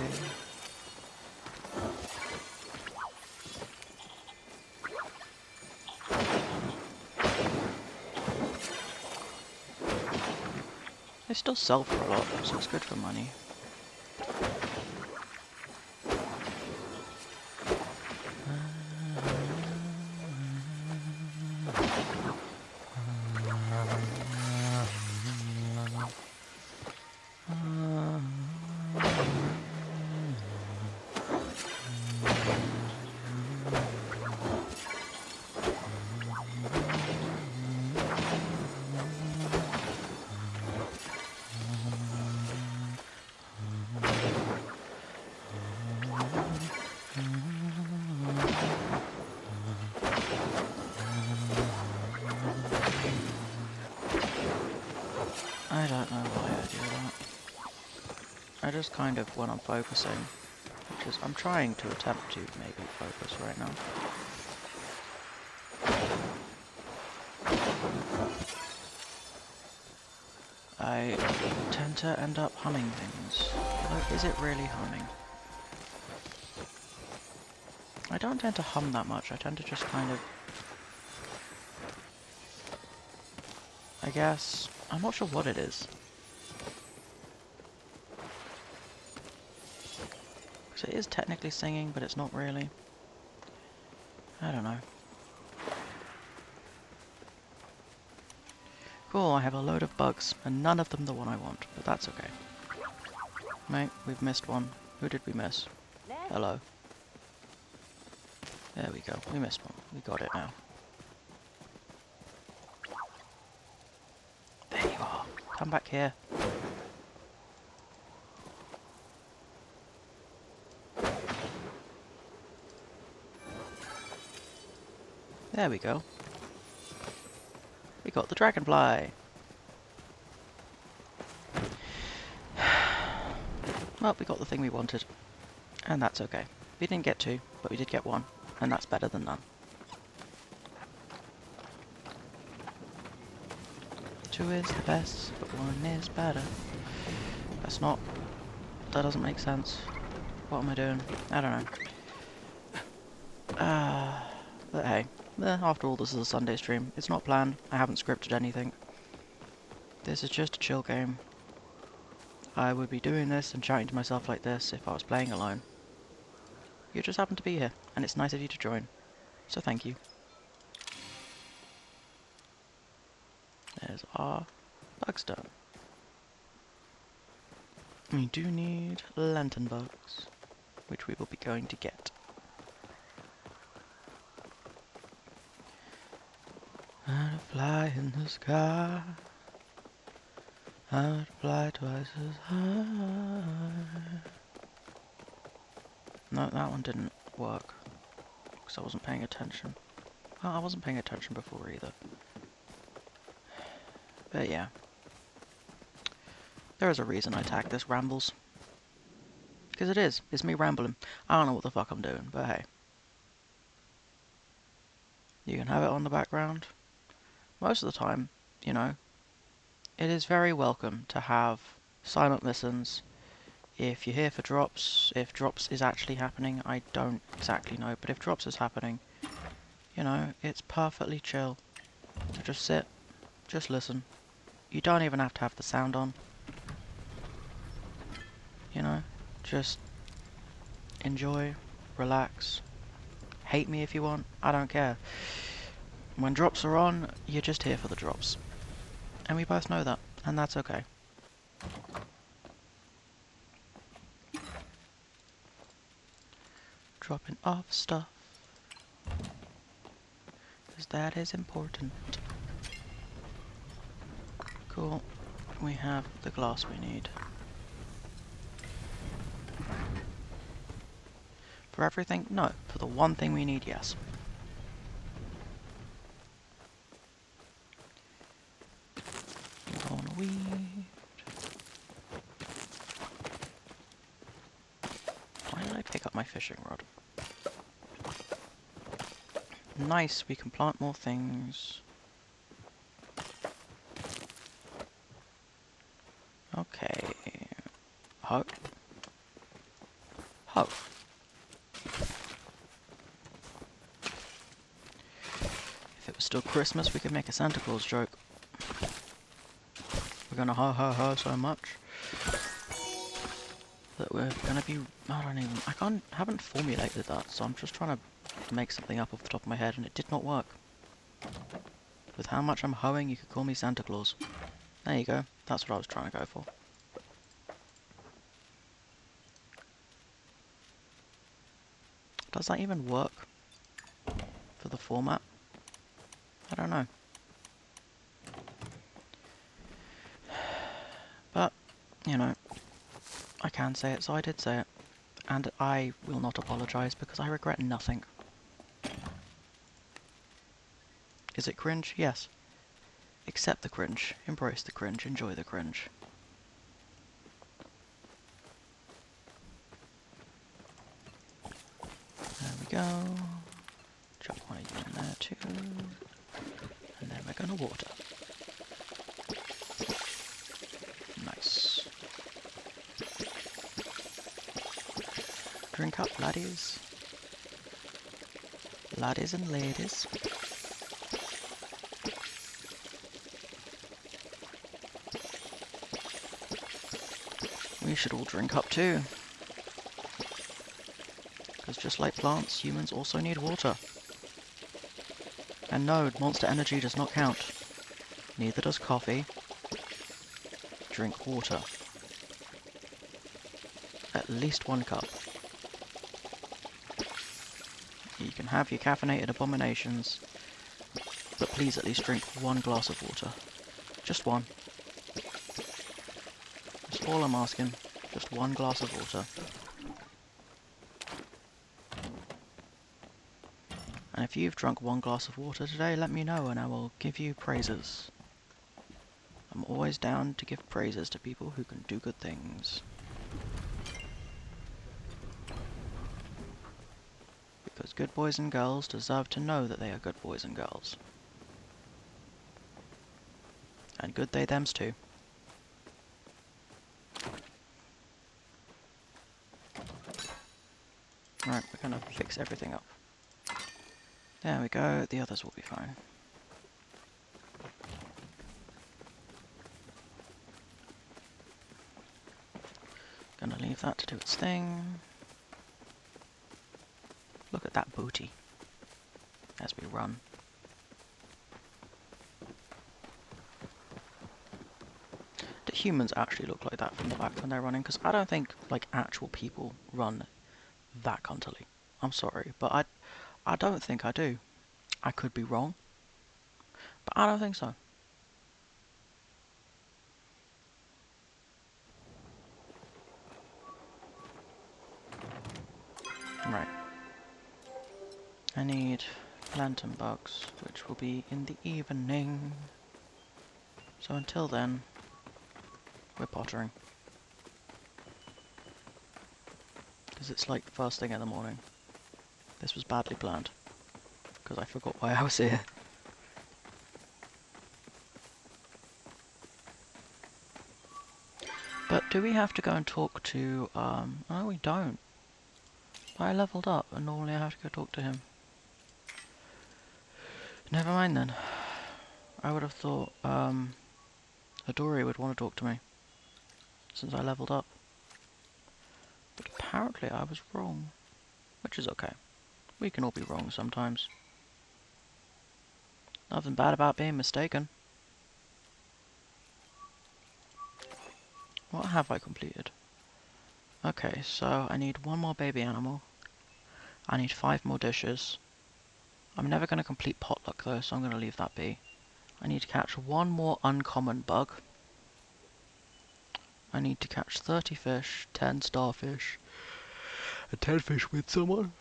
S1: They still sell for a lot, so it's good for money. I don't know why I do that. I just kind of, when I'm focusing, which is, I'm trying to attempt to maybe focus right now. I tend to end up humming things. Like, is it really humming? I don't tend to hum that much. I tend to just kind of... I guess... I'm not sure what it is. Because it is technically singing, but it's not really. I don't know. Cool, I have a load of bugs, and none of them the one I want, but that's okay. Mate, we've missed one. Who did we miss? Hello. There we go, we missed one. We got it now. There you are. Come back here. There we go. We got the dragonfly. Well, we got the thing we wanted. And that's okay. We didn't get two, but we did get one. And that's better than none. Two is the best, but one is better. That's not... That doesn't make sense. What am I doing? I don't know. But hey. After all, this is a Sunday stream. It's not planned. I haven't scripted anything. This is just a chill game. I would be doing this and chatting to myself like this if I was playing alone. You just happen to be here, and it's nice of you to join. So thank you. There's our bugstone. We do need lantern bugs, which we will be going to get. How to fly in the sky. How to fly twice as high. No, that one didn't work. Because I wasn't paying attention. Well, I wasn't paying attention before either. But yeah. There is a reason I tagged this Rambles. Because it is. It's me rambling. I don't know what the fuck I'm doing, but hey. You can have it on the background. Most of the time, you know, it is very welcome to have silent listens. If you're here for drops, if drops is actually happening, I don't exactly know, but if drops is happening, you know, it's perfectly chill to just sit, just listen. You don't even have to have the sound on. You know, just enjoy, relax, hate me if you want, I don't care. When drops are on, you're just here for the drops. And we both know that, and that's okay. Dropping off stuff, because that is important. Cool, we have the glass we need. For everything? No. For the one thing we need, yes. Weed. Why did I pick up my fishing rod? Nice, we can plant more things. Okay. Ho. Ho. If it was still Christmas, we could make a Santa Claus joke. We're gonna ho ho ho so much that we're gonna be... haven't formulated that, so I'm just trying to make something up off the top of my head, and it did not work. With how much I'm hoeing, you could call me Santa Claus. There you go, that's what I was trying to go for. Does that even work for the format? I don't know. But, you know, I can say it, so I did say it. And I will not apologise because I regret nothing. Is it cringe? Yes. Accept the cringe, embrace the cringe, enjoy the cringe. There we go. Chuck one of you in there too. And then we're gonna water. Nice. Drink up, laddies. laddies and ladies. We should all drink up too. Because just like plants, humans also need water. And no, Monster Energy does not count. Neither does coffee. Drink water. At least 1 cup. You can have your caffeinated abominations, but please at least drink 1 glass of water. Just 1. That's all I'm asking. Just 1 glass of water. And if you've drunk 1 glass of water today, let me know and I will give you praises. I'm always down to give praises to people who can do good things. Because good boys and girls deserve to know that they are good boys and girls. And good they thems too. Right, we're gonna fix everything up. There we go, the others will be fine. Gonna leave that to do its thing. Look at that booty as we run. Do humans actually look like that from the back when they're running? Because I don't think like actual people run that cuntily. I'm sorry, but I don't think I do. I could be wrong, but I don't think so. Right. I need lantern bugs, which will be in the evening. So until then, we're pottering. Because it's like first thing in the morning. This was badly planned. Because I forgot why I was here. But do we have to go and talk to, no we don't. I leveled up and normally I have to go talk to him. Never mind then. I would have thought, Adori would want to talk to me. Since I leveled up. But apparently I was wrong. Which is okay. We can all be wrong sometimes. Nothing bad about being mistaken. What have I completed? Okay, so I need 1 more baby animal. I need 5 more dishes. I'm never going to complete potluck though, so I'm going to leave that be. I need to catch 1 more uncommon bug. I need to catch 30 fish, 10 starfish, and 10 fish with someone.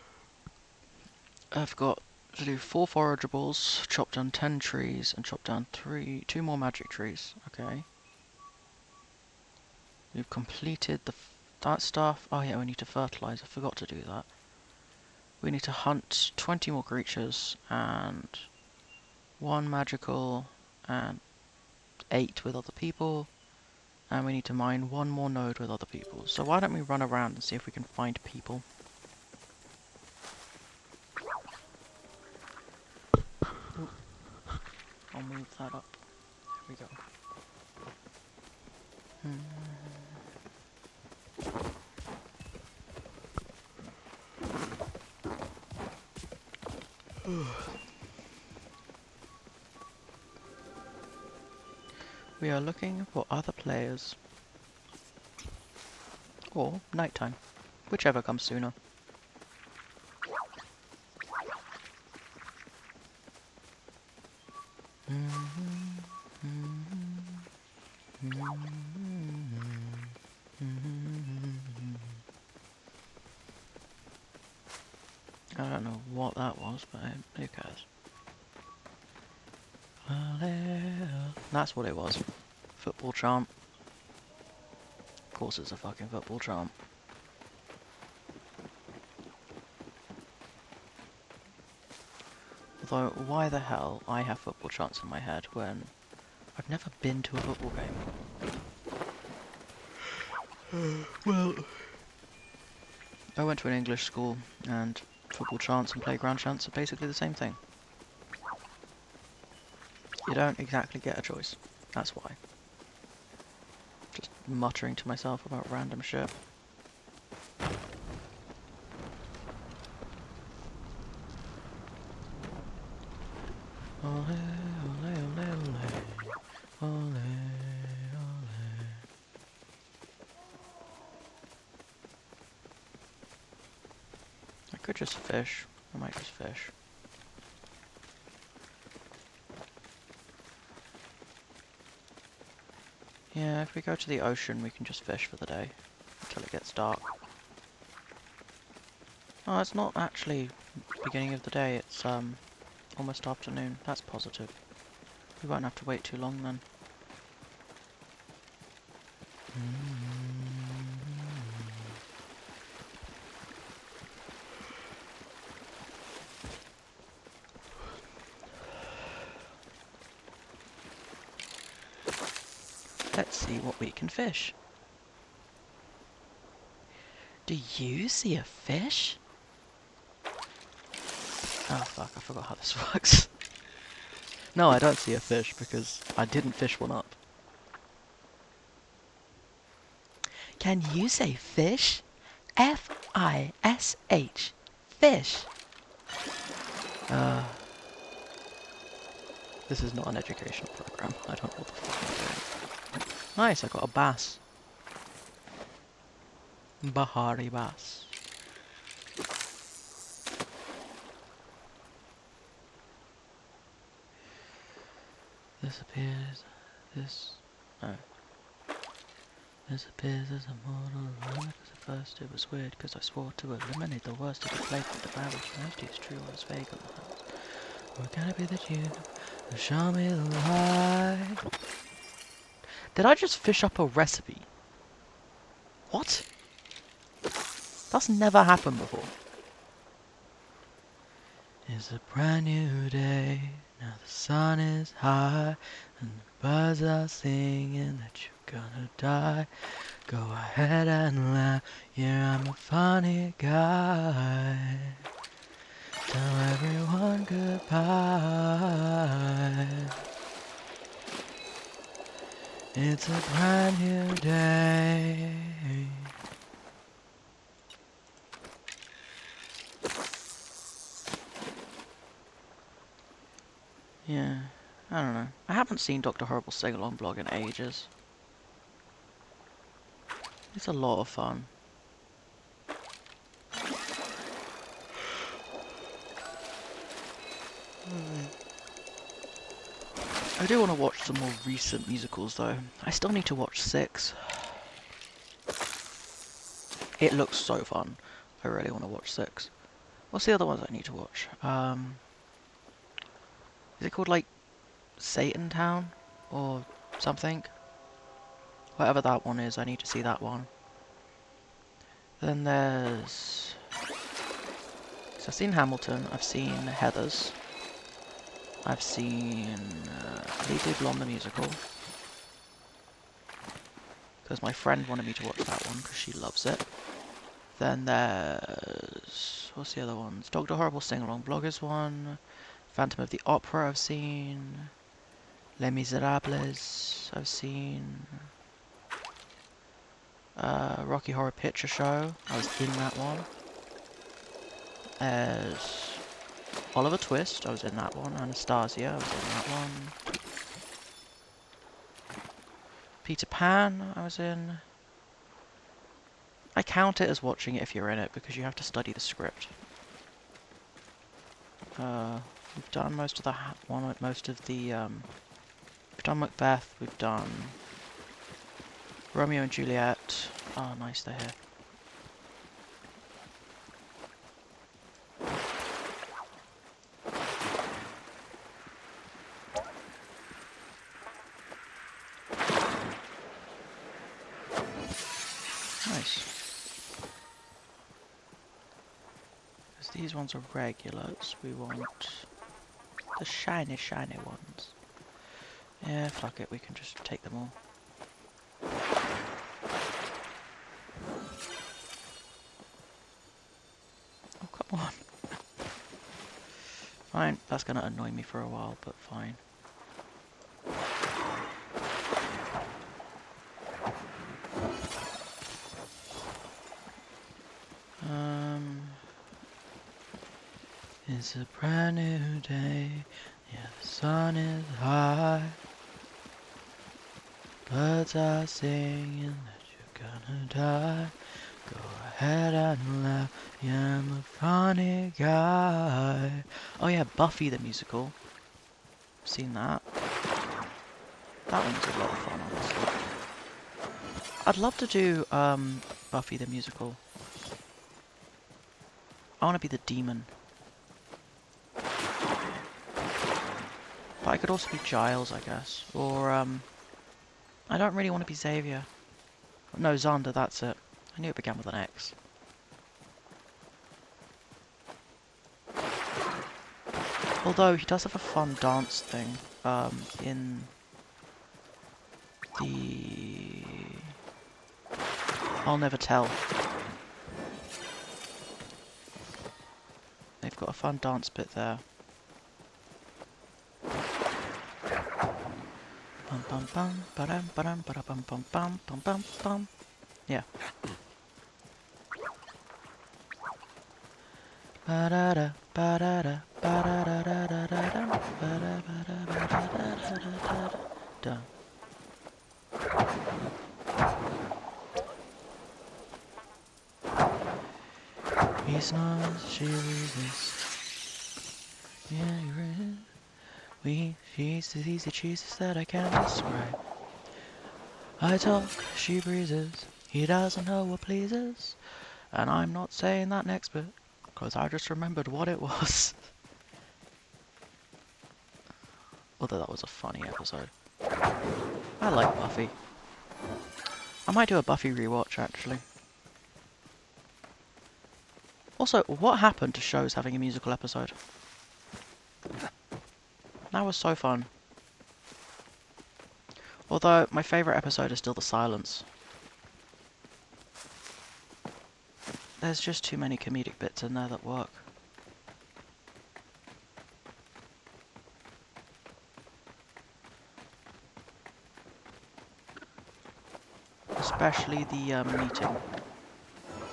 S1: I've got to do 4 forageables, chop down 10 trees, and chop down 2 more magic trees. Okay. We've completed that stuff. Oh yeah, we need to fertilize. I forgot to do that. We need to hunt 20 more creatures, and 1 magical, and 8 with other people. And we need to mine 1 more node with other people. So why don't we run around and see if we can find people. I'll move that up. There we go. We are looking for other players. Or nighttime. Whichever comes sooner. I don't know what that was, but who cares? That's what it was. Football chant. Of course it's a fucking football chant. Although, why the hell I have football chants in my head when I've never been to a football game? Well, I went to an English school and football chants and playground chants are basically the same thing. You don't exactly get a choice. That's why. Just muttering to myself about random shit. Ole, ole, ole, ole. Ole, ole. I could just fish. I might just fish. Yeah, if we go to the ocean, we can just fish for the day until it gets dark. Oh, it's not actually beginning of the day, it's almost afternoon. That's positive. We won't have to wait too long then. Let's see what we can fish. Do you see a fish? Oh fuck, I forgot how this works. No, I don't see a fish because I didn't fish one up. Can you say fish? F-I-S-H. Fish. This is not an educational program. I don't know what the fuck I'm doing. Nice, I got a bass. Bahari bass. This appears... This... No. This appears as a mortal because at first it was weird because I swore to eliminate the worst of the plague with the bad, which mostly is true or is vague on the house. Or can it be that you show me the light? Did I just fish up a recipe? What? That's never happened before. It's a brand new day. Now the sun is high and the birds are singing that you're gonna die. Go ahead and laugh, yeah, I'm a funny guy. Tell everyone goodbye. It's a brand new day. Yeah, I don't know. I haven't seen Dr. Horrible's sing-along blog in ages. It's a lot of fun. I do want to watch some more recent musicals though. I still need to watch 6. It looks so fun. I really want to watch 6. What's the other ones I need to watch? Is it called like Satan Town or something? Whatever that one is, I need to see that one. Then there's... So I've seen Hamilton, I've seen Heathers, I've seen Legally Blonde the musical, because my friend wanted me to watch that one because she loves it. Then there's... what's the other ones? Dr. Horrible Sing-Along Bloggers one, Phantom of the Opera I've seen, Les Miserables I've seen, Rocky Horror Picture Show, I was in that one. There's Oliver Twist, I was in that one. Anastasia, I was in that one. Peter Pan, I was in. I count it as watching it if you're in it, because you have to study the script. We've done most of the we've done Macbeth, we've done Romeo and Juliet. Oh, nice, they're here. Nice. Because these ones are regulars, we want the shiny, shiny ones. Yeah, fuck it, we can just take them all. Oh, come on. Fine, that's gonna annoy me for a while, but fine. It's a brand new day, yeah, the sun is high. Birds are singing that you're gonna die. Go ahead and laugh, yeah, I'm a funny guy. Oh yeah, Buffy the musical. Seen that. That one was a lot of fun, honestly. I'd love to do Buffy the musical. I want to be the demon. But I could also be Giles, I guess. Or I don't really want to be Xavier. No, Xander, that's it. I knew it began with an X. Although he does have a fun dance thing in the... I'll Never Tell. They've got a fun dance bit there. Bum bum bum ba-dum ba-dum ba-da bum bum bum bum bum bum. Yeah. Ba-da-da ba-da-da ba-da-da-da-da-da ba-da-ba-da-ba-da-da-da-da-da. He's not, she resists. Yeah, you're in. She's the cheeses that I can't describe. I talk, she breezes. He doesn't know what pleases. And I'm not saying that next bit, because I just remembered what it was. Although that was a funny episode. I like Buffy. I might do a Buffy rewatch, actually. Also, what happened to shows having a musical episode? That was so fun. Although, my favourite episode is still The Silence. There's just too many comedic bits in there that work. Especially the meeting.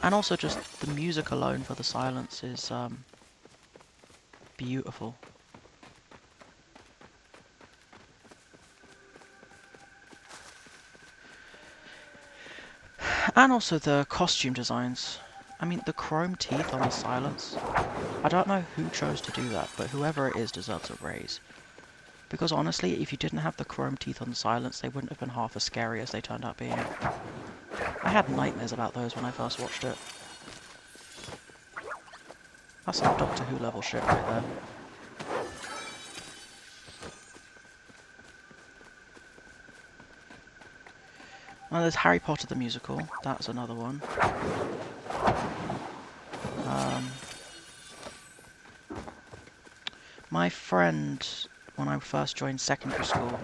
S1: And also just the music alone for The Silence is beautiful. And also the costume designs. I mean, the chrome teeth on The Silence. I don't know who chose to do that, but whoever it is deserves a raise. Because honestly, if you didn't have the chrome teeth on The Silence, they wouldn't have been half as scary as they turned out being. I had nightmares about those when I first watched it. That's some Doctor Who level shit right there. Well, there's Harry Potter the musical. That's another one. My friend, when I first joined secondary school,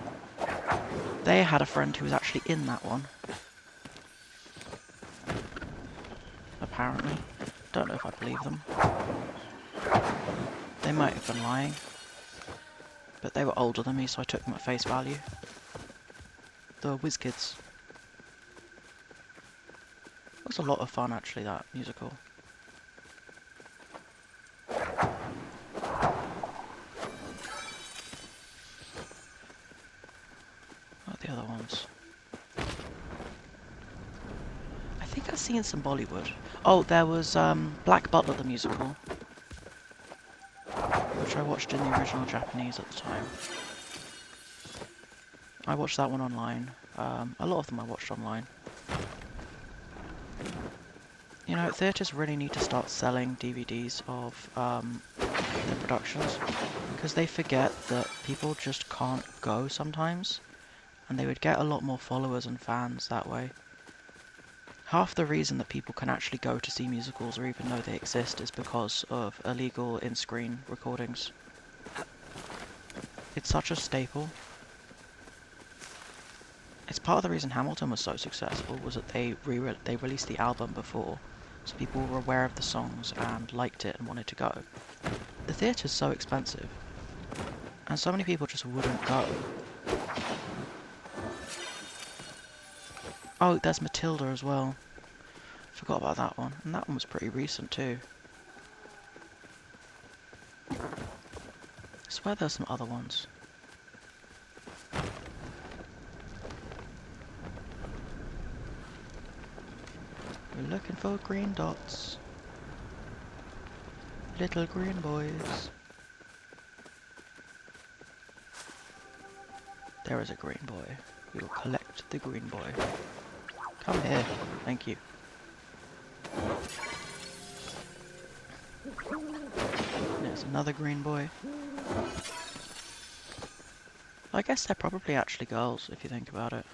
S1: they had a friend who was actually in that one. Apparently. Don't know if I believe them. They might have been lying. But they were older than me, so I took them at face value. The Whiz Kids. It was a lot of fun, actually, that musical. What are the other ones? I think I've seen some Bollywood. Oh, there was Black Butler the musical, which I watched in the original Japanese at the time. I watched that one online. A lot of them I watched online. You know, theatres really need to start selling DVDs of their productions, because they forget that people just can't go sometimes, and they would get a lot more followers and fans that way. Half the reason that people can actually go to see musicals or even know they exist is because of illegal in-screen recordings. It's such a staple. It's part of the reason Hamilton was so successful, was that they released the album before, so people were aware of the songs and liked it and wanted to go. The theatre's so expensive, and so many people just wouldn't go. Oh, there's Matilda as well. Forgot about that one, and that one was pretty recent too. I swear there's some other ones. We're looking for green dots. Little green boys. There is a green boy. We will collect the green boy. Come here. Thank you. There's another green boy. I guess they're probably actually girls, if you think about it.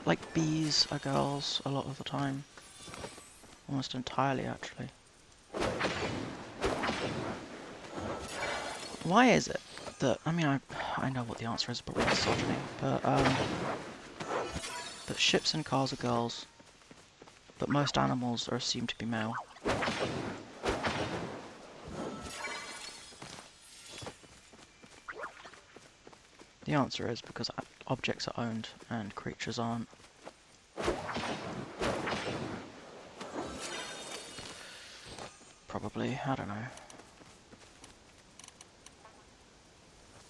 S1: Like, bees are girls a lot of the time. Almost entirely, actually. Why is it that, I mean, I know what the answer is, probably misogyny, but, that ships and cars are girls, but most animals are assumed to be male? The answer is because objects are owned and creatures aren't. Probably, I don't know.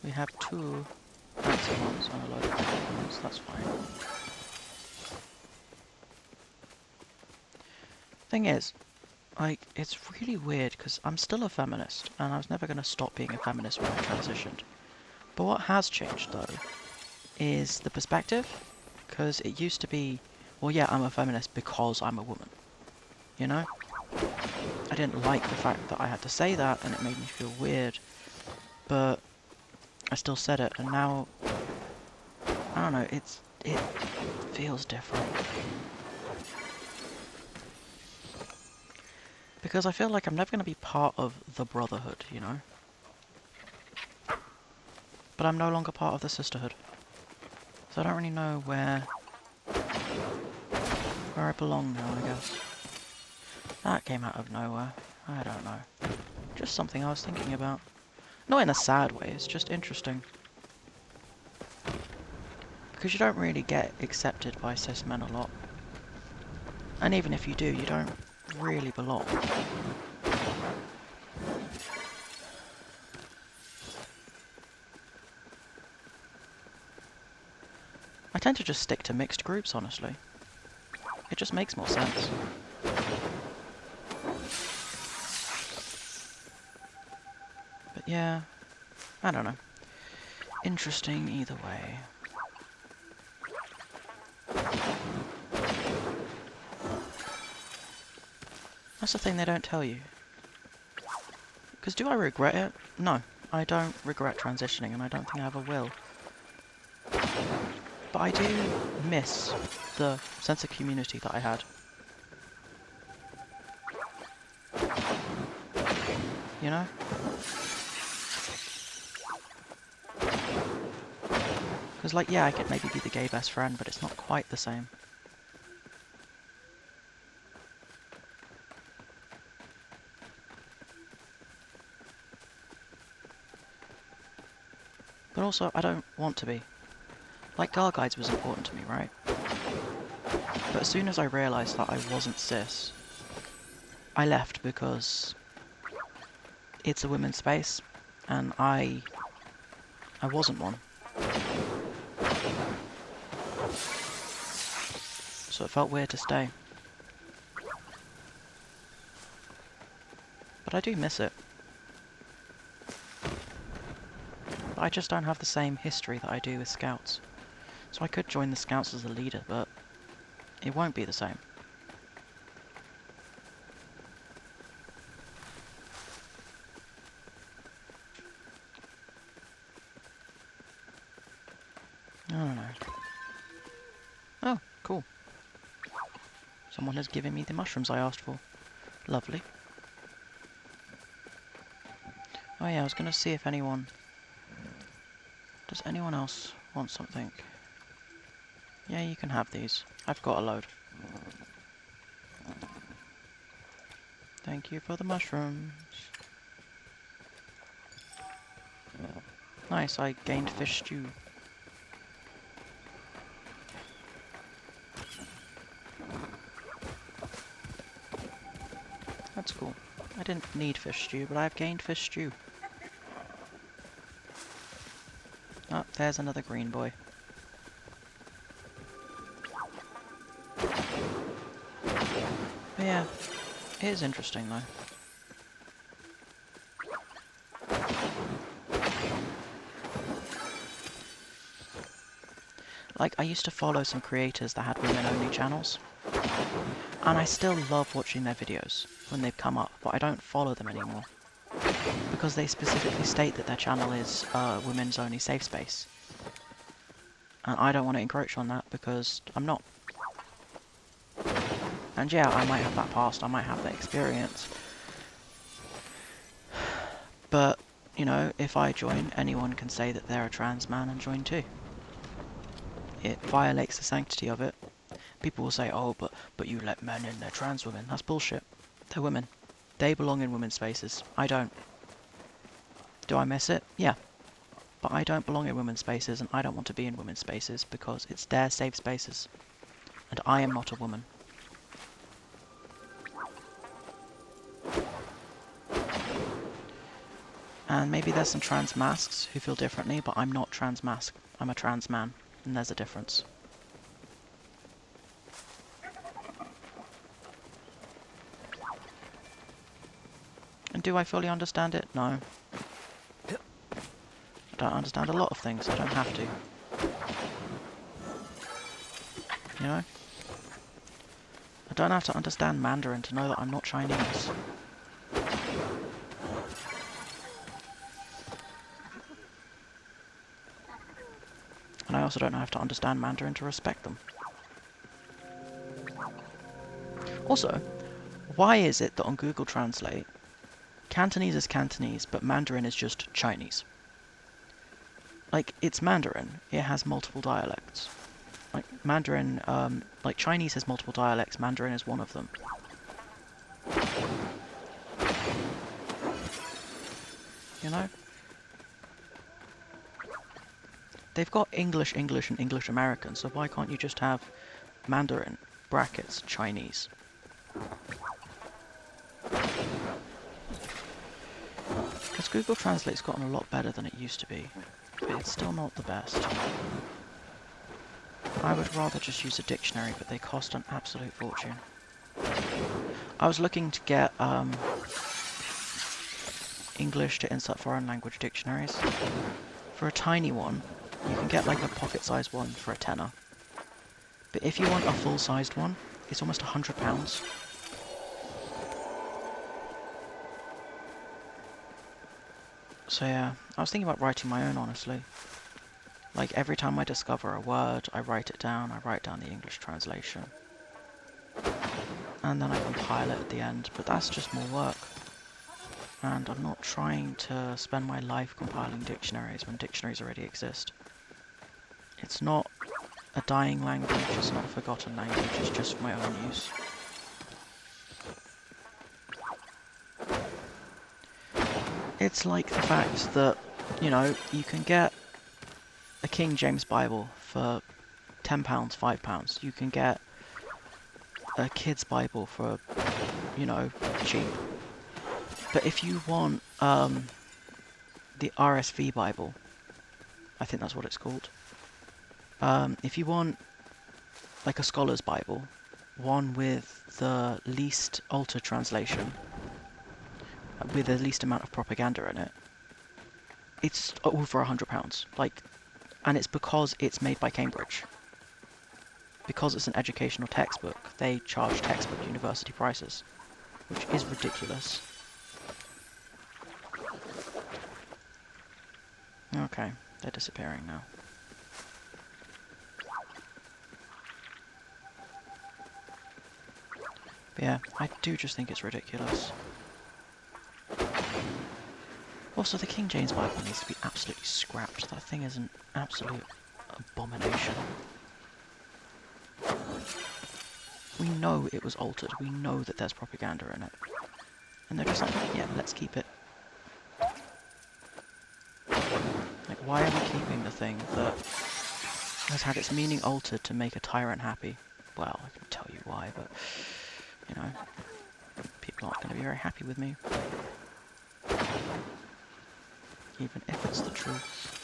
S1: We have 2 fancy ones and a load of different ones, that's fine. Thing is, like, it's really weird because I'm still a feminist and I was never going to stop being a feminist when I transitioned. But what has changed though is the perspective, because it used to be, well yeah, I'm a feminist because I'm a woman, you know? I didn't like the fact that I had to say that and it made me feel weird, but I still said it, and now, I don't know, it feels different. Because I feel like I'm never going to be part of the brotherhood, you know? But I'm no longer part of the sisterhood. So I don't really know where I belong now, I guess. That came out of nowhere. I don't know. Just something I was thinking about. Not in a sad way, it's just interesting. Because you don't really get accepted by cis men a lot. And even if you do, you don't really belong. I tend to just stick to mixed groups, honestly. It just makes more sense. But yeah, I don't know. Interesting either way. That's the thing they don't tell you. Because do I regret it? No, I don't regret transitioning, and I don't think I ever will. But I do miss the sense of community that I had. You know? Because, like, yeah, I could maybe be the gay best friend, but it's not quite the same. But also, I don't want to be. Like, Girl Guides was important to me, right? But as soon as I realised that I wasn't cis, I left because it's a women's space, and I wasn't one. So it felt weird to stay. But I do miss it. But I just don't have the same history that I do with Scouts. So I could join the Scouts as a leader, but it won't be the same. I don't know. Oh, cool. Someone has given me the mushrooms I asked for. Lovely. Oh yeah, I was gonna see if anyone... Does anyone else want something? Yeah, you can have these. I've got a load. Thank you for the mushrooms. Nice, I gained fish stew. That's cool. I didn't need fish stew, but I've gained fish stew. Oh, there's another green boy. But yeah, it is interesting though. Like, I used to follow some creators that had women-only channels, and I still love watching their videos when they've come up, but I don't follow them anymore. Because they specifically state that their channel is a women's only safe space. And I don't want to encroach on that because I'm not. And yeah, I might have that past, I might have that experience. But, you know, if I join, anyone can say that they're a trans man and join too. It violates the sanctity of it. People will say, oh, but you let men in, they're trans women. That's bullshit. They're women. They belong in women's spaces. I don't. Do I miss it? Yeah. But I don't belong in women's spaces, and I don't want to be in women's spaces because it's their safe spaces. And I am not a woman. And maybe there's some trans masks who feel differently, but I'm not trans mask. I'm a trans man, and there's a difference. And do I fully understand it? No. I don't understand a lot of things, I don't have to. You know? I don't have to understand Mandarin to know that I'm not Chinese. And I also don't have to understand Mandarin to respect them. Also, why is it that on Google Translate, Cantonese is Cantonese, but Mandarin is just Chinese? Like, it's Mandarin, it has multiple dialects. Like, Mandarin, like Chinese has multiple dialects, Mandarin is one of them. You know? They've got English, English, and English American, so why can't you just have Mandarin, brackets, Chinese? Because Google Translate's gotten a lot better than it used to be, but it's still not the best. I would rather just use a dictionary, but they cost an absolute fortune. I was looking to get English to insert foreign language dictionaries. For a tiny one, you can get like a pocket-sized one for a tenner. But if you want a full-sized one, it's almost £100. So yeah, I was thinking about writing my own, honestly. Like, every time I discover a word, I write it down, I write down the English translation. And then I compile it at the end, but that's just more work. And I'm not trying to spend my life compiling dictionaries when dictionaries already exist. It's not a dying language, it's not a forgotten language, it's just for my own use. It's like the fact that, you know, you can get a King James Bible for £10, £5. You can get a kid's Bible for, you know, cheap. But if you want the RSV Bible, I think that's what it's called. If you want like a scholar's Bible, one with the least altered translation, with the least amount of propaganda in it, it's over £100. Like, and it's because it's made by Cambridge. Because it's an educational textbook, they charge textbook university prices, which is ridiculous. Okay, they're disappearing now. But yeah, I do just think it's ridiculous. Also, the King James Bible needs to be absolutely scrapped. That thing is an absolute abomination. We know it was altered. We know that there's propaganda in it. And they're just like, yeah, let's keep it. Like, why are we keeping the thing that has had its meaning altered to make a tyrant happy? Well, I can tell you why, but, you know, people aren't going to be very happy with me. Even if it's the truth.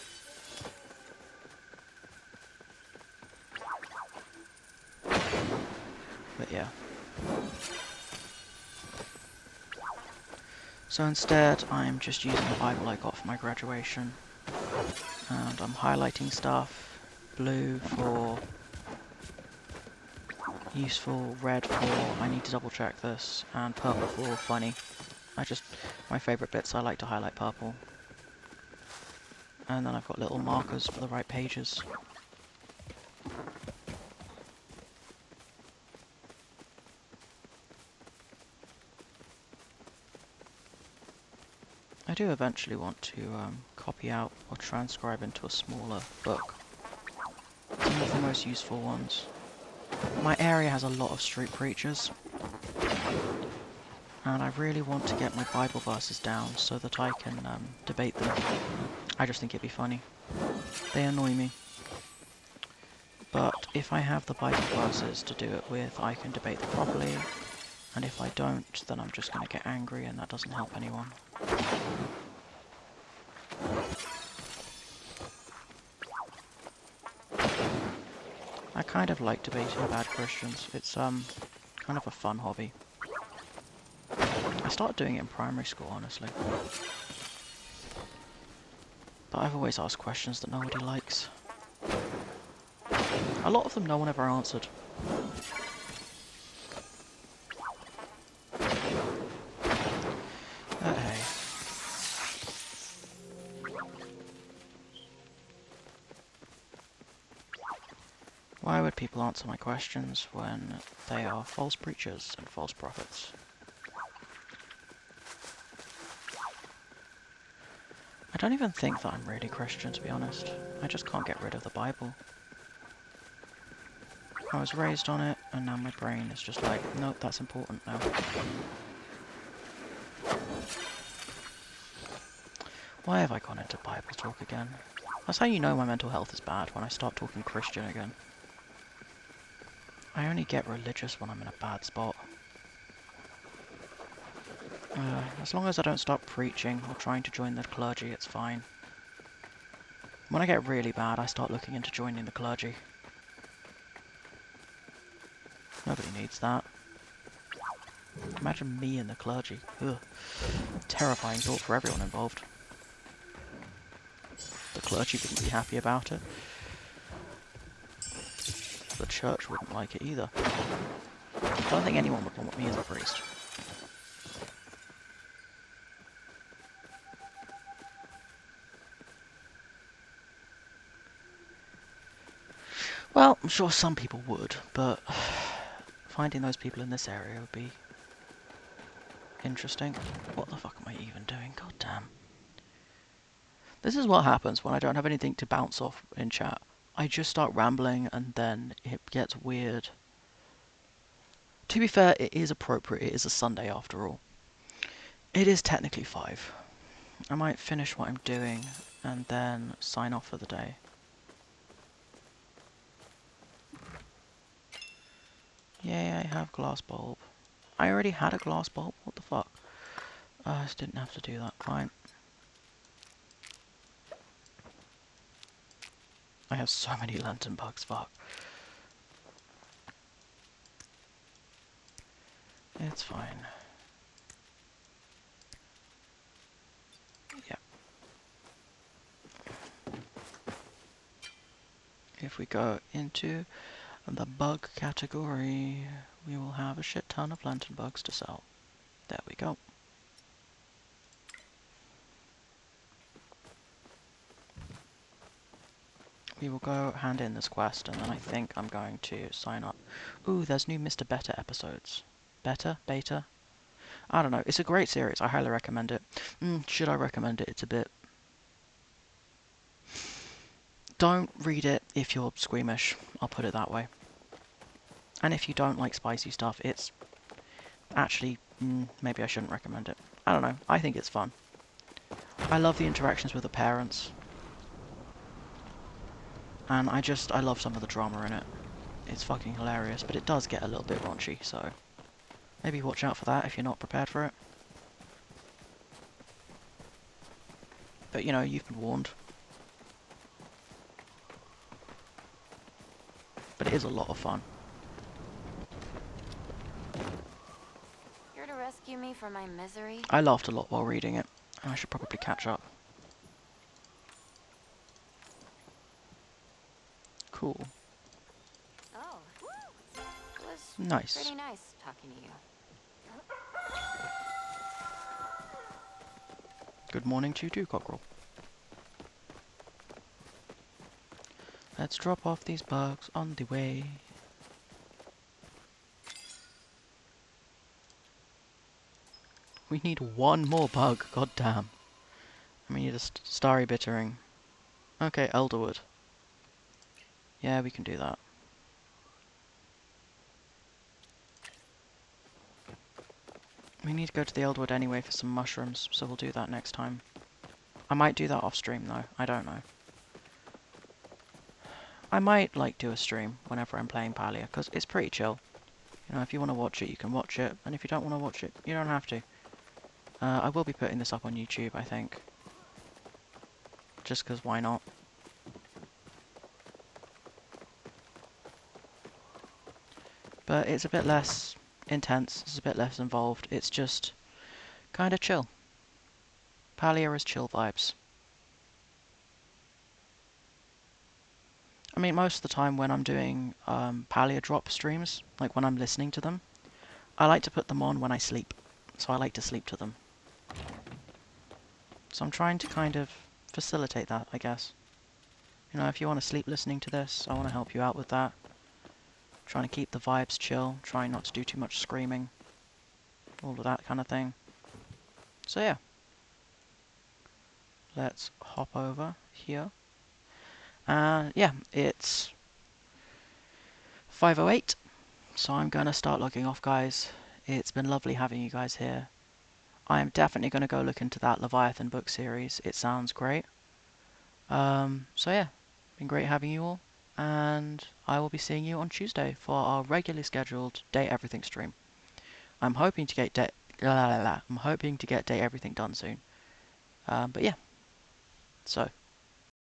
S1: But yeah. So instead, I'm just using the Bible I got for my graduation. And I'm highlighting stuff. Blue for useful, red for I need to double check this, and purple for funny. My favourite bits I like to highlight purple. And then I've got little markers for the right pages. I do eventually want to copy out or transcribe into a smaller book. Some of the most useful ones. My area has a lot of street preachers, and I really want to get my Bible verses down so that I can debate them. I just think it'd be funny. They annoy me. But if I have the Bible verses to do it with, I can debate them properly, and if I don't, then I'm just going to get angry, and that doesn't help anyone. I kind of like debating bad Christians. It's kind of a fun hobby. I started doing it in primary school, honestly. But I've always asked questions that nobody likes. A lot of them no one ever answered. But hey. Why would people answer my questions when they are false preachers and false prophets? I don't even think that I'm really Christian, to be honest. I just can't get rid of the Bible. I was raised on it, and now my brain is just like, nope, that's important now. Why have I gone into Bible talk again? That's how you know my mental health is bad, when I start talking Christian again. I only get religious when I'm in a bad spot. As long as I don't start preaching or trying to join the clergy, it's fine. When I get really bad, I start looking into joining the clergy. Nobody needs that. Imagine me in the clergy. Ugh. Terrifying thought for everyone involved. The clergy wouldn't be happy about it. The church wouldn't like it either. I don't think anyone would want me as a priest. Well, I'm sure some people would, but finding those people in this area would be interesting. What the fuck am I even doing? God damn. This is what happens when I don't have anything to bounce off in chat. I just start rambling and then it gets weird. To be fair, it is appropriate. It is a Sunday after all. It is technically 5. I might finish what I'm doing and then sign off for the day. Yay, I have glass bulb. I already had a glass bulb. What the fuck? I just didn't have to do that. Fine. I have so many lantern bugs. Fuck. It's fine. Yep. If we go into the bug category, we will have a shit ton of lantern bugs to sell. There we go. We will go hand in this quest, and then I think I'm going to sign up. Ooh, there's new Mr. Beta episodes. Beta? Beta? I don't know. It's a great series. I highly recommend it. Should I recommend it? It's a bit... Don't read it if you're squeamish. I'll put it that way. And if you don't like spicy stuff, it's actually maybe I shouldn't recommend it. I don't know. I think it's fun. I love the interactions with the parents. And I love some of the drama in it. It's fucking hilarious, but it does get a little bit raunchy, so maybe watch out for that if you're not prepared for it. But you know, you've been warned. But it is a lot of fun.
S5: Here to rescue me from my misery?
S1: I laughed a lot while reading it, and I should probably catch up. Cool.
S5: Oh. It was
S1: Nice.
S5: pretty nice talking to you.
S1: Good morning to you too, Cockerel. Let's drop off these bugs on the way. We need one more bug, god damn. And we need a starry bittering. Okay, elderwood. Yeah, we can do that. We need to go to the elderwood anyway for some mushrooms, so we'll do that next time. I might do that off stream though, I don't know. I might like do a stream whenever I'm playing Palia, because it's pretty chill. You know, if you want to watch it, you can watch it, and if you don't want to watch it, you don't have to. I will be putting this up on YouTube, I think. Just because why not? But it's a bit less intense, it's a bit less involved, it's just kind of chill. Palia is chill vibes. I mean, most of the time when I'm doing Palia drop streams, like when I'm listening to them, I like to put them on when I sleep. So I like to sleep to them. So I'm trying to kind of facilitate that, I guess. You know, if you want to sleep listening to this, I want to help you out with that. Trying to keep the vibes chill, trying not to do too much screaming. All of that kind of thing. So yeah. Let's hop over here. Yeah, it's 5:08, so I'm going to start logging off, guys. It's been lovely having you guys here. I am definitely going to go look into that Leviathan book series. It sounds great. So yeah, been great having you all, and I will be seeing you on Tuesday for our regularly scheduled Day Everything stream. I'm hoping to get Day Everything done soon. But yeah. So